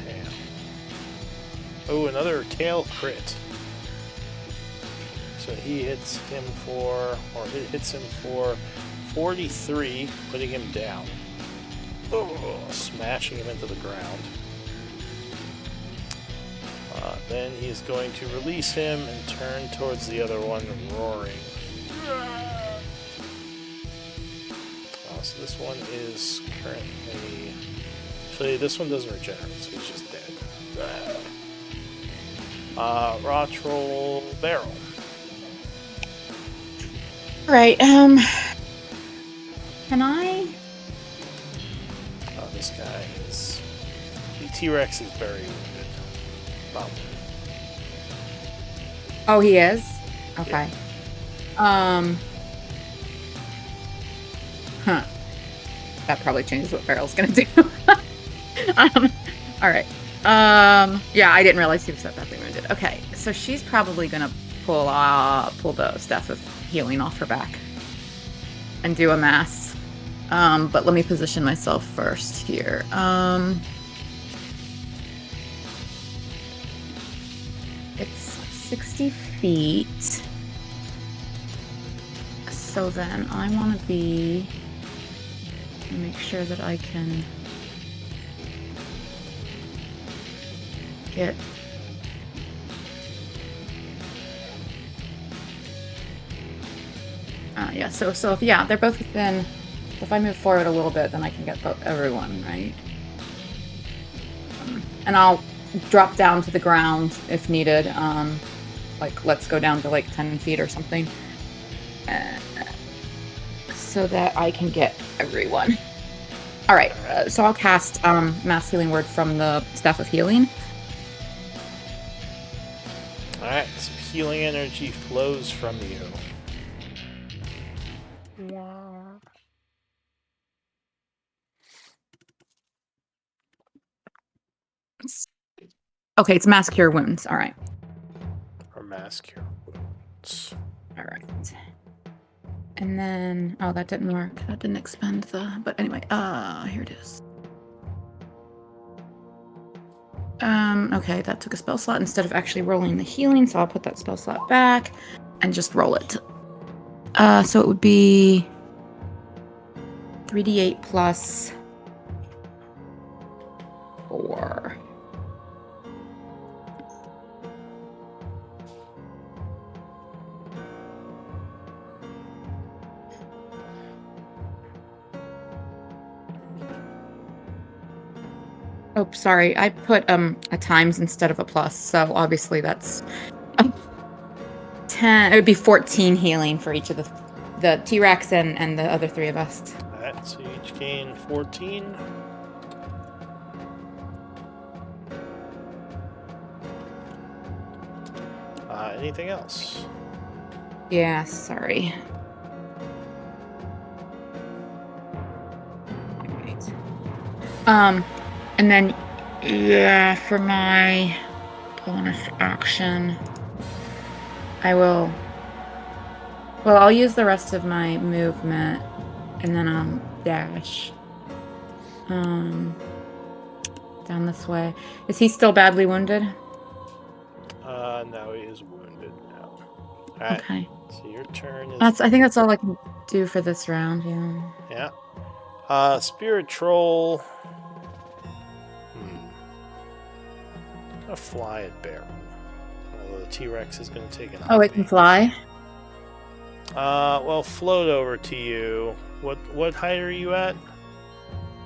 Tail. Oh, another tail crit. So he hits him for, or it hits him for 43, putting him down. Oh, smashing him into the ground. Then he's going to release him and turn towards the other one, roaring. So this one is currently... Actually, this one doesn't regenerate, so he's just dead. Rotch roll barrel. Right, can I? This guy is... The T-Rex is very wounded. Not Oh, he is? Okay. Yeah. Huh. That probably changes what Barrel's gonna do. Alright. Yeah, I didn't realize he was that badly wounded. Okay, so she's probably gonna pull the Staff of Healing off her back and do a mass. But let me position myself first here. It's 60 feet. So then I want to make sure that I can get yeah, so if, yeah, they're both within. If I move forward a little bit, then I can get everyone, right? And I'll drop down to the ground if needed. Like, let's go down to like 10 feet or something. So that I can get everyone. Alright, so I'll cast Mass Healing Word from the Staff of Healing. Alright, some healing energy flows from you. Okay, it's Mass Cure Wounds. Alright. Or mass cure wounds. Alright. And then, oh, that didn't work. That didn't expend but anyway, here it is. Okay, that took a spell slot instead of actually rolling the healing, so I'll put that spell slot back and just roll it. So it would be 3d8 plus 4. Oh, sorry. I put a times instead of a plus, so obviously that's 10. It would be 14 healing for each of the T-Rex and the other 3 of us. Alright, so you each gain 14. Anything else? Yeah, sorry. Alright. And then, yeah, for my bonus action, I'll use the rest of my movement, and then I'll dash down this way. Is he still badly wounded? No, he is wounded now. Alright, Okay. so your turn is... I think that's all I can do for this round, yeah. Yeah. Spirit Troll... Gonna fly at Barrel. The T-Rex is gonna take an Oh, it can fly? Well, float over to you. What height are you at?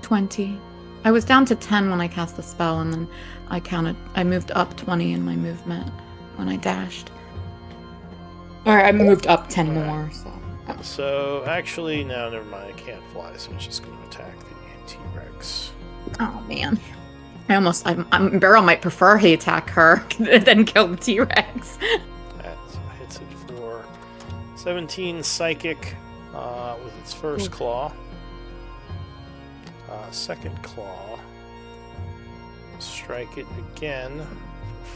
20. I was down to 10 when I cast the spell, and then I moved up 20 in my movement when I dashed. Or I moved up 10 more, so. So, actually, no, never mind. I can't fly, so it's just going to attack the T-Rex. Oh, man. Beryl might prefer he attack her than kill the T-Rex. That hits it for 17 psychic with its first claw. Second claw. Strike it again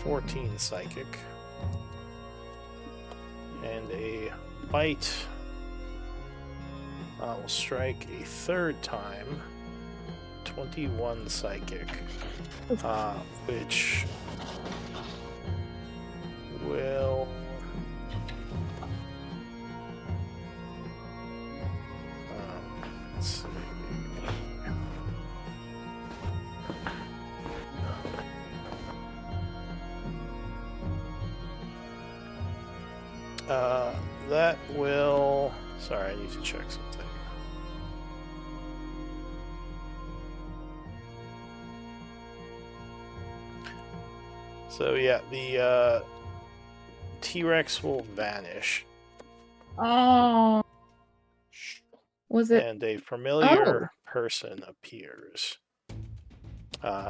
for 14 psychic. And a bite will strike a third time. 21 psychic. Which will let's see. That will. Sorry, I need to check something. So yeah, the T-Rex will vanish. Oh. Was it? And a familiar person appears.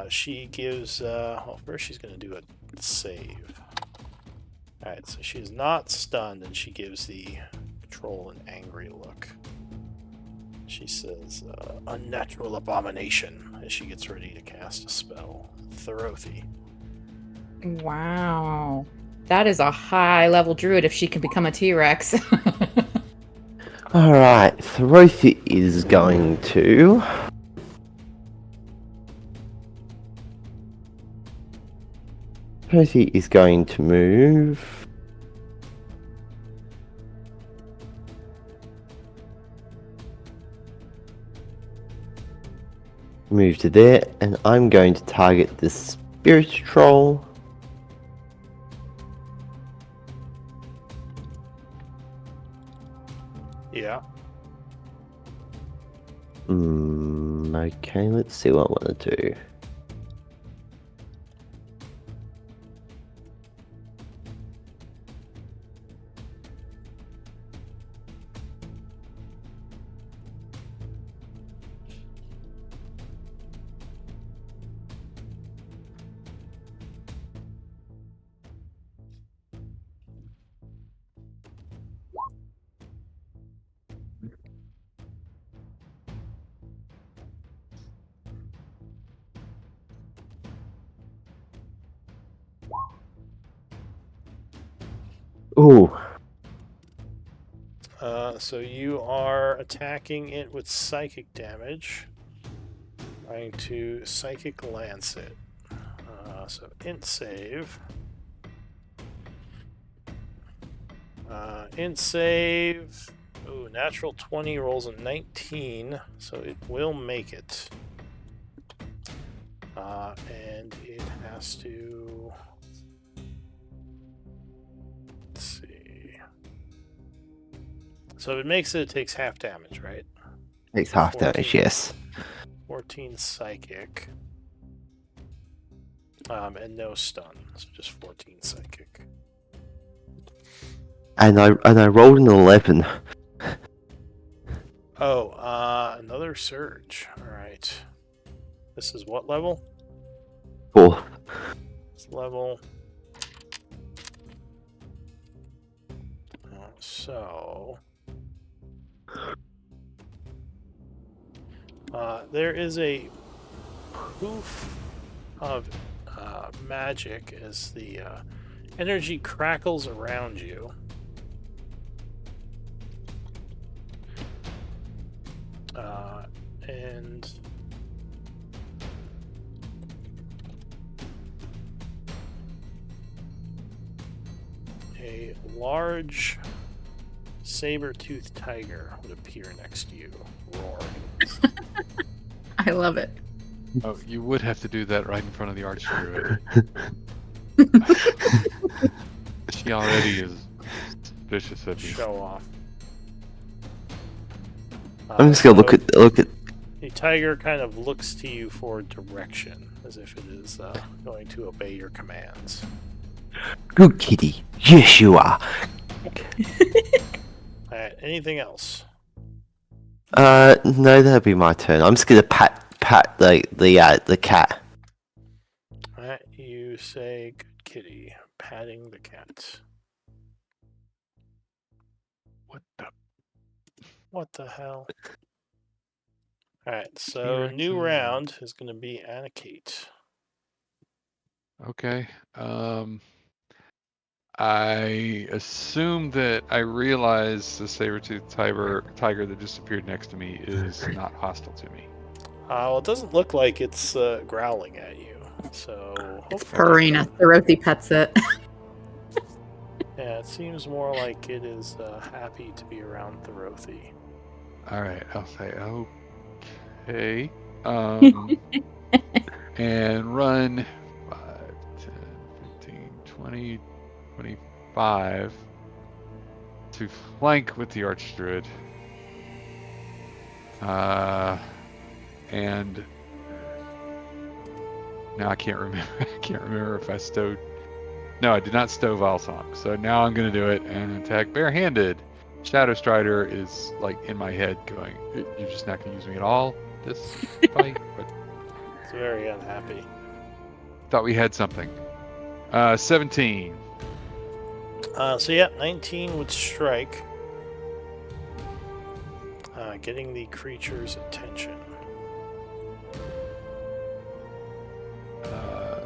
She gives. Well, first she's going to do a save. Alright, so she's not stunned, and she gives the troll an angry look. She says, unnatural abomination, as she gets ready to cast a spell. Therothy. Wow. That is a high-level druid if she can become a T-Rex. Alright, Therothy is going to... Therothy is going to move... Move to there, and I'm going to target the Spirit Troll. Yeah. Okay, let's see what I want to do. Ooh. So you are attacking it with psychic damage. Trying to psychic lance it. So int save. Int save. Ooh, natural 20 rolls a 19, so it will make it. And it has to. Let's see. So if it makes it, it takes half damage, right? Takes half damage, yes. 14 psychic. And no stun, so just 14 psychic. And I rolled an 11. Oh, another surge. Alright. This is what level? 4. This level. So... there is a poof of magic as the energy crackles around you. And a large saber-toothed tiger would appear next to you, roaring. I love it. Oh, you would have to do that right in front of the Archdruid. She already is suspicious of you. Show off. I'm just gonna look at The tiger kind of looks to you for direction, as if it is going to obey your commands. Good kitty. Yes, you are. Alright, anything else? No, that'll be my turn. I'm just gonna pat the cat. Alright, you say good kitty, patting the cat. What the hell? Alright, so new T-Rexes. round is going to be Anna Kate. Okay. I assume that I realize the saber-toothed tiger that disappeared next to me is not hostile to me. Well, it doesn't look like it's growling at you, so It's hopefully... purring as Dorothy pets it. Yeah, it seems more like it is happy to be around Dorothy. All right, I'll say okay. And run 5, 10, 15, 20, 25 to flank with the Archdruid. And now I can't remember. I can't remember if I stowed. No, I did not stow Valsong. So now I'm going to do it and attack barehanded. Shadow Strider is like in my head going, "You're just not going to use me at all this fight." But It's very unhappy. thought we had something. 17. So yeah, 19 would strike, getting the creature's attention.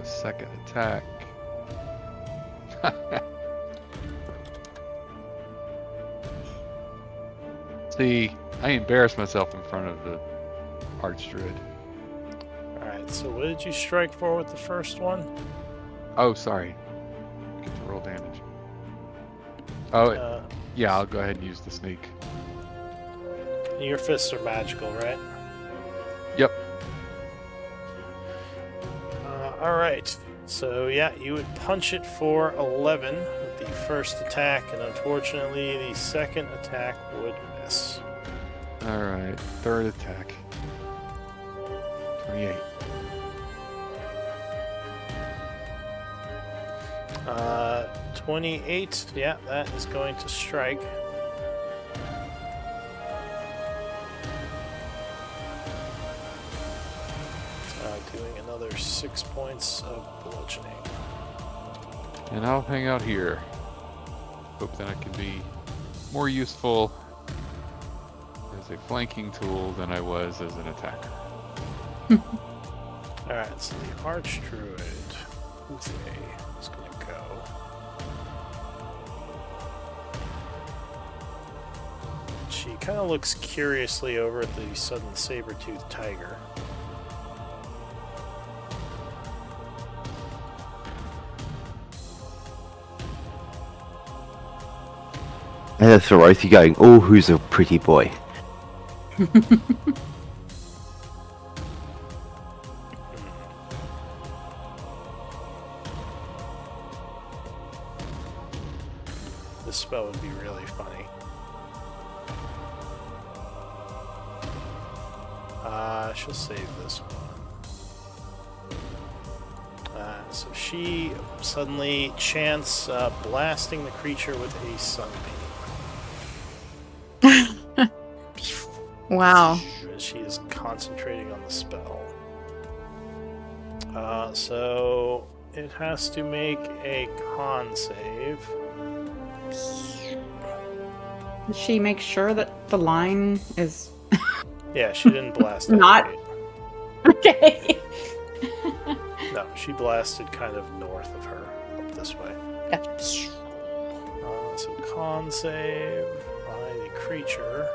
Second attack. See, I embarrassed myself in front of the Archdruid. Alright, so what did you strike for with the first one? Oh, sorry. Get to roll damage. Oh, yeah, I'll go ahead and use the sneak. Your fists are magical, right? Yep. Alright, so yeah, you would punch it for 11 with the first attack, and unfortunately the second attack would miss. Alright, third attack. 28. 28, yeah, that is going to strike. Doing another 6 points of bludgeoning. And I'll hang out here. Hope that I can be more useful as a flanking tool than I was as an attacker. Alright, so the Archdruid, Uthe, is going to go. She kind of looks curiously over at the sudden saber-toothed tiger. And that's Dorothy going, "Oh, who's a pretty boy?" This spell would be really funny. She'll save this one. So she suddenly chants blasting the creature with a sunbeam. Wow. As she is concentrating on the spell. So it has to make a con save. Did she make sure that the line is Yeah, she didn't blast it. Not- okay? No, she blasted kind of north of her, up this way. Gotcha. So con save by the creature.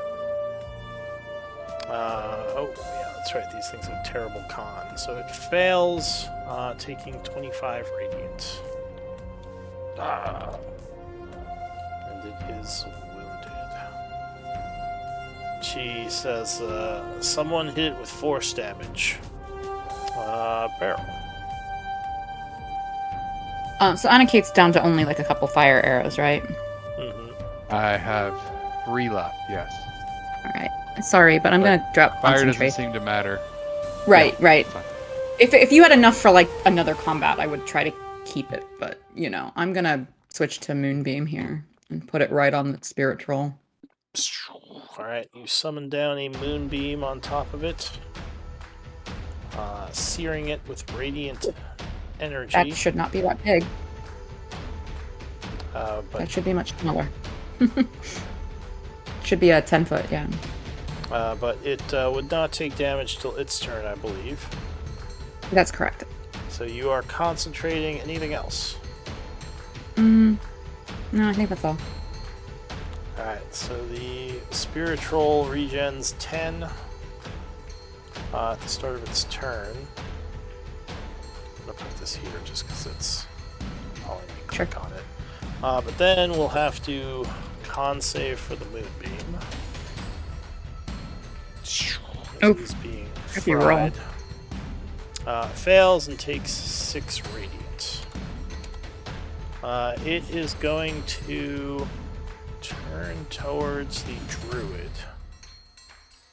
Oh, yeah, that's right. These things have terrible con. So it fails, taking 25 radiant. And it is wounded. She says, someone hit it with force damage. Barrel. So Anna Kate's down to only like a couple fire arrows, right? Mm-hmm. I have 3 left, yes. All right. Sorry, but I'm But gonna drop Fire doesn't concentrate. seem to matter. Right, Yeah, right. fine. If you had enough for like another combat, I would try to keep it. But I'm gonna switch to Moonbeam here and put it right on the spirit troll. Alright, you summon down a moonbeam on top of it, searing it with radiant energy. That should not be that big. But That should be much smaller. Should be a 10-foot, yeah. but it would not take damage till its turn, I believe. That's correct. So you are concentrating. Anything else? No, I think that's all. Alright, so the Spirit Troll regens 10 at the start of its turn. I'm going to put this here just because it's... I'll let me click on it. But then we'll have to con save for the Moonbeam. Oh, He's being if you roll. fried. Fails and takes 6 radiant. It is going to turn towards the druid,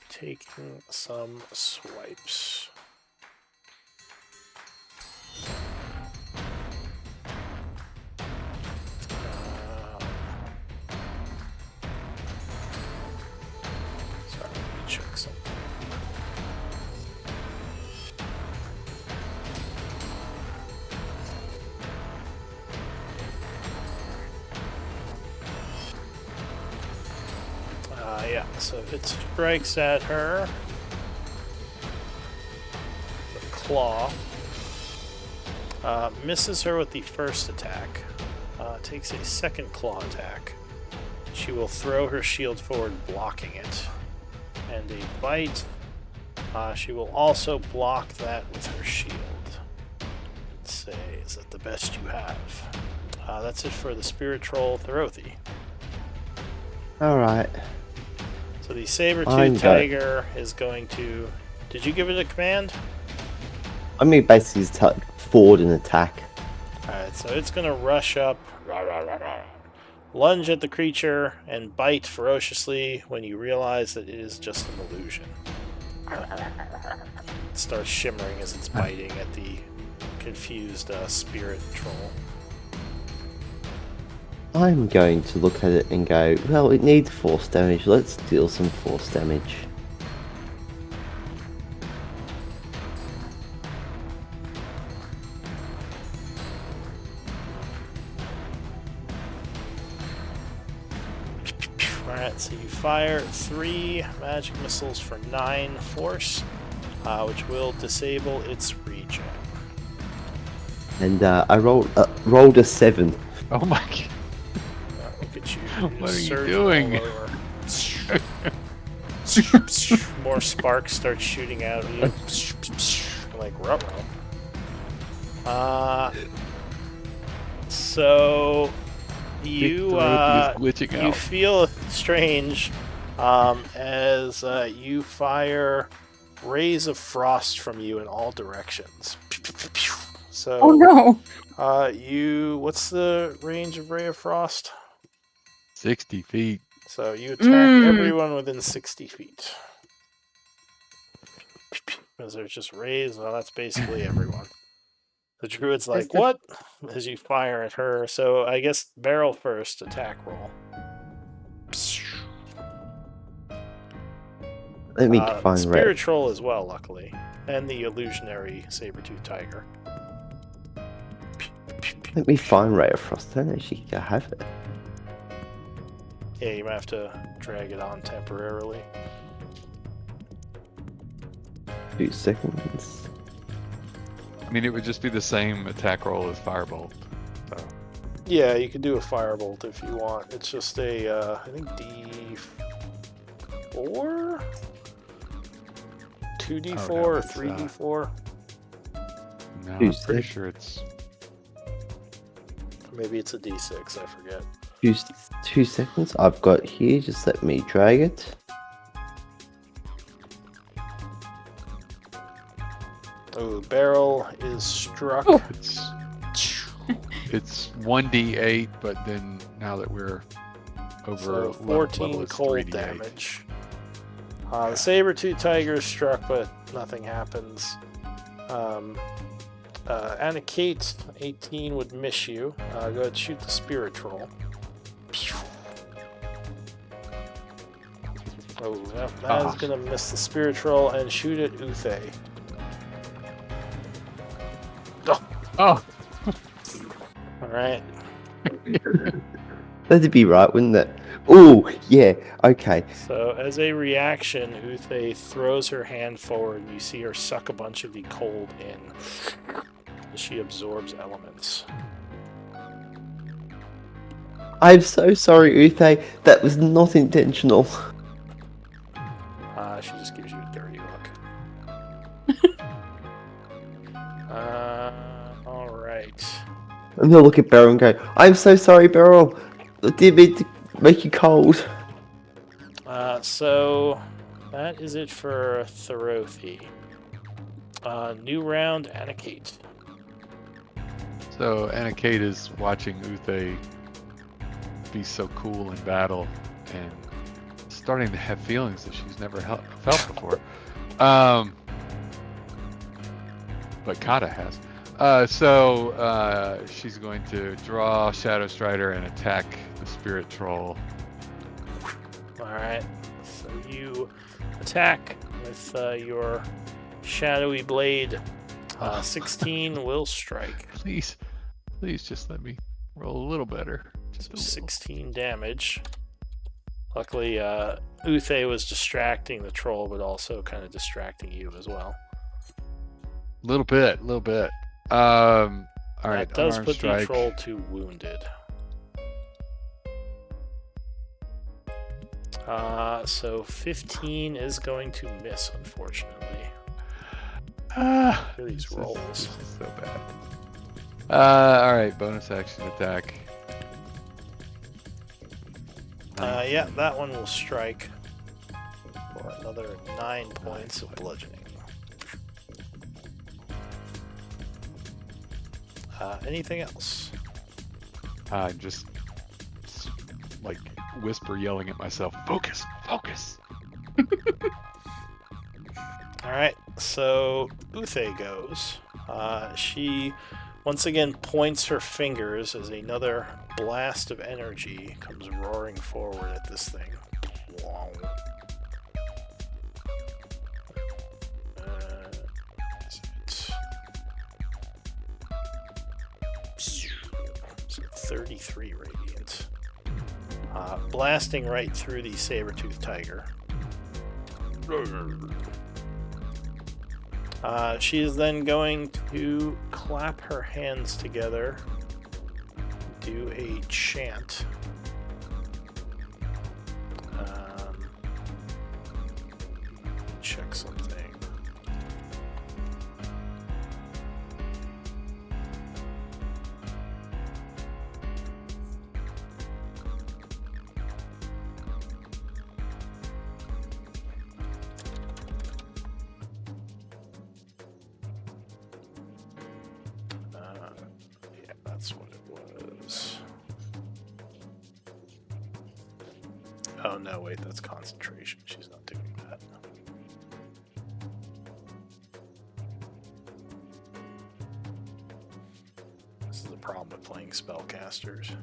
taking some swipes. Sorry, let me check something. Yeah, so it strikes at her. The claw. Misses her with the first attack. Takes a second claw attack. She will throw her shield forward, blocking it. And a bite. She will also block that with her shield. Let's say, is that the best you have? That's it for the Spirit Troll Therothi. Alright. So the saber-tooth tiger is going to... Did you give it a command? I mean, basically, it's forward and attack. Alright, so it's going to rush up, lunge at the creature, and bite ferociously when you realize that it is just an illusion. It starts shimmering as it's biting at the confused spirit troll. I'm going to look at it and go, well, it needs force damage. Let's deal some force damage. Alright, so you fire 3 magic missiles for 9 force, which will disable its regen. And I rolled a 7. Oh my god. Look at you. What are you surging doing? all over. More sparks start shooting out of you. Like ruh-roh. So you glitching you out. feel strange as you fire rays of frost from you in all directions. So Oh no! what's the range of ray of frost? 60 feet. So you attack everyone within 60 feet. Because there's just rays, well, that's basically everyone. The druid's like, what? As you fire at her. So I guess barrel first, attack roll. Let me find Spirit Troll as well, luckily. And the illusionary saber-tooth tiger. Let me find Ray of Frost. I don't actually think I have it. Yeah, you might have to drag it on temporarily. 2 seconds. I mean, it would just be the same attack roll as Firebolt. So. Yeah, you can do a firebolt if you want. It's just a, I think D4? 2D4 or 3D4? No, I'm pretty sure it's... Maybe it's a D6, I forget. 2 seconds. I've got here. Just let me drag it. Oh, the barrel is struck. Oh. It's 1d8, but then now that we're over So level 14 it's cold 3d8. damage. The saber-tooth tiger is struck, but nothing happens. Anna Kate, 18 would miss you. Go ahead and shoot the spirit troll. Oh, that is going to miss the spirit troll and shoot at Uthe. Oh! Alright. That'd be right, wouldn't it? Oh, yeah, okay. So, as a reaction, Uthe throws her hand forward, and you see her suck a bunch of the cold in. She absorbs elements. I'm so sorry, Uthe. That was not intentional. She just gives you a dirty look. Alright. I'm gonna look at Beryl and go, I'm so sorry, Beryl. I didn't mean to make you cold. So that is it for Thorothi. New round, Anna Kate. So Anna Kate is watching Uthe be so cool in battle and starting to have feelings that she's never felt before. But Kata has. So she's going to draw Shadow Strider and attack the Spirit Troll. Alright, so you attack with your shadowy blade. 16 will strike. Please just let me roll a little better. Just a little. 16 damage. Luckily, Uthe was distracting the troll, but also kind of distracting you as well. Little bit. All right, That does unarmed put strike. the troll to wounded. So 15 is going to miss, unfortunately. Look at these rolls. This is so bad. All right, bonus action attack. Yeah, that one will strike for another 9 points of bludgeoning. Anything else? I'm just like whisper yelling at myself, focus. Alright, so Uthe goes. She once again points her fingers as another blast of energy comes roaring forward at this thing. Wow. Is it 33 radiant. Blasting right through the saber-toothed tiger. She is then going to clap her hands together, do a chant. Check something. Yeah, that's what it was. Oh no, wait, that's concentration. She's not doing that. This is the problem with playing spellcasters.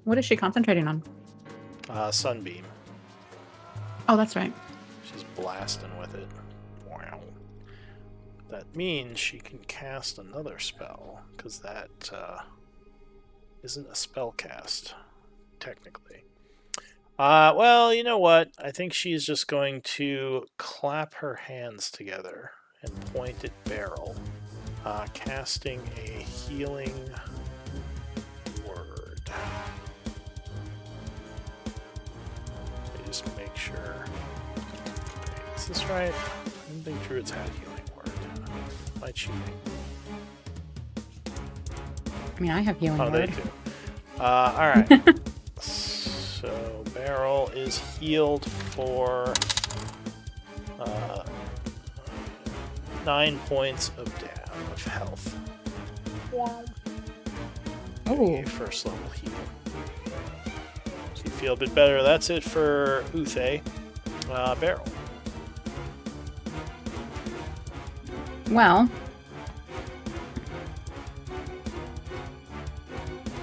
What is she concentrating on? Sunbeam. Oh, that's right. She's blasting with it. Wow. That means she can cast another spell, because that isn't a spell cast, technically. Well, you know what? I think she's just going to clap her hands together and point at Beryl, casting a healing word. Let me just make sure. Wait, is this right? I didn't think Druids had healing word. Am I cheating? I mean, I have healing Oh, they word. do. Alright. So, Beryl is healed for 9 points of health. Oh. A first level heal. So you feel a bit better. That's it for Uthe. barrel. Well,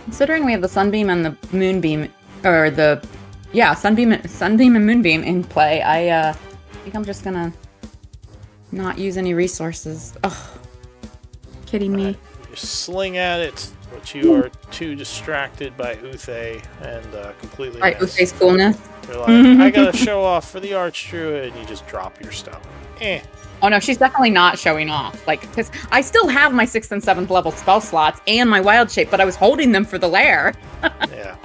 considering we have the sunbeam and the moonbeam, or the sunbeam and moonbeam in play, I think I'm just gonna not use any resources. Ugh, kidding me. You sling at it, but you are too distracted by Uthe and completely Right, miss. Uthe's coolness. You're like, I gotta show off for the Archdruid, and you just drop your stone. Oh no, she's definitely not showing off. Like, because I still have my 6th and 7th level spell slots and my wild shape, but I was holding them for the lair. Yeah.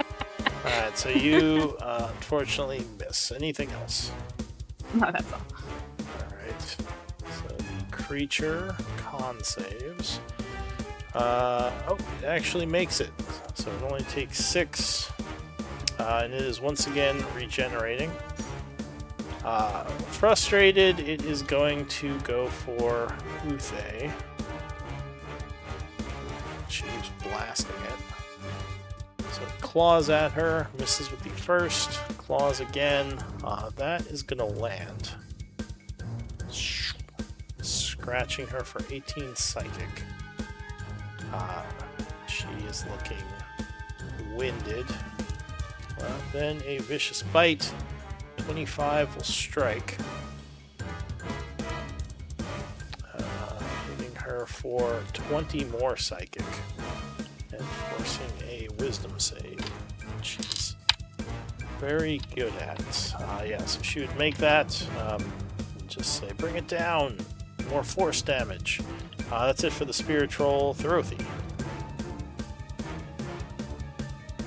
Alright, so you unfortunately miss. Anything else? No, that's all. Alright. So the creature con saves. Oh, it actually makes it. So it only takes 6. And it is once again regenerating. Frustrated, it is going to go for Uthe. She keeps blasting it. So it claws at her, misses with the first, claws again. That is going to land. Scratching her for 18 psychic. She is looking winded. Then a vicious bite. 25 will strike. Hitting her for 20 more psychic. And forcing a wisdom save. She's very good at. So she would make that. Just say, bring it down. More force damage. That's it for the spirit troll, Thorothi.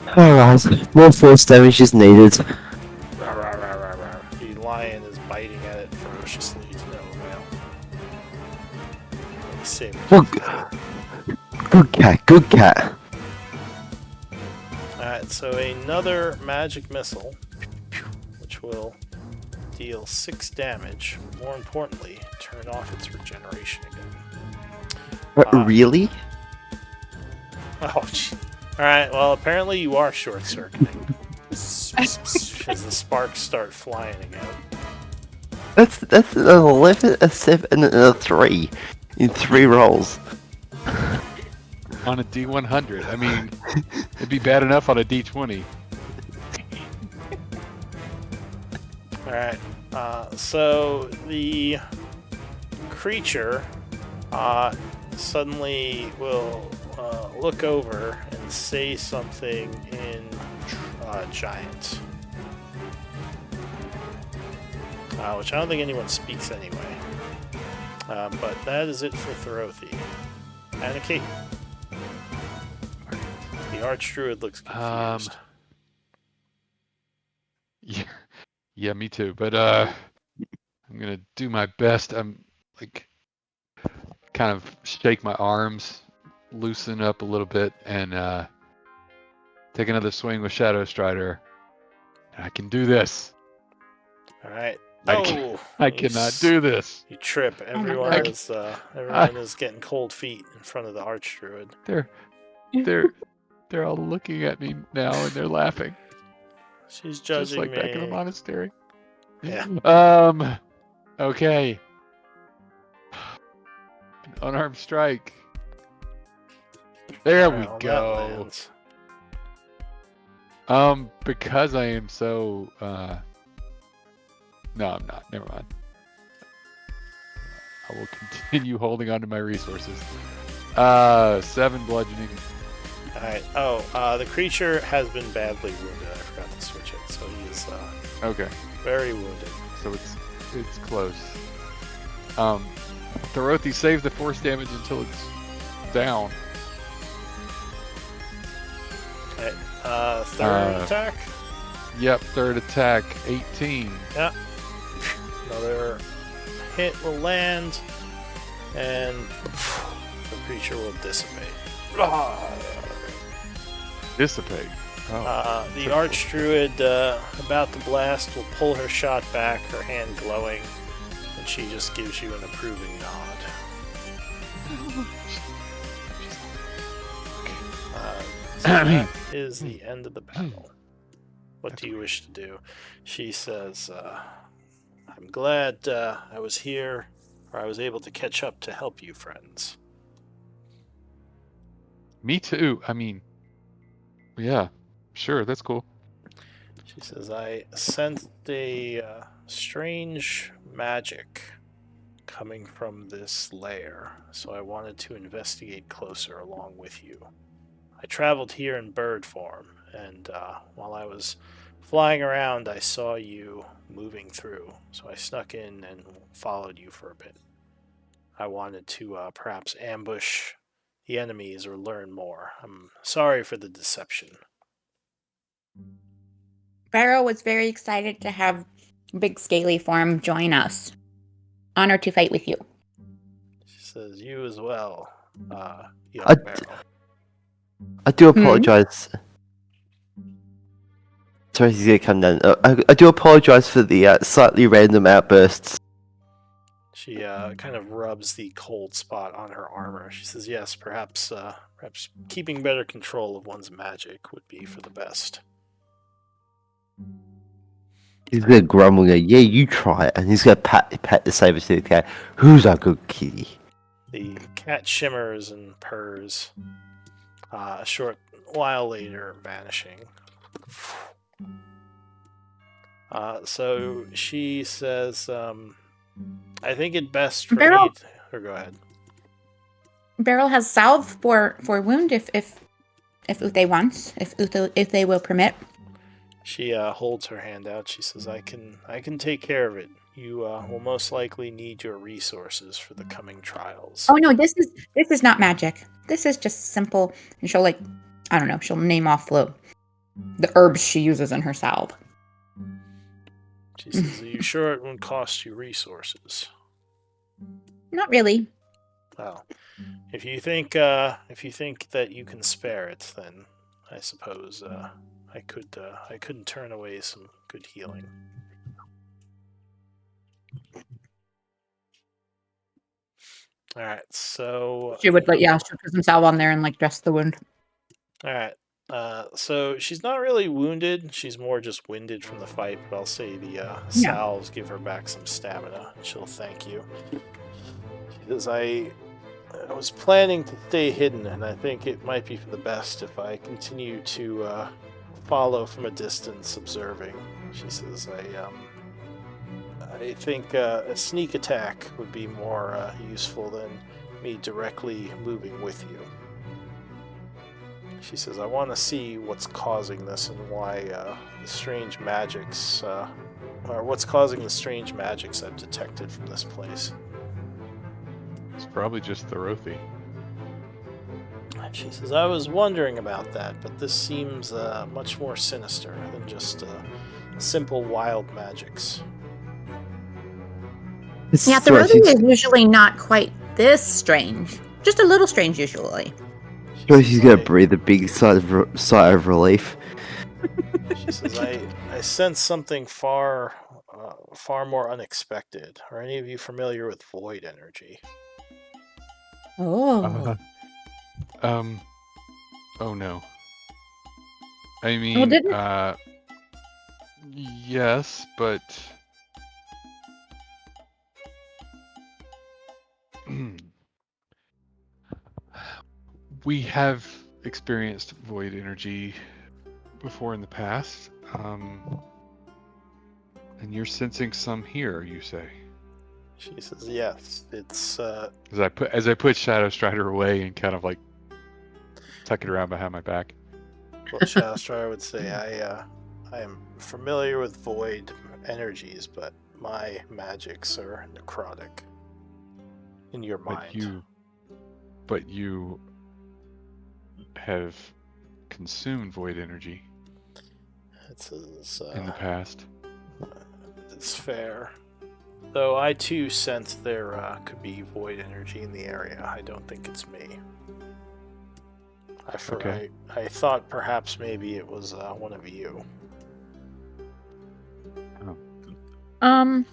Alright, more force damage is needed. The lion is biting at it ferociously to no avail. Save it. Good cat, good cat. Alright, so another magic missile, which will deal 6 damage. More importantly, turn off its regeneration again. Really? Oh, gee. Alright, well, apparently you are short-circuiting. As the sparks start flying again. That's an 11, a 7, and a 3 in 3 rolls. On a D100. I mean, it'd be bad enough on a D20. Alright, so the creature suddenly will look over and say something in Giant. Which I don't think anyone speaks anyway. But that is it for Thorothi. And Kate. The Archdruid looks confused. Yeah, me too. But I'm gonna do my best. I'm like kind of shake my arms, loosen up a little bit, and take another swing with Shadow Strider. I can do this. Alright. I cannot do this. You trip. Everyone God. is getting cold feet in front of the Archdruid. They're all looking at me now and they're laughing. She's judging just like me. back in the monastery. Yeah. Okay. An unarmed strike. There we Well, go. that lands. Because I am so no, I'm not. Never mind. I will continue holding on to my resources. 7 bludgeoning. Alright. The creature has been badly wounded. I forgot to switch it. So he is Okay. very wounded. So it's close. Thorothi save the force damage until it's down. Okay. Third attack. Yep, third attack, 18. Yeah. Another hit will land, and the creature will dissipate. Dissipate. Oh. The Archdruid, about to blast, will pull her shot back, her hand glowing, and she just gives you an approving nod. So that is the end of the battle. What do you wish to do? She says, I'm glad I was here, or I was able to catch up to help you, friends. Me too. I mean, yeah, sure, that's cool. She says, I sensed a strange magic coming from this lair, so I wanted to investigate closer along with you. I traveled here in bird form, and while I was flying around, I saw you moving through, so I snuck in and followed you for a bit. I wanted to perhaps ambush the enemies or learn more. I'm sorry for the deception. Barrow was very excited to have Big Scaly Form join us. Honored to fight with you. She says, you as well, young I- Barrel. I do apologize. Sorry, he's gonna come down. I do apologize for the slightly random outbursts. She kind of rubs the cold spot on her armor. She says, yes, perhaps keeping better control of one's magic would be for the best. He's gonna grumble, go, yeah, you try it, and he's gonna pat the saber-toothed cat. Who's a good kitty? The cat shimmers and purrs, a short while later vanishing. So she says, I think it best for Beryl? me or go ahead. Beryl has salve for wound if they want, if they will permit. She holds her hand out. She says, I can take care of it. You will most likely need your resources for the coming trials. Oh no, this is not magic. This is just simple. And she'll she'll name off the herbs she uses in her salve. She says, are you sure it won't cost you resources? Not really. Well, if you think that you can spare it, then I suppose I couldn't turn away some good healing. All right, so She would she'll put some salve on there and dress the wound. all right. So she's not really wounded. She's more just winded from the fight. But I'll say the salves give her back some stamina. And she'll thank you. She says, I was planning to stay hidden, and I think it might be for the best if I continue to follow from a distance, observing. She says, I think a sneak attack would be more useful than me directly moving with you. She says, I want to see what's causing this and why the strange magics, or what's causing the strange magics I've detected from this place. It's probably just the Rothi. And she says, I was wondering about that, but this seems much more sinister than just simple wild magics. Yeah, the Rothi is usually not quite this strange. Just a little strange usually. She's gonna breathe a big sigh of relief. She says, I sense something far more unexpected. Are any of you familiar with void energy? Oh. Oh no. I mean, yes, but we have experienced void energy before in the past. And you're sensing some here, you say? She says, yes. It's As I put Shadow Strider away and kind of tuck it around behind my back. Well, Shadow Strider would say, I am familiar with void energies, but my magics are necrotic in your mind. But you have consumed void energy in the past. It's fair. Though I too sense there could be void energy in the area. I don't think it's me. I thought perhaps maybe it was one of you. Oh. I'm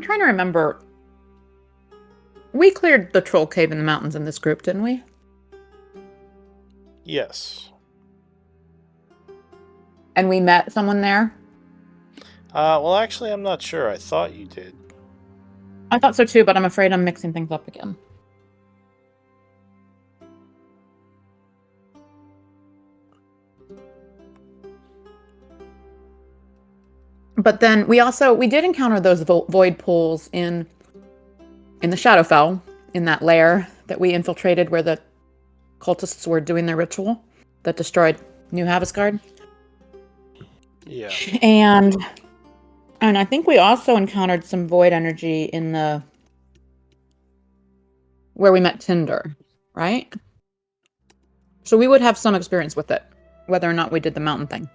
trying to remember. We cleared the troll cave in the mountains in this group, didn't we? Yes. And we met someone there? Well, actually, I'm not sure. I thought you did. I thought so too, but I'm afraid I'm mixing things up again. But then we did encounter those void pools in the Shadowfell, in that lair that we infiltrated where the cultists were doing their ritual that destroyed New Havasgard. Yeah. And I think we also encountered some void energy in the where we met Tinder, right? So we would have some experience with it, whether or not we did the mountain thing.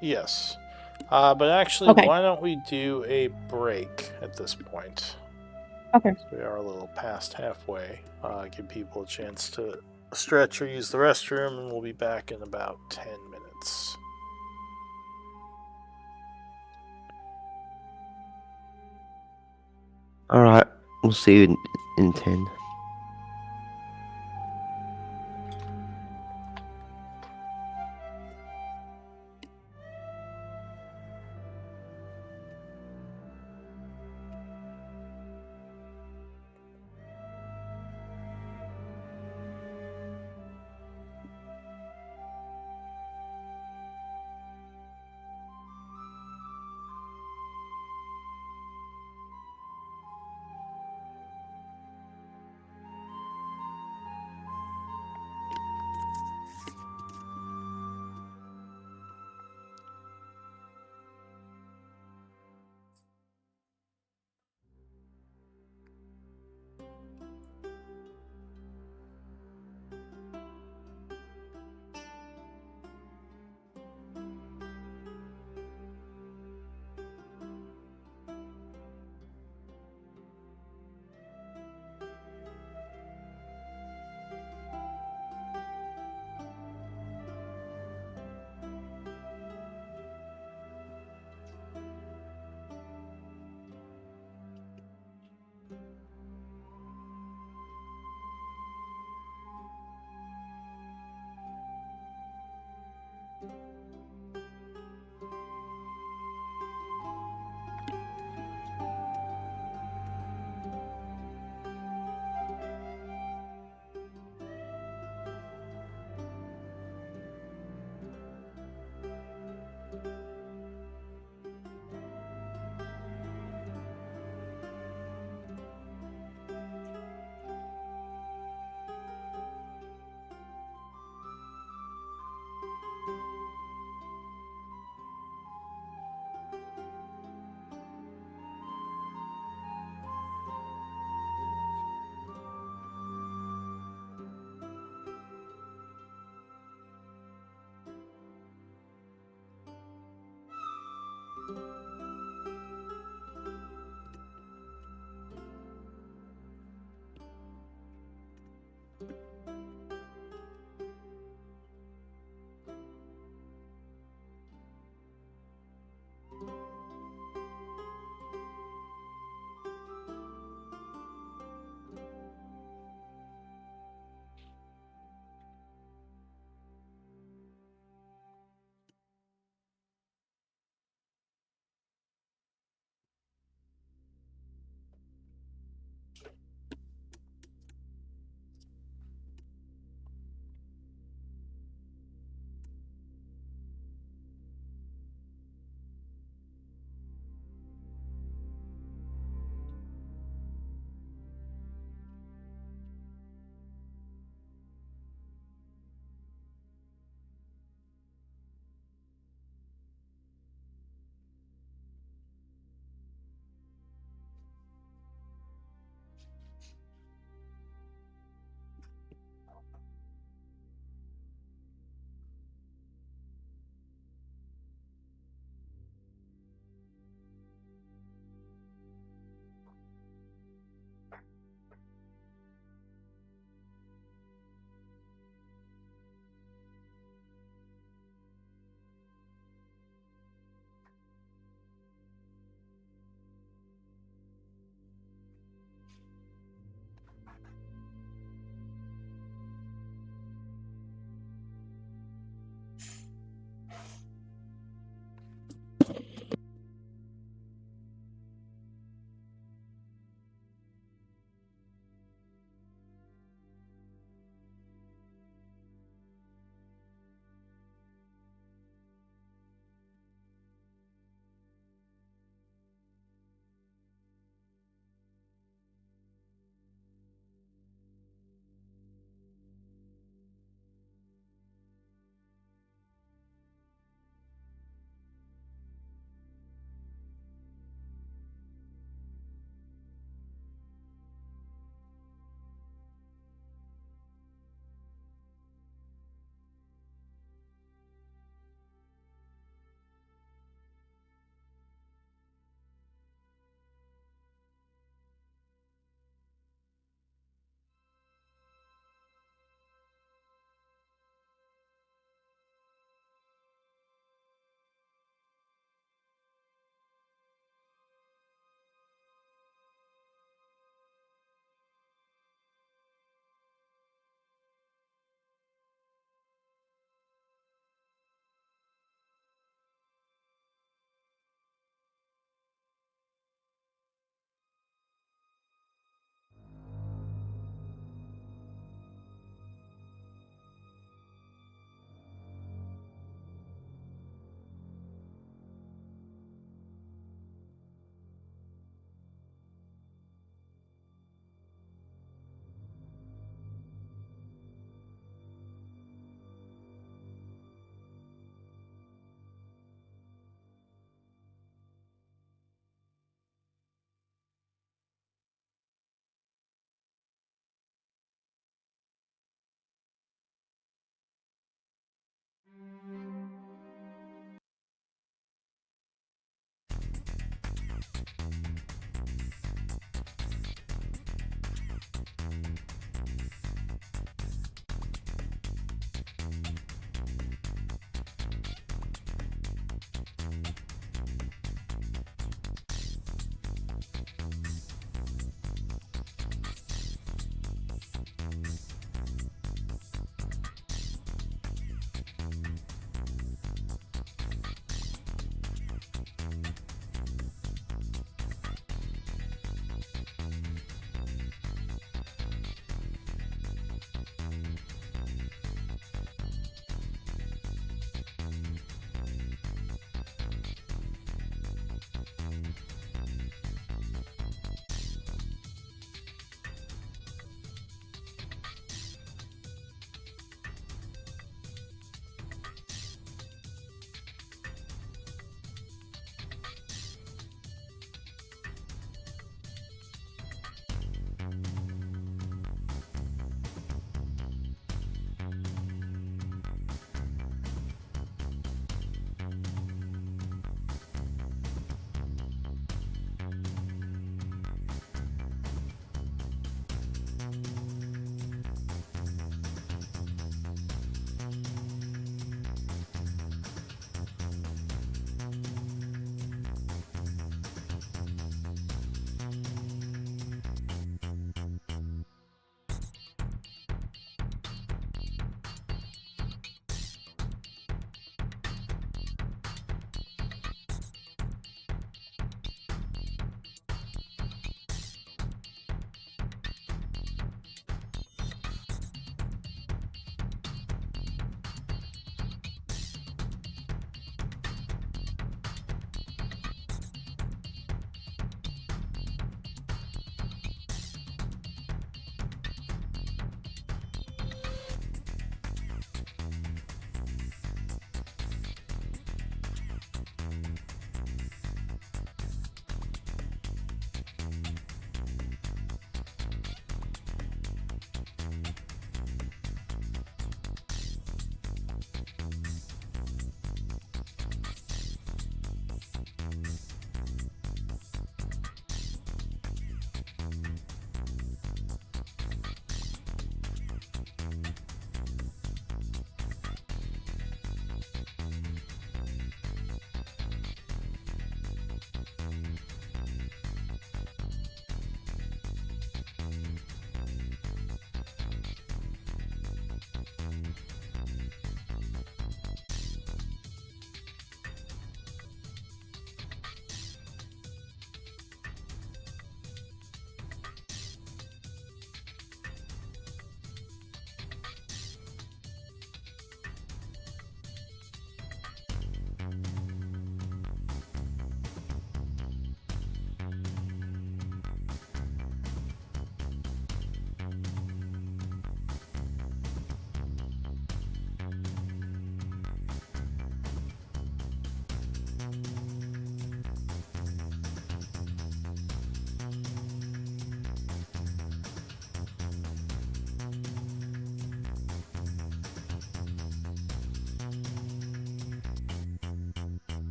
Yes. But actually, Okay. why don't we do a break at this point? Okay. We are a little past halfway. Give people a chance to stretch or use the restroom, and we'll be back in about 10 minutes. Alright, we'll see you in 10.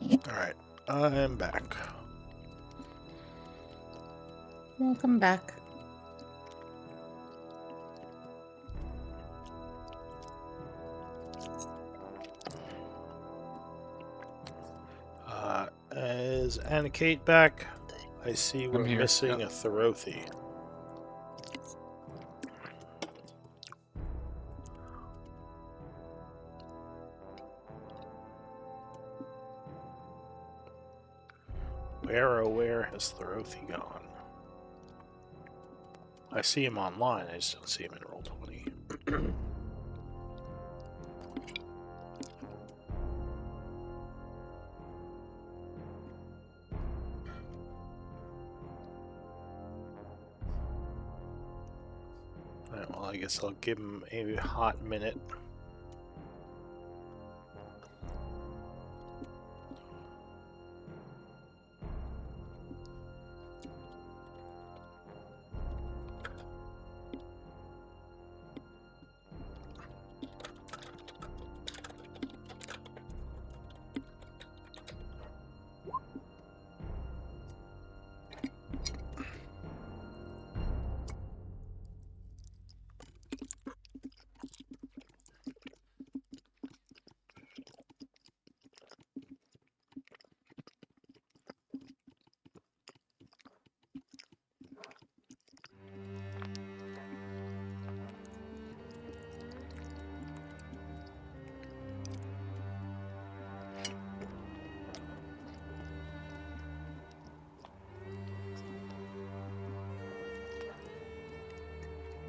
Alright, I'm back. Welcome back. Is Anna Kate back? I see we're here, missing yep. a Thorothy. Where has Thorothy gone? I see him online, I just don't see him in Roll20. Alright, well, I guess I'll give him a hot minute.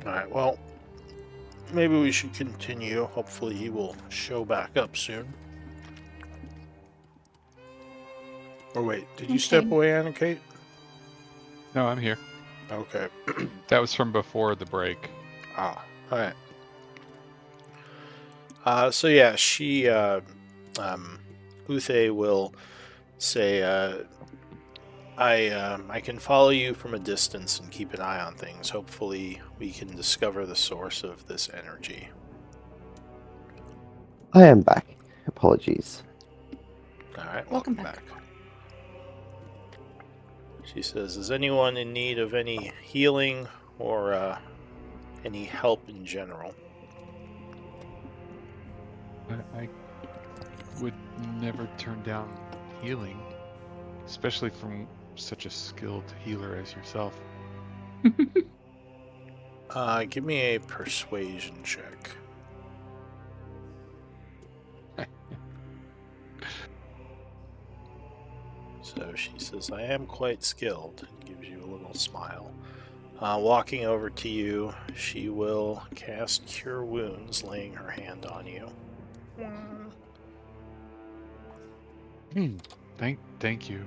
Alright, well, maybe we should continue. Hopefully he will show back up soon. Or wait, did you step Okay. away, Anna Kate? No, I'm here. Okay. That was from before the break. Ah, alright. So yeah, she, Uthe will say, I can follow you from a distance and keep an eye on things. Hopefully we can discover the source of this energy. I am back. Apologies. Alright, Welcome welcome back. back. She says, is anyone in need of any healing or any help in general? I would never turn down healing, especially from such a skilled healer as yourself. Give me a persuasion check. So she says, I am quite skilled, and gives you a little smile. Walking over to you, she will cast Cure Wounds, laying her hand on you. Thank you.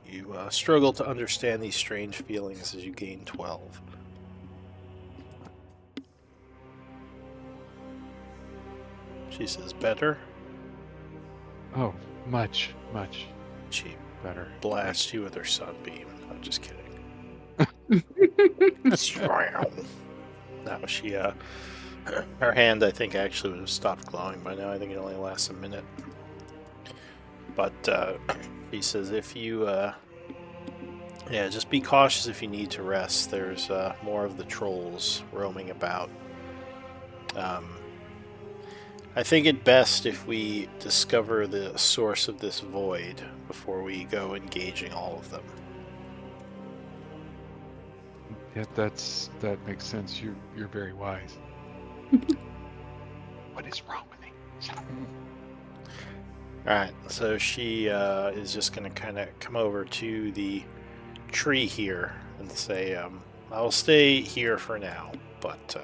You struggle to understand these strange feelings as you gain 12. She says, better? Oh, much She better. blasts you with her sunbeam. I'm just kidding. No, she, her hand, I think, actually would have stopped glowing by now. I think it only lasts a minute. But he says, if you, yeah, just be cautious if you need to rest. There's more of the trolls roaming about. I think it best if we discover the source of this void before we go engaging all of them. Yeah, that makes sense. You're very wise. What is wrong with me? Alright, so she is just going to kind of come over to the tree here and say, I will stay here for now, but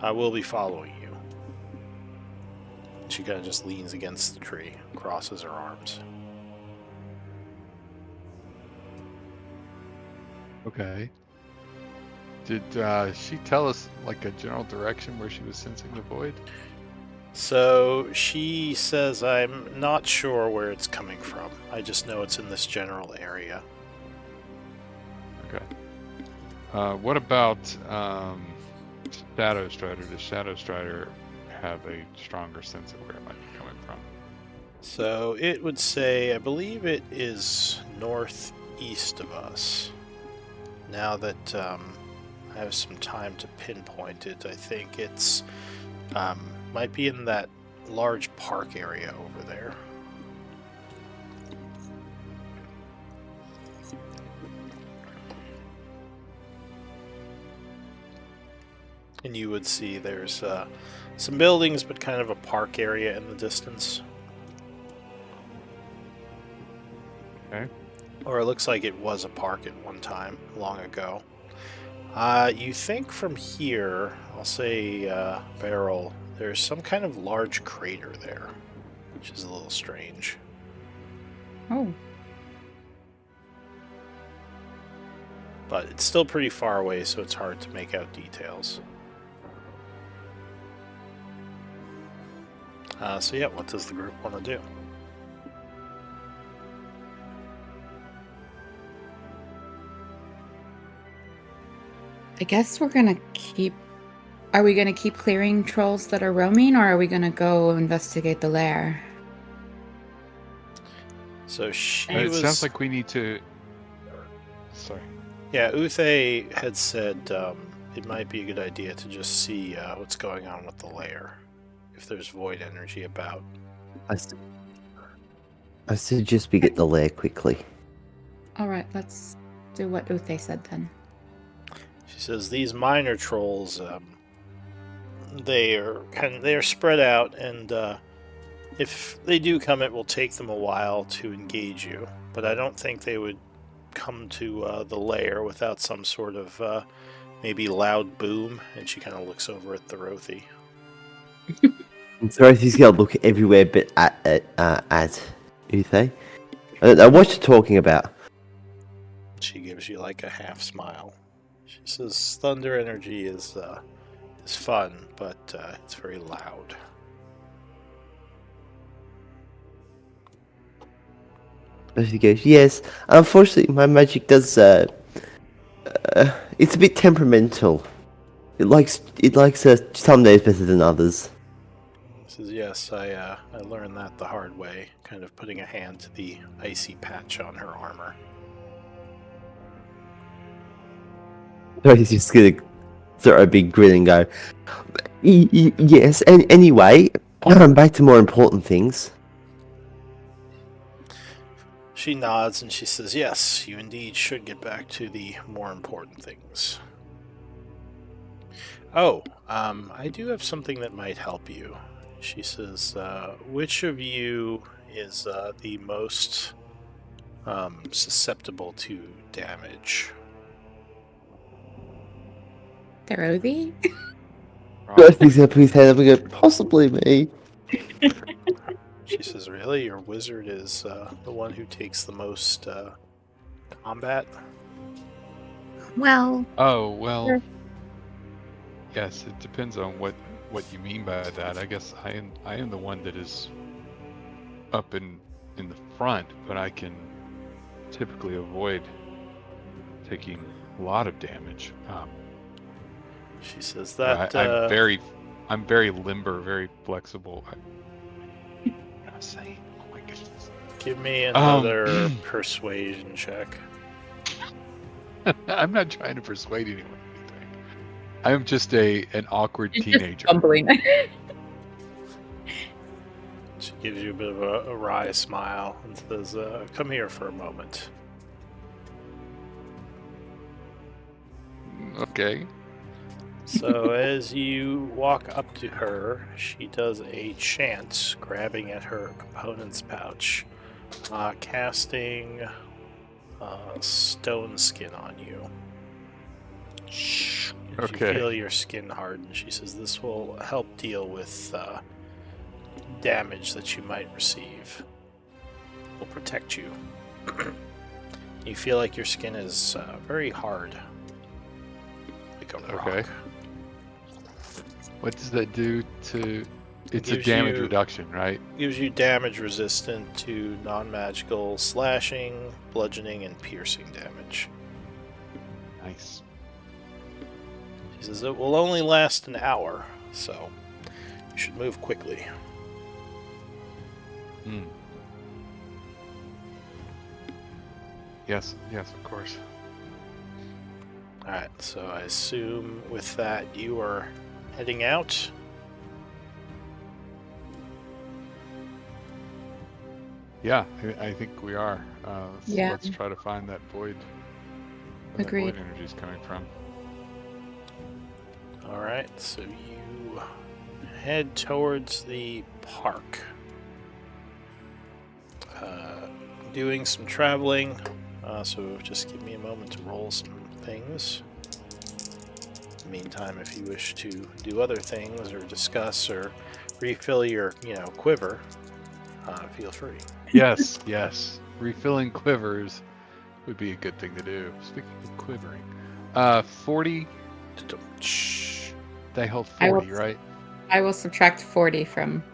I will be following you. She kind of just leans against the tree, crosses her arms. Okay. Did she tell us like a general direction where she was sensing the void? So she says, I'm not sure where it's coming from. I just know it's in this general area. Okay. What about Shadow Strider? Does Shadow Strider have a stronger sense of where it might be coming from. So it would say, I believe it is northeast of us. Now that I have some time to pinpoint it, I think it's might be in that large park area over there. And you would see there's some buildings, but kind of a park area in the distance. Okay. Or it looks like it was a park at one time, long ago. You think from here, I'll say Barrel, there's some kind of large crater there, which is a little strange. Oh. But it's still pretty far away, so it's hard to make out details. So yeah, what does the group want to do? I guess we're gonna keep. Are we gonna keep clearing trolls that are roaming, or are we gonna go investigate the lair? So she It was... sounds like we need to. Sorry. Yeah, Uthe had said it might be a good idea to just see what's going on with the lair, if there's void energy about. I suggest we get the lair quickly. All right, let's do what Uthe said then. She says these minor trolls, they are spread out, and if they do come, it will take them a while to engage you. But I don't think they would come to the lair without some sort of maybe loud boom. And she kind of looks over at Dorothy. And Dorothy's gonna look everywhere but at Uthe. I don't know what you're talking about. She gives you like a half smile. She says thunder energy is fun, but it's very loud. Dorothy goes, yes. Unfortunately, my magic does. It's a bit temperamental. It likes some days better than others. She says, yes, I learned that the hard way, kind of putting a hand to the icy patch on her armor. Dorothy's just gonna throw a big grin and go, yes, and anyway, back to more important things. She nods and she says, yes, you indeed should get back to the more important things. Oh, I do have something that might help you. She says, which of you is the most susceptible to damage? Dorothy? Dorothy's gonna put his head up and go, possibly me. She says, really? Your wizard is the one who takes the most combat? Well, Oh, well. Yes, it depends on what you mean by that. I guess I am the one that is up in the front, but I can typically avoid taking a lot of damage. She says that I'm very limber, very flexible. I'm not saying. Oh my goodness. give me another persuasion check. I'm not trying to persuade anyone. I'm just an awkward teenager. Bumbling. She gives you a bit of a wry smile and says, come here for a moment. Okay. So as you walk up to her, she does a chant, grabbing at her component's pouch, casting stone skin on you. As you feel your skin harden, she says this will help deal with damage that you might receive. Will protect you. You feel like your skin is very hard, like a rock. Okay. What does that do to... It's a damage reduction, right? Gives you damage resistant to non-magical slashing, bludgeoning, and piercing damage. Nice. She says it will only last an hour, so You should move quickly. Hmm. Yes, of course. Alright, so I assume with that you are heading out. Yeah, I think we are. Yeah. Let's try to find that void. Where Agreed. that void energy is coming from. Alright, so you head towards the park. Doing some traveling, so just give me a moment to roll some things. In the meantime, if you wish to do other things or discuss or refill your, quiver, feel free. Yes. Refilling quivers would be a good thing to do. Speaking of quivering, 40. Shh. They hold I will- 40, right? I will subtract 40 from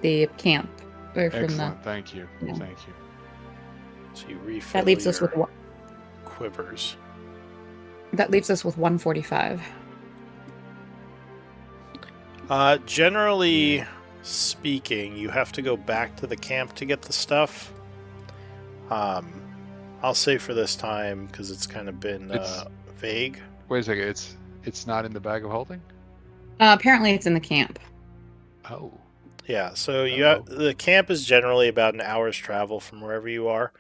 the camp. Or from Excellent. Thank you. Yeah. Thank you. So you refill That leaves us your with quivers. 145. Generally speaking, you have to go back to the camp to get the stuff. I'll say for this time, because it's kind of been vague. Wait a second. It's not in the bag of holding? Apparently it's in the camp. Oh. Yeah, so Uh-oh. the camp is generally about an hour's travel from wherever you are.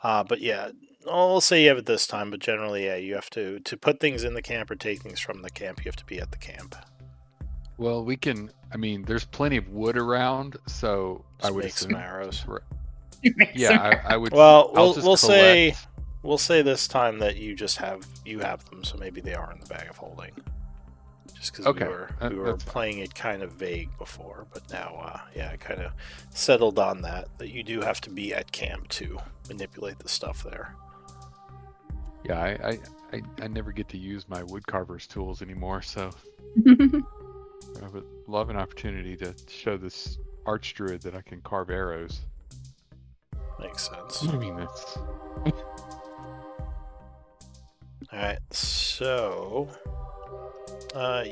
But yeah, I'll say you have it this time, but generally, yeah, you have to put things in the camp or take things from the camp, you have to be at the camp. Well, we can. I mean, there's plenty of wood around, so I Just would make some assume. arrows. Yeah, I would. Well, I'll just we'll say collect. we'll say this time that you have them, so maybe they are in the bag of holding. Just because Okay, we were that's fine. playing it kind of vague before, but now, I kind of settled on that you do have to be at camp to manipulate the stuff there. Yeah, I never get to use my woodcarver's tools anymore, so I would love an opportunity to show this archdruid that I can carve arrows. Makes sense. I mean, that's Alright, so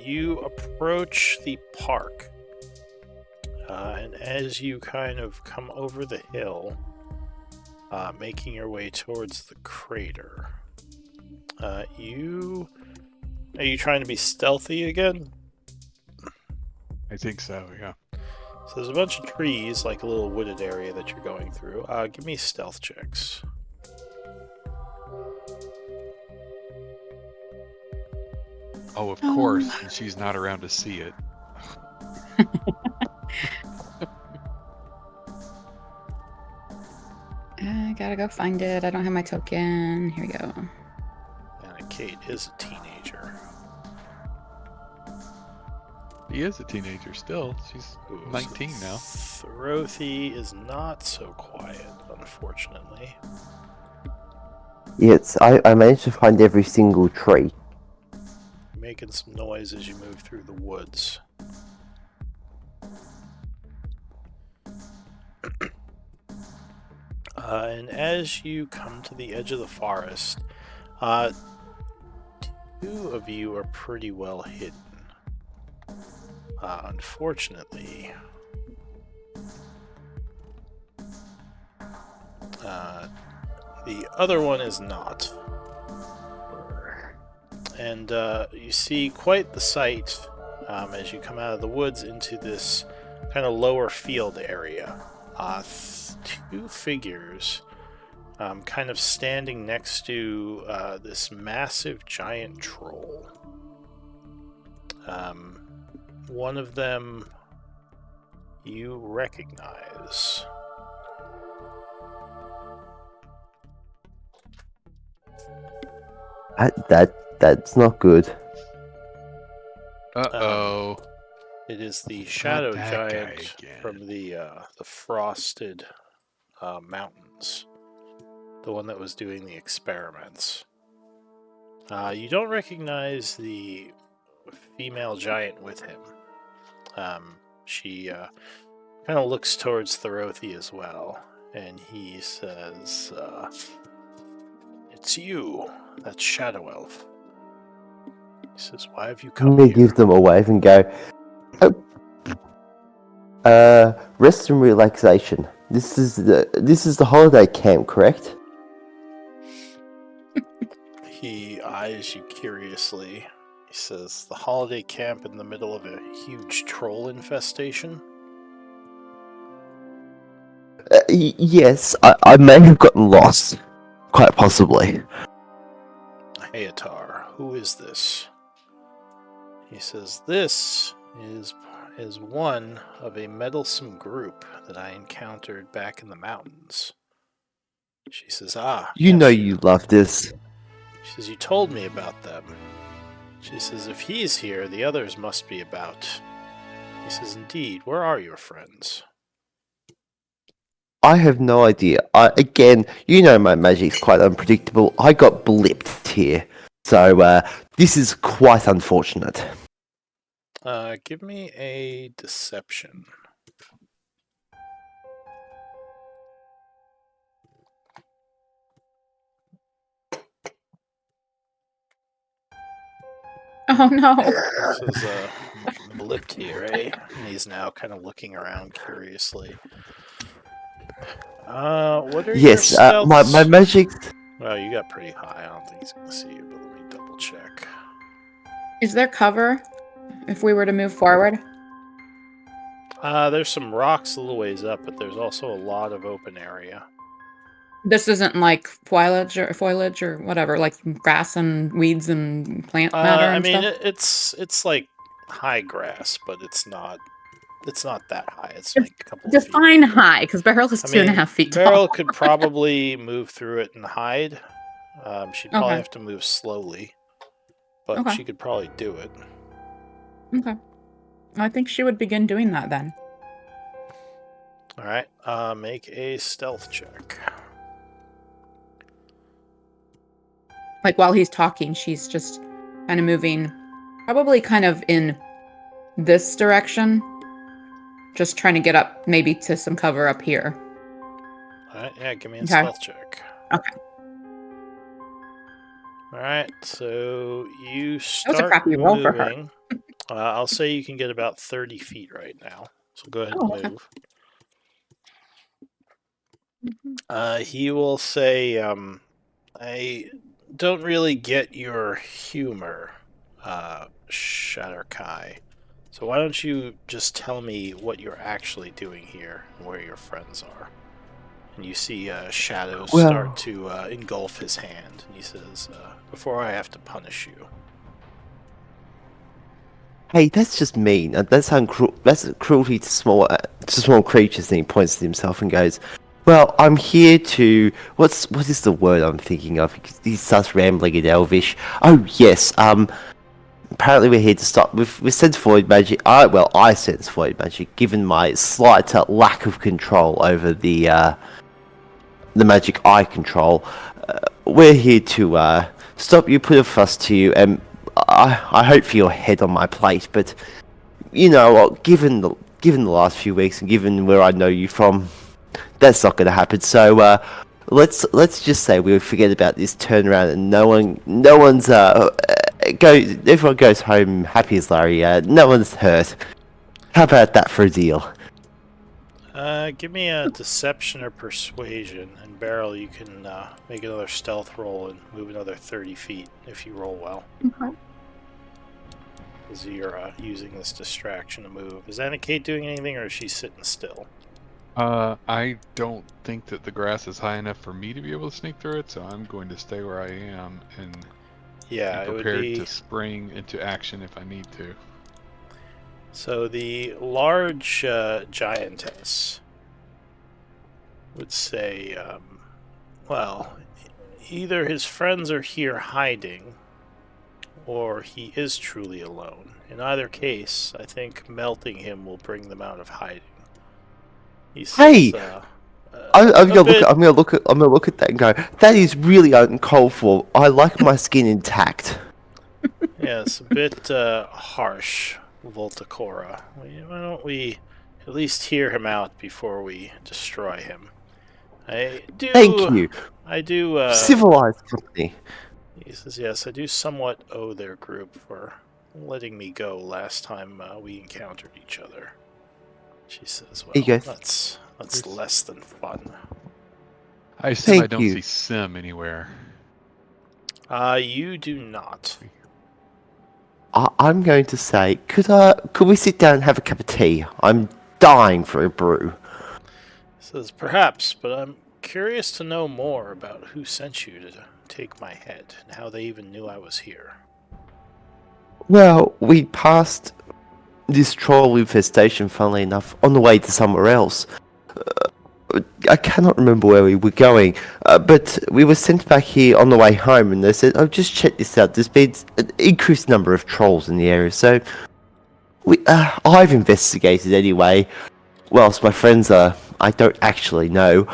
you approach the park, and as you kind of come over the hill, making your way towards the crater, are you trying to be stealthy again? I think so. Yeah. So there's a bunch of trees, like a little wooded area that you're going through. Give me stealth checks. Oh, of course. And she's not around to see it. I gotta go find it. I don't have my token. Here we go. And Kate is a teenager. He is a teenager still. She's 19 now. Throthy is not so quiet, unfortunately. Yes, I managed to find every single tree. You're making some noise as you move through the woods. And as you come to the edge of the forest, two of you are pretty well hidden. Unfortunately, the other one is not. And you see quite the sight as you come out of the woods into this kind of lower field area. Two figures kind of standing next to this massive giant troll. One of them you recognize. That's not good. Uh-oh. It is the It's shadow not that guy giant again. from the frosted mountains. The one that was doing the experiments. You don't recognize the female giant with him. She kind of looks towards Therothy as well, and he says, "It's you, that shadow elf." He says, "Why have you I'm come gonna here?" give them a wave and go. Oh, Rest and relaxation. This is the holiday camp, correct? He eyes you curiously. He says, "The holiday camp in the middle of a huge troll infestation?" Yes, I may have gotten lost. Quite possibly. Hayatar, who is this? He says, "This is one of a meddlesome group that I encountered back in the mountains." She says, "Ah, You know yes." you love this. She says, "You told me about them." She says, "If he's here, the others must be about." He says, "Indeed, where are your friends?" I have no idea. Again, you know my magic's quite unpredictable. I got blipped here. So, this is quite unfortunate. Give me a deception. Oh no. This is blipped here, eh? And he's now kind of looking around curiously. What are your Yes, stealths? my magic. Well, you got pretty high. I don't think he's gonna see you, but let me double check. Is there cover if we were to move forward? There's some rocks a little ways up, but there's also a lot of open area. This isn't like foliage or whatever, like grass and weeds and plant matter and I mean, stuff. it's like high grass, but it's not that high. It's like a couple of feet. Define high, because Beryl is I 2.5 feet tall. Beryl could probably move through it and hide. She'd probably Okay. have to move slowly, but Okay. she could probably do it. Okay. I think she would begin doing that then. All right. Make a stealth check. Like while he's talking, she's just kind of moving, probably kind of in this direction. Just trying to get up maybe to some cover up here. All right. Yeah. Give me a Okay. stealth check. Okay. All right. So you That was a start crappy roll for her. moving. I'll say you can get about 30 feet right now. So go ahead Oh, and okay. move. Mhm. He will say, "I don't really get your humor, Shatterkai. So why don't you just tell me what you're actually doing here and where your friends are?" And you see shadows Well- start to engulf his hand. And he says, "Before I have to punish you." Hey, that's just mean. That's that's cruelty to small creatures. And he points to himself and goes, "Well, I'm here to what is the word I'm thinking of?" He starts rambling in Elvish. Oh yes. Apparently we're here to stop. We've sensed void magic. I sense void magic. Given my slight lack of control over the magic I control, we're here to stop you, put a fuss to you, and I hope for your head on my plate. But you know, given the last few weeks and given where I know you from, that's not going to happen. So let's just say we'll forget about this turnaround, and everyone goes home happy as Larry. No one's hurt. How about that for a deal? Give me a deception or persuasion, and Beryl, you can make another stealth roll and move another 30 feet if you roll well. Okay. As you're using this distraction to move. Is Anna-Kate doing anything, or is she sitting still? I don't think that the grass is high enough for me to be able to sneak through it, so I'm going to stay where I am and Yeah, be it would prepared be... to spring into action if I need to. So the large giantess would say, well, either his friends are here hiding, or he is truly alone. In either case, I think melting him will bring them out of hiding. He says, Hey! I'm gonna look at that and go, that is really uncalled for. I like my skin intact. Yes, a bit harsh, Voltacora. Why don't we at least hear him out before we destroy him? Thank you. I do. Civilized company. He says, "Yes, I do somewhat owe their group for letting me go last time we encountered each other." She says, Here you well, go. that's less than fun. I assume I Thank don't you. see Sim anywhere. You do not. I'm going to say, could we sit down and have a cup of tea? I'm dying for a brew. Says, perhaps, but I'm curious to know more about who sent you to take my head and how they even knew I was here. Well, we passed this troll infestation, funnily enough, on the way to somewhere else. I cannot remember where we were going, but we were sent back here on the way home, and they said, "Oh, just check this out. There's been an increased number of trolls in the area." So, I've investigated anyway. Whilst my friends I don't actually know.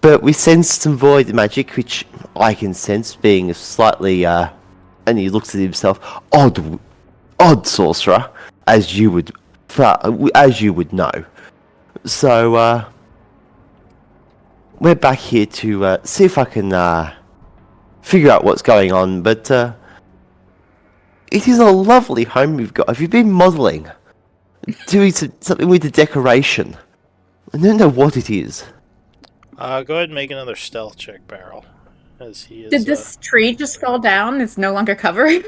But we sensed some void magic, which I can sense, being a slightly, and he looks at himself, odd sorcerer, as you would know. So, we're back here to see if I can figure out what's going on, but it is a lovely home we've got. Have you been modelling? Doing something with the decoration? I don't know what it is. Go ahead and make another stealth check, Barrel. As he is, Did this tree just fall down? It's no longer covering?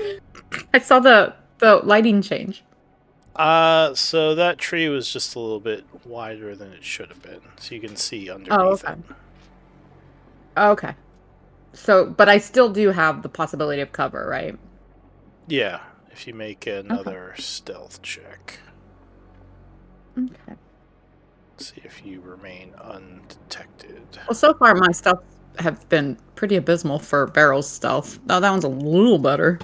I saw the lighting change. So that tree was just a little bit wider than it should have been, so you can see underneath it. Okay. So, but I still do have the possibility of cover, right? Yeah, if you make another stealth check. Okay. See if you remain undetected. Well, so far my stuff have been pretty abysmal for Barrel's stealth. Oh, that one's a little better.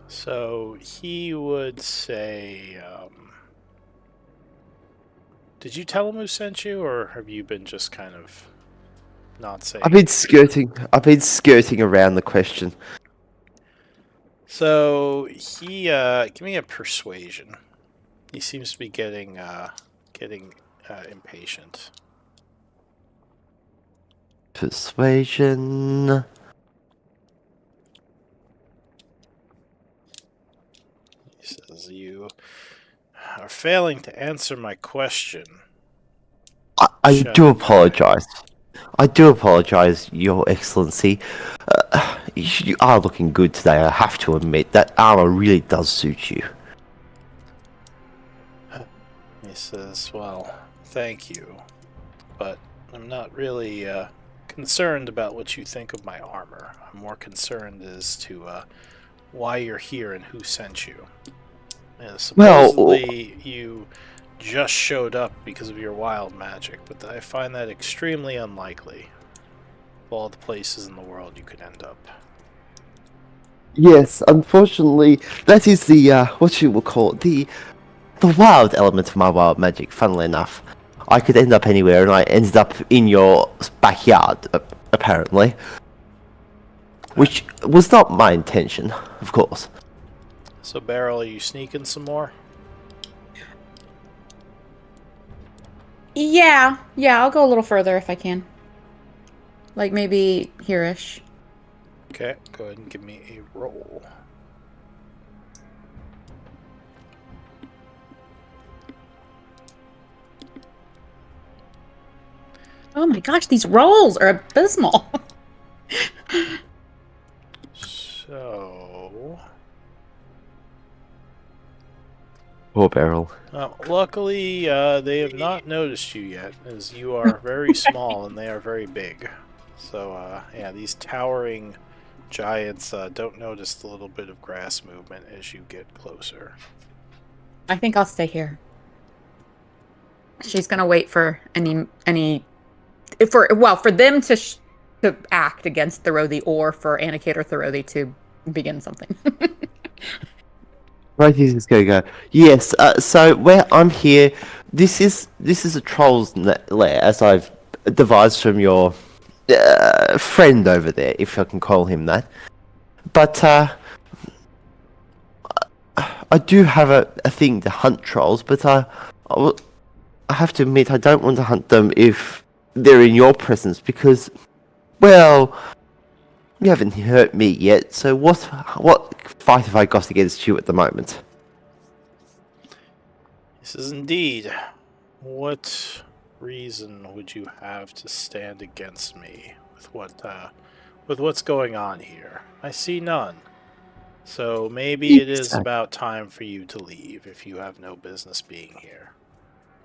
So he would say, did you tell him who sent you, or have you been just kind of not saying? I've been skirting around the question. So he, give me a persuasion. He seems to be getting impatient. Persuasion. He says, you are failing to answer my question. I do apologize. I do apologize, Your Excellency. You are looking good today, I have to admit. That armor really does suit you. He says, well, thank you, but I'm not really concerned about what you think of my armor. I'm more concerned as to why you're here and who sent you. Supposedly you just showed up because of your wild magic, but I find that extremely unlikely. Of all the places in the world you could end up. Yes, unfortunately, that is the, what you will call it, the wild element of my wild magic, funnily enough. I could end up anywhere, and I ended up in your backyard, apparently. Which was not my intention, of course. So, Beryl, are you sneaking some more? Yeah, I'll go a little further if I can. Like maybe here-ish. Okay, go ahead and give me a roll. Oh my gosh, these rolls are abysmal. So... Poor Beryl. luckily, they have not noticed you yet, as you are very small and they are very big. So, yeah, these towering giants don't notice the little bit of grass movement as you get closer. I think I'll stay here. She's gonna wait for for them to act against Thorodhi, or for Anacator Thorodhi to begin something. Right, he's just gonna go. Yes. So where I'm here, this is a troll's lair, as I've devised from your friend over there, if I can call him that. But I do have a thing to hunt trolls, but I have to admit I don't want to hunt them if they're in your presence, because, well, You haven't hurt me yet, so what fight have I got against you at the moment? This is indeed. What reason would you have to stand against me with what's going on here? I see none. So maybe it is about time for you to leave if you have no business being here.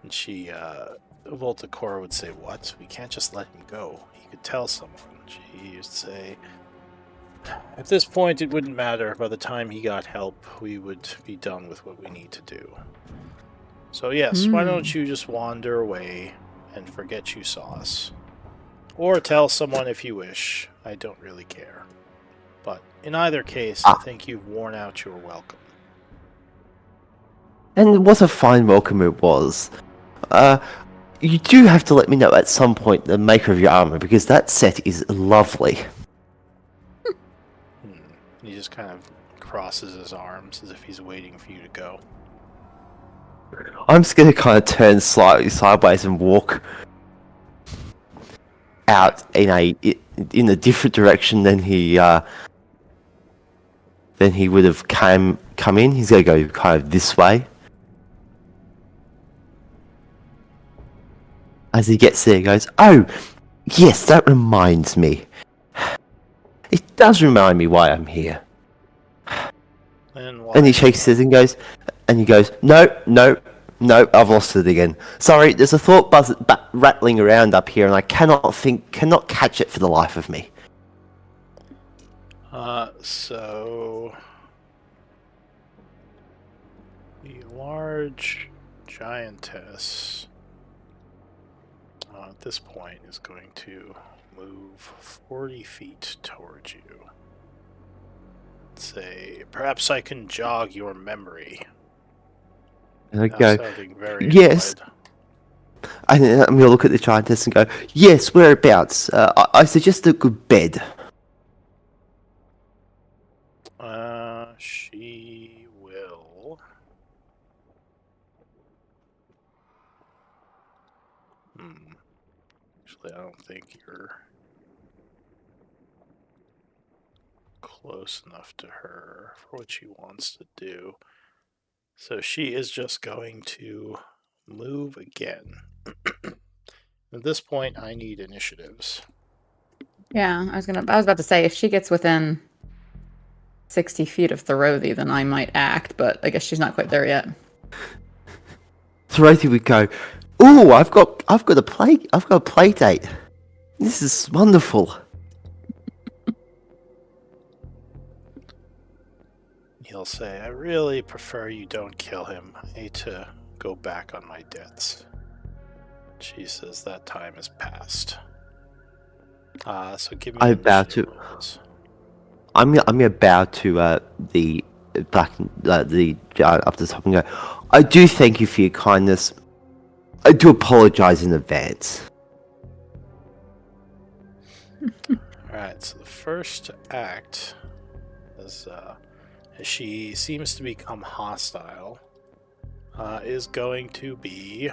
And Volticora would say, "What? We can't just let him go. He could tell someone." She used to say, "At this point, it wouldn't matter. By the time he got help, we would be done with what we need to do. So yes, why don't you just wander away and forget you saw us? Or tell someone if you wish. I don't really care. But in either case, I think you've worn out your welcome." And what a fine welcome it was. You do have to let me know at some point the maker of your armor, because that set is lovely. He just kind of crosses his arms as if he's waiting for you to go. I'm just gonna kind of turn slightly sideways and walk out in a different direction than he would have come in. He's gonna go kind of this way. As he gets there, he goes, "Oh, yes, that reminds me. It does remind me why I'm here." And he shakes his head and he goes, "No, I've lost it again. Sorry, there's a thought rattling around up here, and I cannot catch it for the life of me." So the large giantess at this point is going to move 40 feet towards you. Say, "Perhaps I can jog your memory." And I go, Sounding very "Yes." And I'm going to look at the giantess and go, "Yes, whereabouts? I suggest a good bed." She will. Actually, I don't think you're close enough to her for what she wants to do. So she is just going to move again. At this point, I need initiatives. Yeah, I was about to say, if she gets within 60 feet of Thorothy, then I might act, but I guess she's not quite there yet. Thorothy would go, "Ooh, I've got a play date. This is wonderful." He'll say, "I really prefer you don't kill him. I need to go back on my debts." She says that time has passed. So give me. I bow to. I'm gonna bow to the giant up the top and go, "I do thank you for your kindness. I do apologize in advance." Alright, so the first act is as she seems to become hostile is going to be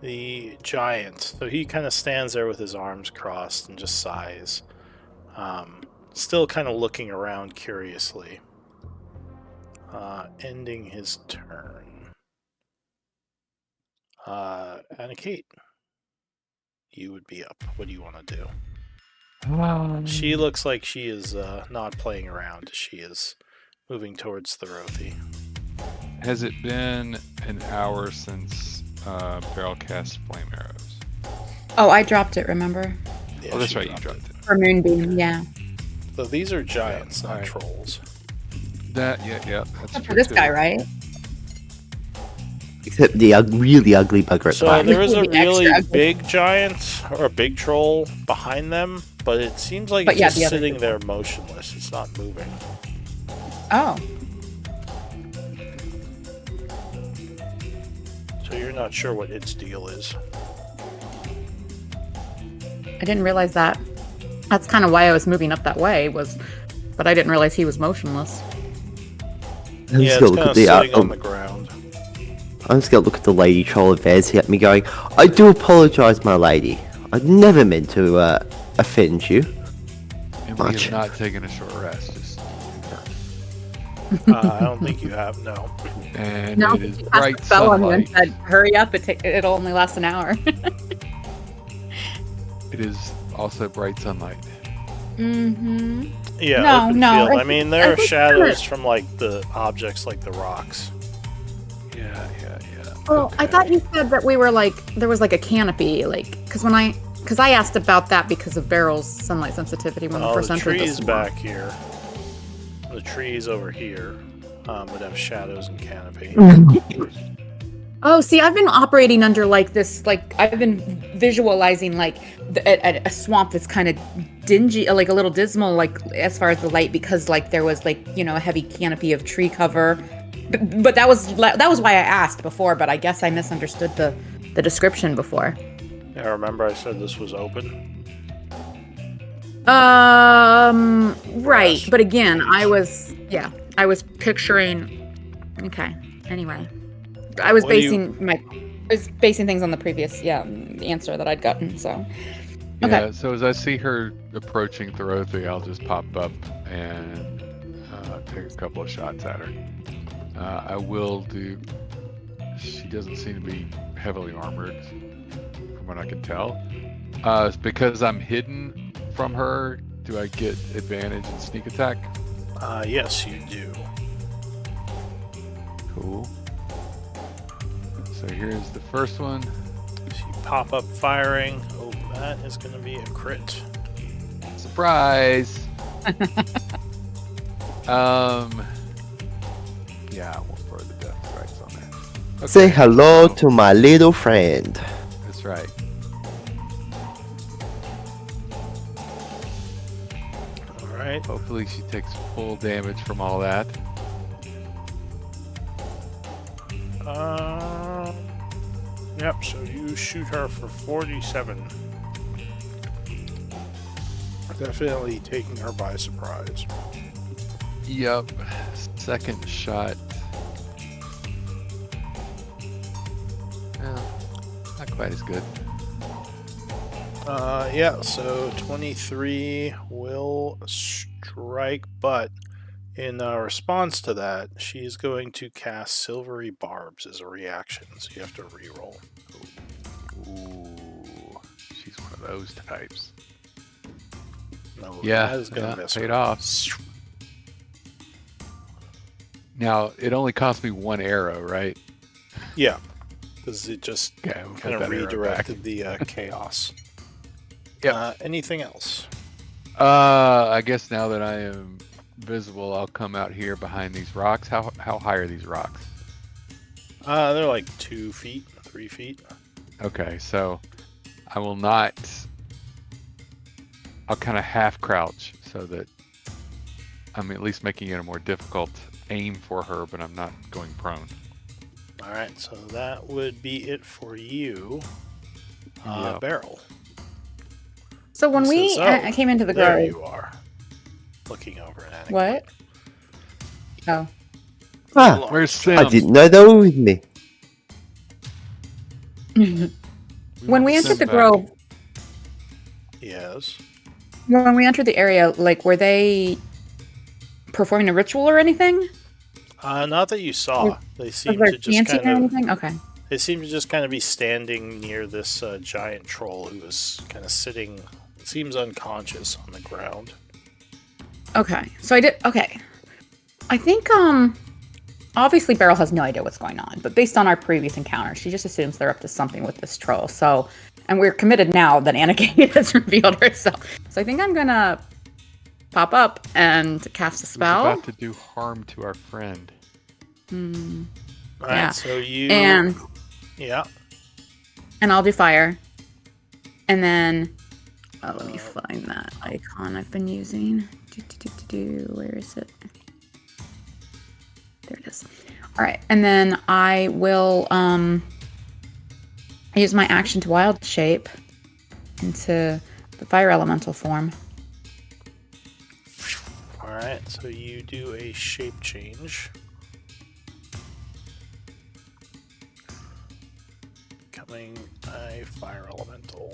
the giant. So he kind of stands there with his arms crossed and just sighs. Still kind of looking around curiously. Ending his turn. Anna Kate, you would be up. What do you want to do? She looks like she is not playing around. She is moving towards Thorothy. Has it been an hour since Beryl cast flame arrows? Oh, I dropped it, remember? Yeah, Oh, that's right, you dropped it. For Moonbeam, yeah. So these are giants, not alright. trolls. Yeah, that's Except true for this too. guy, right? Except the really ugly bugger at the So back. there is a The extra really ugly. big giant or a big troll behind them, but it seems like But it's yeah, just the other sitting two. there motionless. It's not moving. Oh. So you're not sure what its deal is. I didn't realize that. That's kind of why I was moving up that way, but I didn't realize he was motionless. I'm Yeah, just it's gonna kind look of at the sitting on the ground. I'm just gonna look at the lady troll advancing at me, going, "I do apologize, my lady. I never meant to offend you." And we Much. have not taken a short rest. Just I don't think you have, no. and No, it is she cast bright a spell on you and sunlight. said, "Hurry up! It'll only last an hour." It is also bright sunlight. Mm-hmm. Yeah, No, open no, field. I I mean, think- there I are think shadows from like the objects, like the rocks. Yeah. Well, I Okay. thought you said that we were like there was like a canopy, like because I asked about that because of Barrel's sunlight sensitivity when we Well, first the entered trees this. back here, the trees over here, would have shadows and canopy. Oh, see, I've been operating under like this, like I've been visualizing like a swamp that's kind of dingy, like a little dismal, like as far as the light, because like there was like a heavy canopy of tree cover. But that was why I asked before. But I guess I misunderstood the description before. Yeah, remember I said this was open? Right. Grass But again, page. I was picturing. Okay. Anyway, I was What do you- basing things on the previous answer that I'd gotten. So Yeah, so as I see her approaching Thorothy, I'll just pop up and take a couple of shots at her. I will do... She doesn't seem to be heavily armored, from what I can tell. Because I'm hidden from her, do I get advantage in sneak attack? Yes, you do. Cool. So here's the first one. So you pop up firing. Oh, that is going to be a crit. Surprise! Yeah, I won't throw the death strikes on there. Okay, Say hello so- to my little friend. That's right. Alright. Hopefully she takes full damage from all that. Yep, so you shoot her for 47. Definitely taking her by surprise. Yep. Second shot. Well, not quite as good. Yeah, so 23 will strike, but in response to that, she's going to cast Silvery Barbs as a reaction, so you have to reroll. Ooh, she's one of those types. No, Yeah, that is going to yeah, miss paid her. off. Now, it only cost me one arrow, right? Yeah, because it just Okay, we'll kind put of that arrow back. redirected the chaos. Yep. Anything else? I guess now that I am visible, I'll come out here behind these rocks. How high are these rocks? They're like 2 feet, 3 feet. Okay, so I will not... I'll kind of half crouch so that I'm at least making it a more difficult aim for her, but I'm not going prone. Alright, so that would be it for you, Yep. Barrel. So when we Says, came into the there grove, you are, looking over at Anakin. what? Oh, Ah, Where's Sim? I didn't know they were with me. when we entered the grove, Yes. when we entered the area, like were they performing a ritual or anything? Not that you saw. They Was seem there to just chanting kind or of. anything? Okay. They seem to just kind of be standing near this giant troll who was kind of sitting. It seems unconscious on the ground. Okay. So I did. Okay. I think obviously Beryl has no idea what's going on, but based on our previous encounter, she just assumes they're up to something with this troll. So, and we're committed now that Anna Kate has revealed herself. So I think I'm gonna pop up and cast a Who's spell. about to do harm to our friend. Hmm. All right, Yeah. so you. And Yeah. I'll do fire. And then let me find that icon I've been using. Where is it? There it is. All right, and then I will I use my action to wild shape into the fire elemental form. All right, so you do a shape change. Becoming a fire elemental.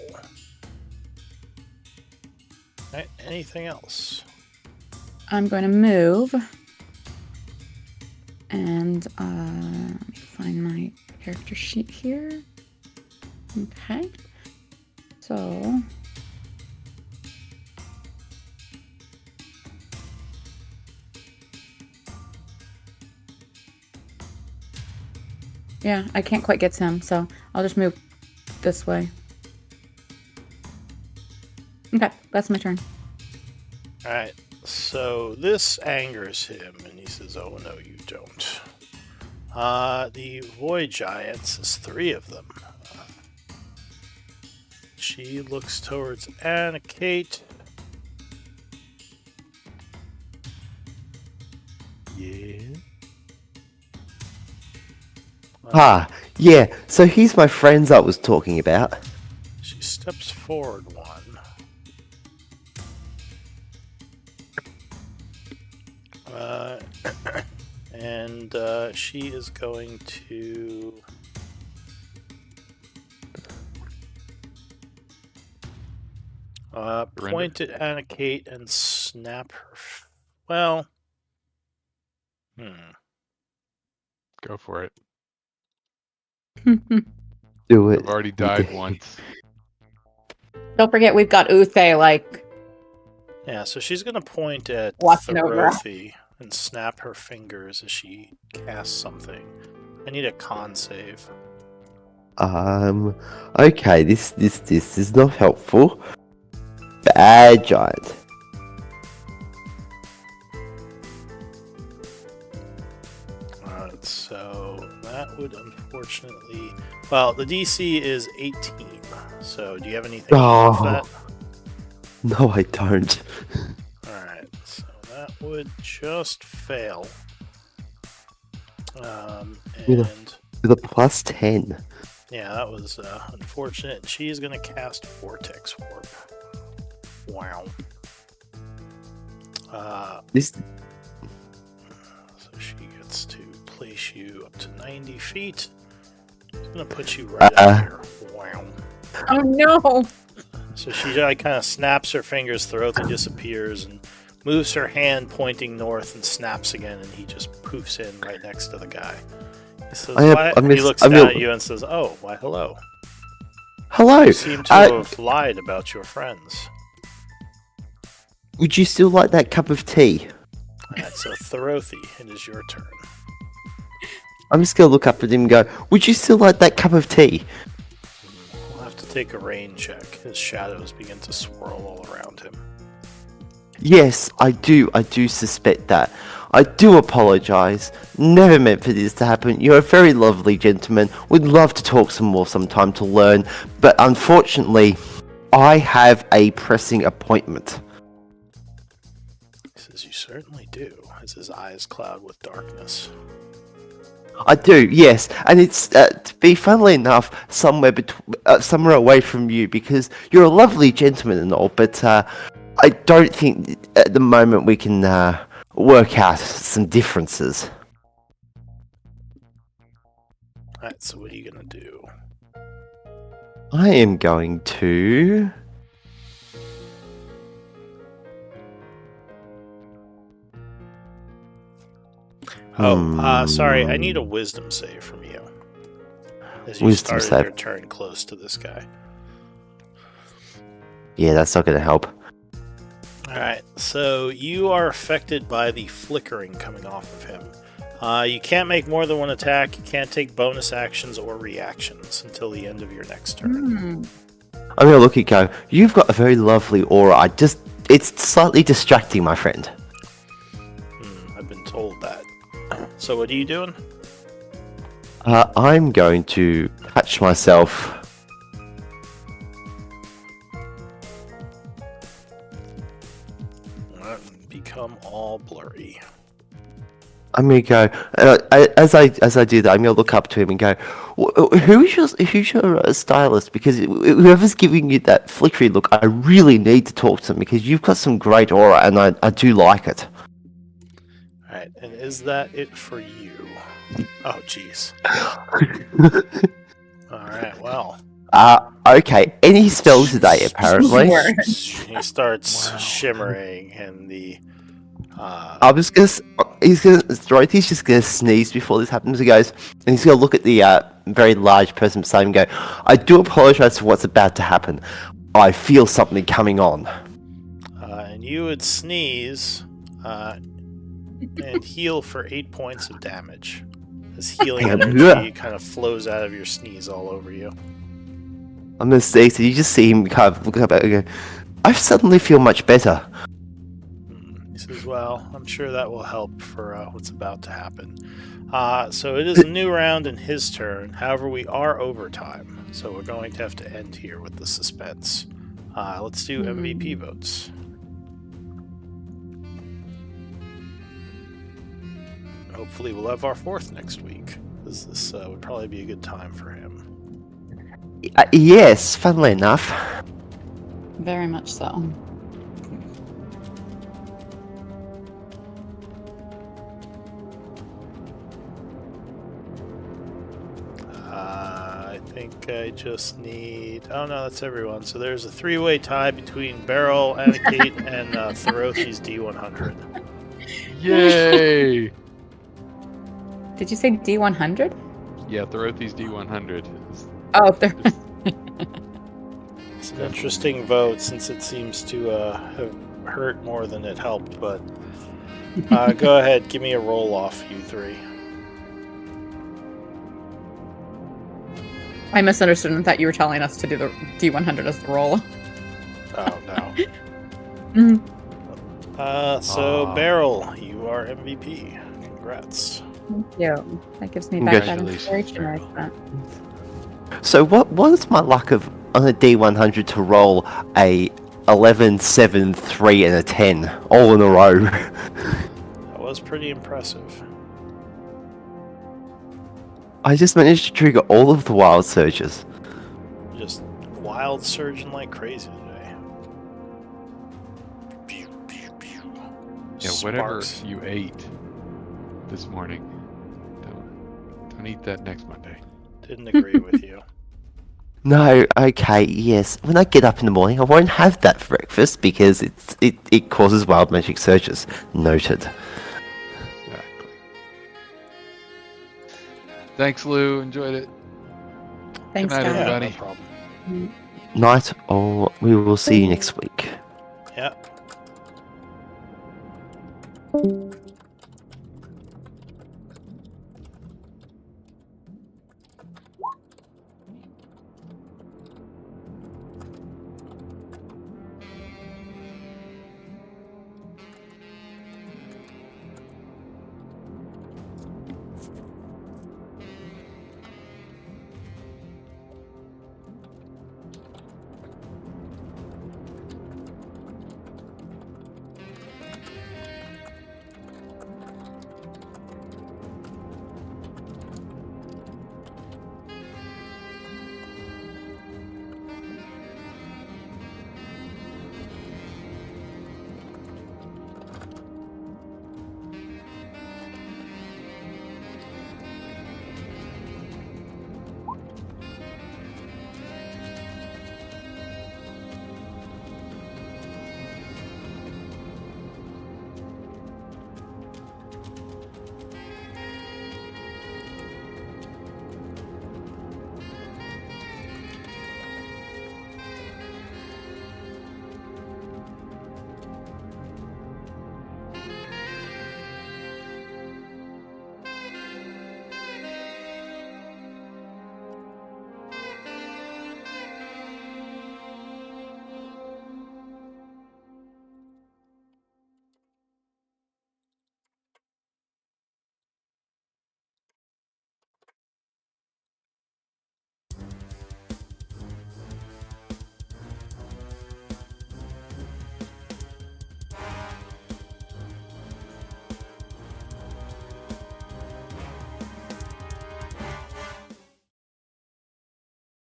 Alright, anything else? I'm going to move. And let me find my character sheet here. Okay. So yeah, I can't quite get to him, so I'll just move this way. Okay, that's my turn. Alright, so this angers him, and he says, oh no, you don't. The Void Giants, there's 3 of them. She looks towards Anna Kate. Yeah. Ah, yeah, so he's my friends I was talking about. She steps forward 1. And she is going to point at Anna Kate and snap her. Well, Go for it. Do it. I've already died once. Don't forget, we've got Uthe, like, yeah. So she's gonna point at watching over us. Therothy and snap her fingers as she casts something. I need a con save. Okay, this is not helpful. Bad giant. So that would unfortunately. Well, the DC is 18. So do you have anything off that? No, I don't. Alright, so that would just fail. And With a plus 10. yeah, that was unfortunate. She's gonna cast Vortex Warp. Wow. This So she gets to place you up to 90 feet. She's gonna put you right up here. Wow. Oh no! So she kind of snaps her fingers, Therothy disappears, and moves her hand pointing north and snaps again, and he just poofs in right next to the guy. He says, he looks down at you and says, oh, why, hello. Hello. You seem to have lied about your friends. Would you still like that cup of tea? Alright, so Therothy, it is your turn. I'm just gonna look up at him and go, would you still like that cup of tea? We'll have to take a rain check. His shadows begin to swirl all around him. Yes, I do suspect that. I do apologise. Never meant for this to happen. You're a very lovely gentleman. Would love to talk some more sometime to learn, but unfortunately, I have a pressing appointment. He says, you certainly do, as his eyes cloud with darkness. I do, yes, and it's to be funnily enough somewhere somewhere away from you because you're a lovely gentleman and all, but I don't think at the moment we can work out some differences. Alright, so what are you gonna do? I am going to. Sorry, I need a wisdom save from you. As you Wisdom started save. your turn close to this guy. Yeah, that's not going to help. Alright, so you are affected by the flickering coming off of him. You can't make more than one attack, you can't take bonus actions or reactions until the end of your next turn. I'm going to look at you and go, you've got a very lovely aura. It's slightly distracting, my friend. I've been told that. So what are you doing? I'm going to touch myself. Become all blurry. I'm gonna go as I do that. I'm gonna look up to him and go, "Who's your stylist?" Because whoever's giving you that flickery look, I really need to talk to them because you've got some great aura, and I do like it. All right, and is that it for you? Oh, jeez. All right, well. Okay, any spells today, apparently. Word. He starts Wow. shimmering, and the I'm just gonna. Dorothy's just gonna sneeze before this happens. He goes, and he's gonna look at the very large person beside him and go, "I do apologize for what's about to happen. I feel something coming on." and you would sneeze and heal for 8 points of damage. This healing energy kind of flows out of your sneeze all over you. I'm gonna say, so you just see him kind of look up and go, "I suddenly feel much better." He says, well, I'm sure that will help for what's about to happen. So it is a new round in his turn. However, we are overtime, so we're going to have to end here with the suspense. Let's do MVP votes. Hopefully we'll have our fourth next week, because this would probably be a good time for him. Yes, funnily enough. Very much so. I think I just need... Oh no, that's everyone. So there's a three-way tie between Beryl, Anakate, and Therothi's D100. Yay! Did you say D100? Yeah, Therothi's D100. Oh, there. It's an interesting vote, since it seems to have hurt more than it helped, but go ahead, give me a roll-off, you three. I misunderstood and thought you were telling us to do the D100 as the roll. Oh, no. Mhm. So, Beryl, you are MVP. Congrats. Thank you. That gives me back that Congratulations, inspiration I Beryl. spent. So what is my luck of on a D100 to roll a 11, 7, 3, and a 10 all in a row? That was pretty impressive. I just managed to trigger all of the wild surges. Just wild surging like crazy today. Pew, pew, pew. Yeah, whatever Sparks. you ate this morning, don't eat that next Monday. Didn't agree with you. No, okay, yes. When I get up in the morning, I won't have that for breakfast because it causes wild magic surges. Noted. Exactly. Thanks, Lou. Enjoyed it. Thanks, Good night, guys. Yeah, everybody. no problem. Night, or we will see you next week. Yeah.